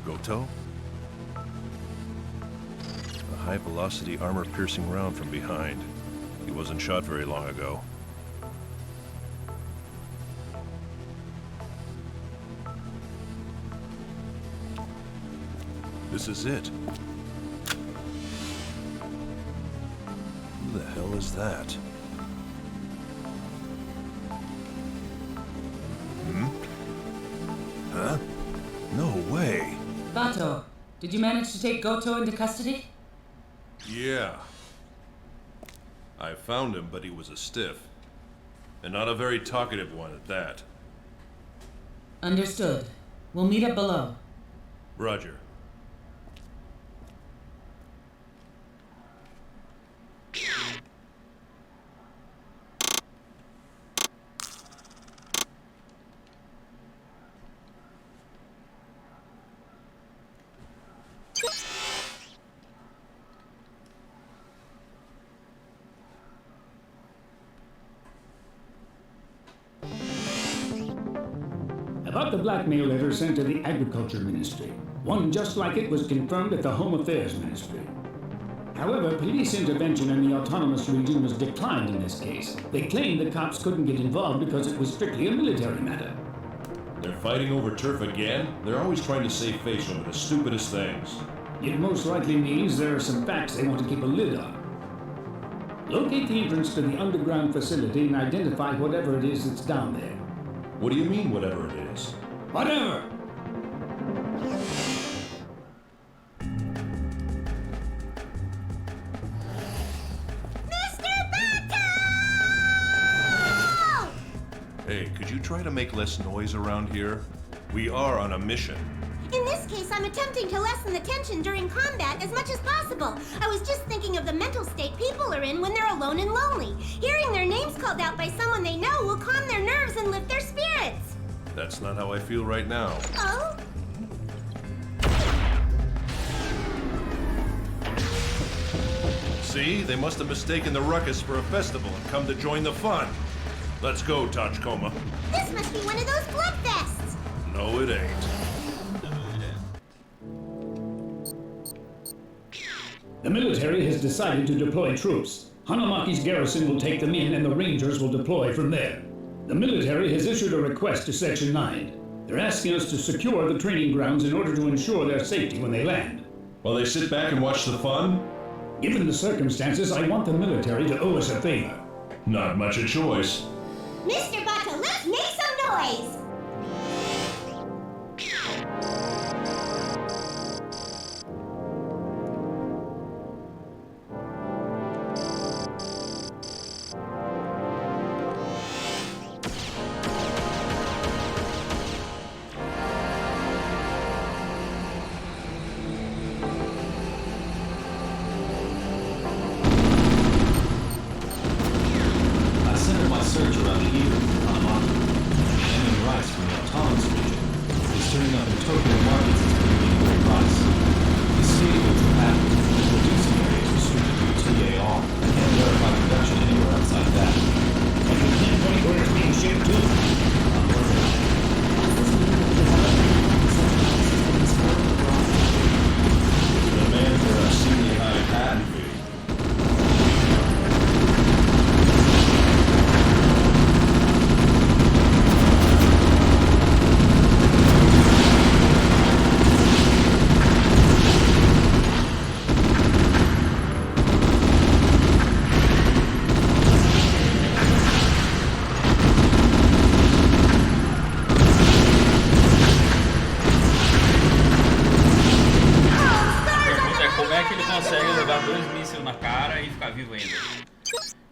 Goto? A high-velocity, armor-piercing round from behind. He wasn't shot very long ago. This is it. Who the hell is that? Huh? No way. Bato, did you manage to take Goto into custody? Yeah. I found him, but he was a stiff. And not a very talkative one at that. Understood. We'll meet up below. Roger. About got the blackmail letter sent to the Agriculture Ministry. One just like it was confirmed at the Home Affairs Ministry. However, police intervention in the autonomous region was declined in this case. They claimed the cops couldn't get involved because it was strictly a military matter. They're fighting over turf again? They're always trying to save face over the stupidest things. It most likely means there are some facts they want to keep a lid on. Locate the entrance to the underground facility and identify whatever it is that's down there. What do you mean, whatever it is? Whatever! Hey, could you try to make less noise around here? We are on a mission. In this case, I'm attempting to lessen the tension during combat as much as possible. I was just thinking of the mental state people are in when they're alone and lonely. Hearing their names called out by someone they know will calm their nerves and lift their spirits. That's not how I feel right now. Oh? See? They must have mistaken the ruckus for a festival and come to join the fun. Let's go, Tachkoma. This must be one of those blood fests. No, it ain't. The military has decided to deploy troops. Hanamaki's garrison will take them in and the Rangers will deploy from there. The military has issued a request to Section 9. They're asking us to secure the training grounds in order to ensure their safety when they land. While they sit back and watch the fun? Given the circumstances, I want the military to owe us a favor. Not much a choice. Mr. Bato, let's make some noise!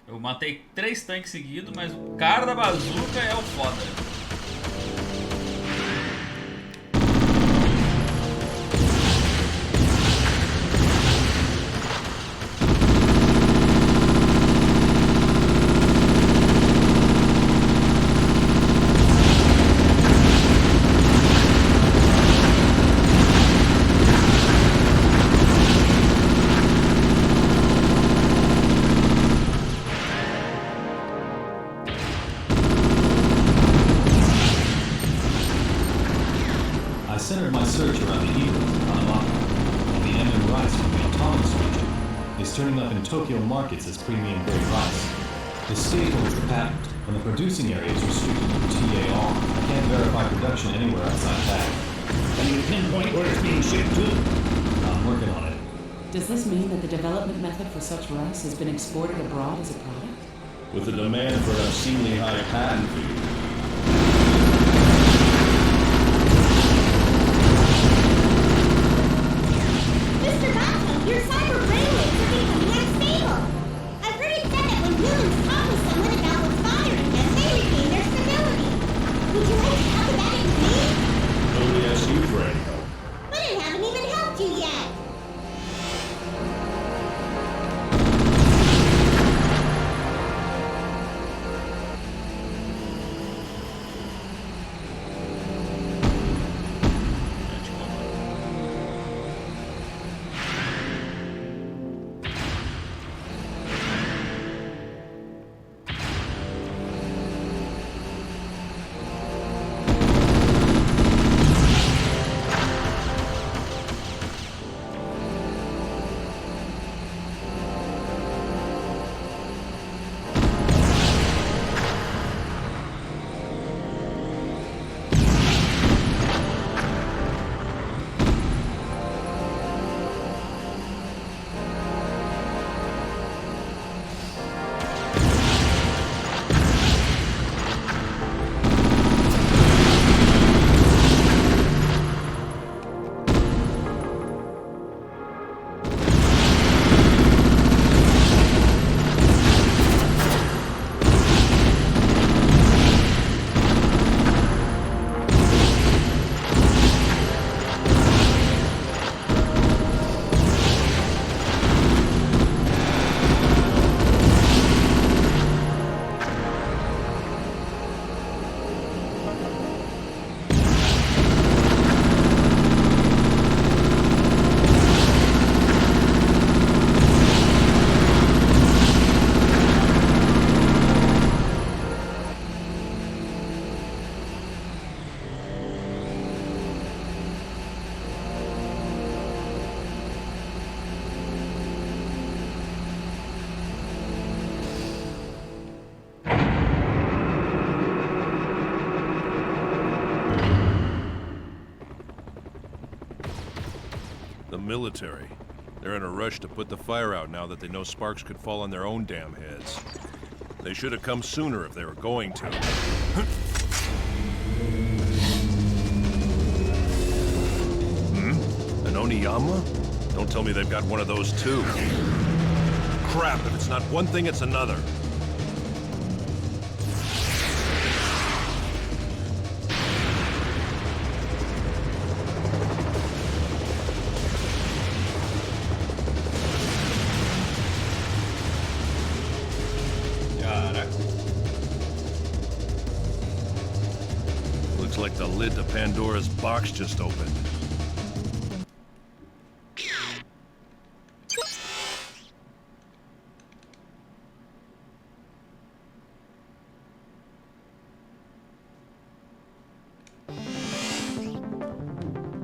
Eu matei 3 tanques seguidos, mas o cara da bazuca é o foda. Turning up in Tokyo markets as premium grade rice. The state holds the patent, and the producing area is restricted to TAR. I can't verify production anywhere outside that. Can you pinpoint where it's being shipped to? I'm working on it. Does this mean that the development method for such rice has been exported abroad as a product? With a demand for an obscenely high patent fee. Mr. Bato, your cyber brainwaves are becoming unstable. I've heard it said that when humans talk with someone about what's bothering them, they regain their stability. Would you like to talk about it with me? Nobody asked you for any help. But I haven't even helped you yet. The military. They're in a rush to put the fire out now that they know sparks could fall on their own damn heads. They should have come sooner if they were going to. An Oniyama? Don't tell me they've got one of those too. Crap, if it's not one thing, it's another. Looks like the lid to Pandora's box just opened.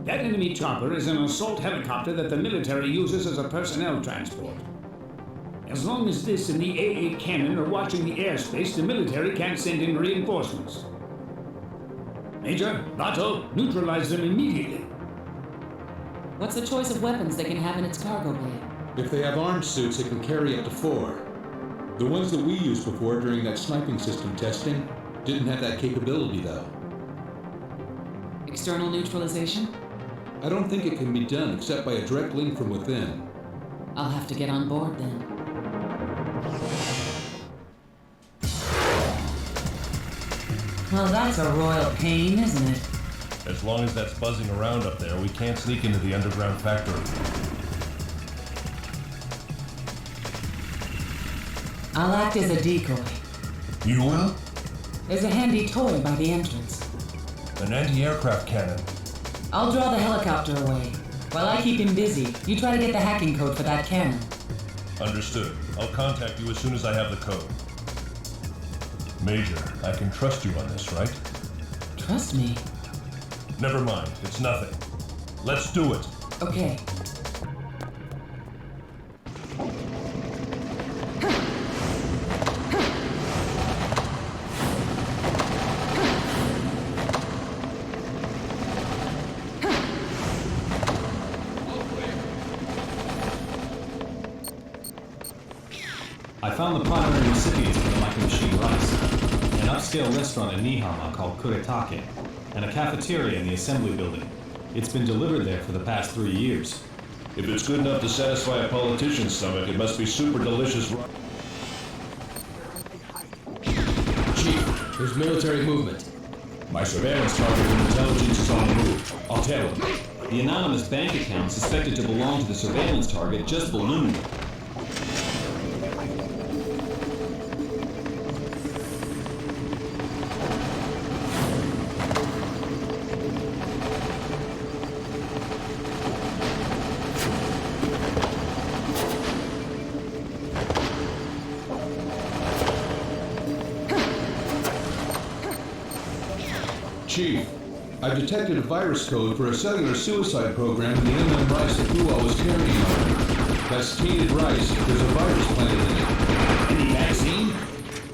That enemy chopper is an assault helicopter that the military uses as a personnel transport. As long as this and the AA cannon are watching the airspace, the military can't send in reinforcements. Major, Bato, neutralize them immediately. What's the choice of weapons they can have in its cargo bay? If they have armed suits, it can carry up to 4. The ones that we used before during that sniping system testing didn't have that capability, though. External neutralization? I don't think it can be done except by a direct link from within. I'll have to get on board then. Well, that's a royal pain, isn't it? As long as that's buzzing around up there, we can't sneak into the underground factory. I'll act as a decoy. You will? There's a handy toy by the entrance. An anti-aircraft cannon. I'll draw the helicopter away. While I keep him busy, you try to get the hacking code for that cannon. Understood. I'll contact you as soon as I have the code. Major, I can trust you on this, right? Trust me? Never mind. It's nothing. Let's do it. Okay. I found the primary recipients for the micro-machine rice, an upscale restaurant in Nihama called Kuretake, and a cafeteria in the assembly building. It's been delivered there for the past 3 years. If it's good enough to satisfy a politician's stomach, it must be super delicious. Chief, there's military movement. My surveillance target and intelligence is on the move. I'll tell him. The anonymous bank account suspected to belong to the surveillance target just ballooned. Chief, I've detected a virus code for a cellular suicide program in the MM rice that Fuwa was carrying on. That's tainted rice. There's a virus planted in it. Any vaccine?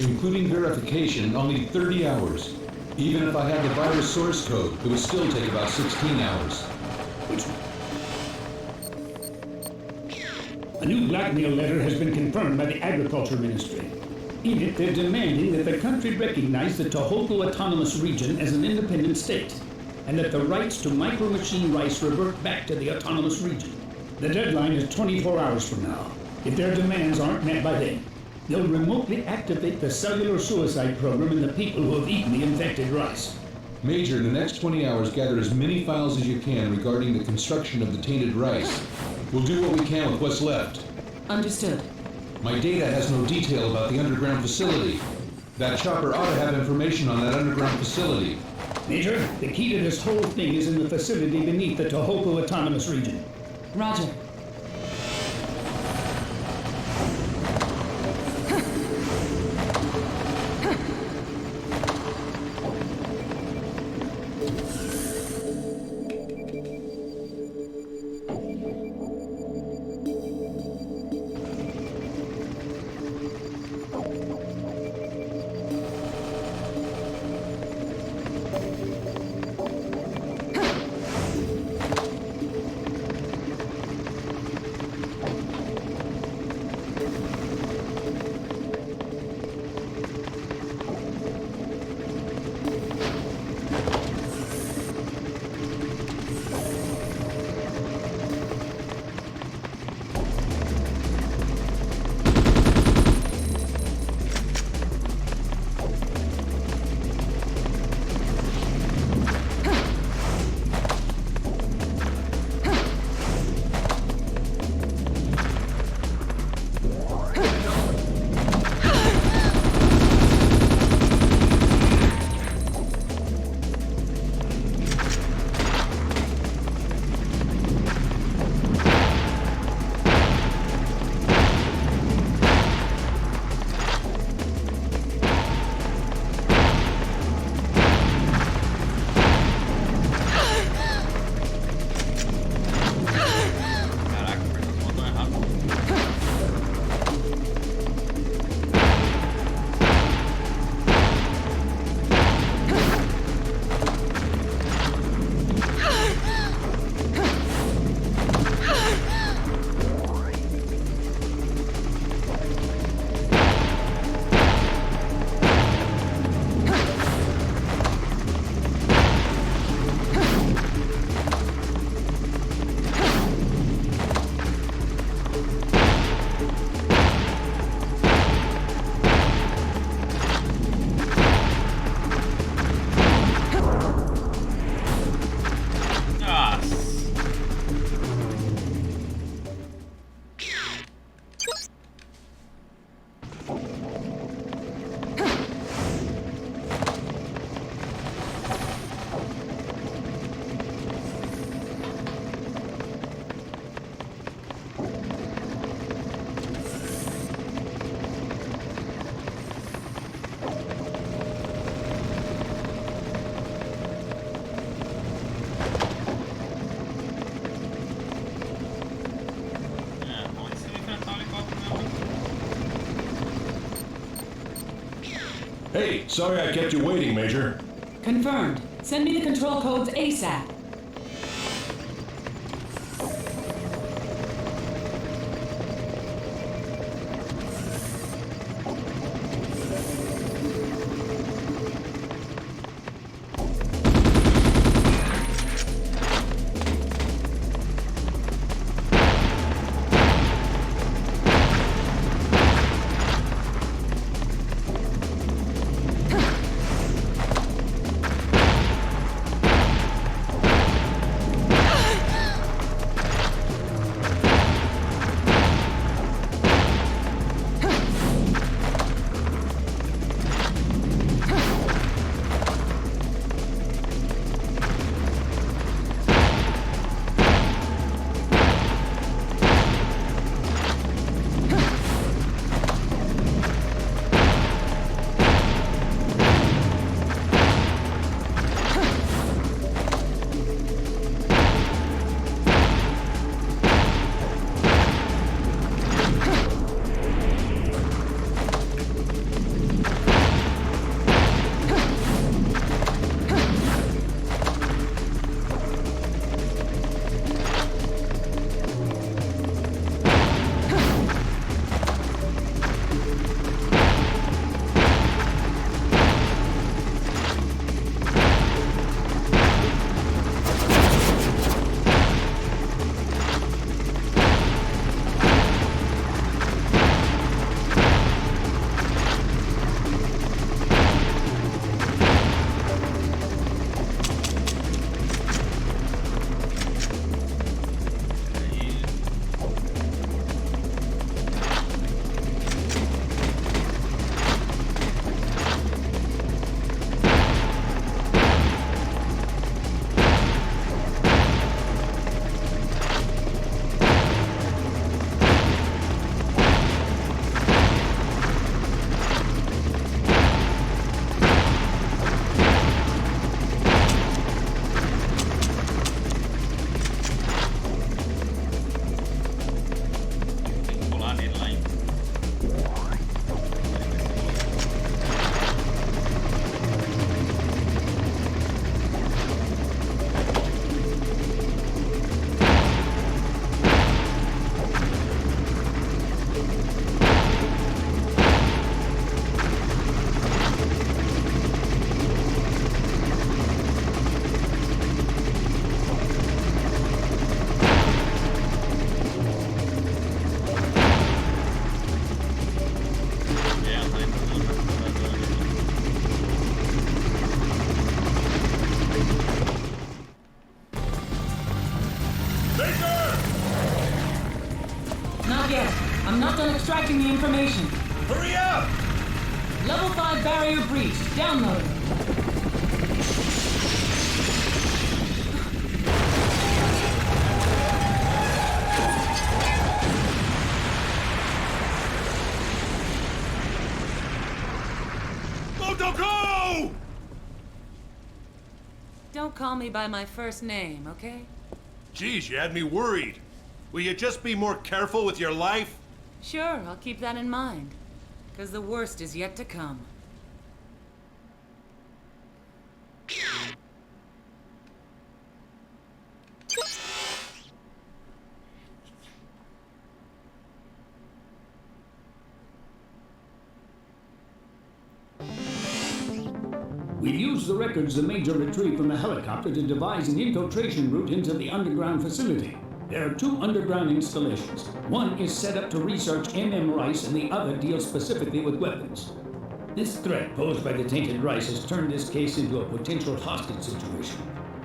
Including verification, I'll need 30 hours. Even if I had the virus source code, it would still take about 16 hours. A new blackmail letter has been confirmed by the Agriculture Ministry. In it, they're demanding that the country recognize the Tohoku Autonomous Region as an independent state, and that the rights to micro-machine rice revert back to the autonomous region. The deadline is 24 hours from now. If their demands aren't met by then, they'll remotely activate the cellular suicide program in the people who have eaten the infected rice. Major, in the next 20 hours, gather as many files as you can regarding the construction of the tainted rice. We'll do what we can with what's left. Understood. My data has no detail about the underground facility. That chopper ought to have information on that underground facility. Major, the key to this whole thing is in the facility beneath the Tohoku Autonomous Region. Roger. Hey, sorry I kept you waiting, Major. Confirmed. Send me the control codes ASAP. Extracting the information. Hurry up! Level 5 barrier breach. Download. Go! Don't call me by my first name, okay? Geez, you had me worried. Will you just be more careful with your life? Sure, I'll keep that in mind. Because the worst is yet to come. We've used the records the Major retrieved from the helicopter to devise an infiltration route into the underground facility. There are 2 underground installations. One is set up to research MM Rice and the other deals specifically with weapons. This threat posed by the tainted Rice has turned this case into a potential hostage situation.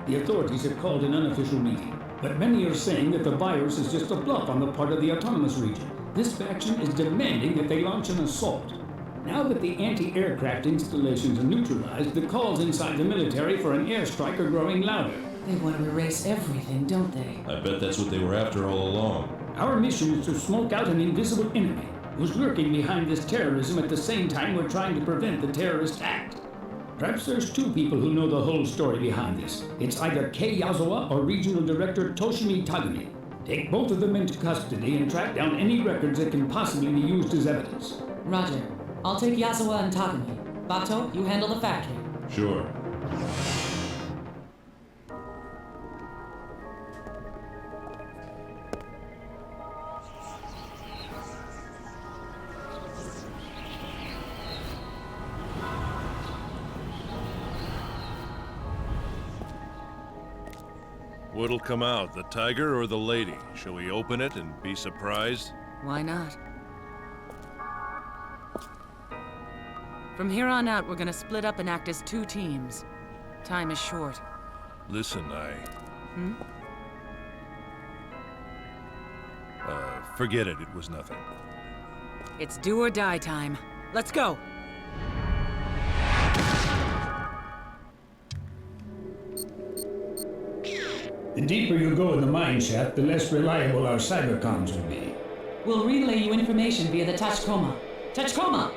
The authorities have called an unofficial meeting, but many are saying that the virus is just a bluff on the part of the autonomous region. This faction is demanding that they launch an assault. Now that the anti-aircraft installations are neutralized, the calls inside the military for an airstrike are growing louder. They want to erase everything, don't they? I bet that's what they were after all along. Our mission is to smoke out an invisible enemy who's lurking behind this terrorism at the same time we're trying to prevent the terrorist act. Perhaps there's 2 people who know the whole story behind this. It's either Kei Yazawa or Regional Director Toshimi Tagami. Take both of them into custody and track down any records that can possibly be used as evidence. Roger. I'll take Yazawa and Tagami. Bato, you handle the factory. Sure. What'll come out, the tiger or the lady? Shall we open it and be surprised? Why not? From here on out, we're gonna split up and act as 2 teams. Time is short. Listen, Hmm? Forget it. It was nothing. It's do or die time. Let's go! The deeper you go in the mine shaft, the less reliable our cybercomms will be. We'll relay you information via the Tachkoma. Tachkoma!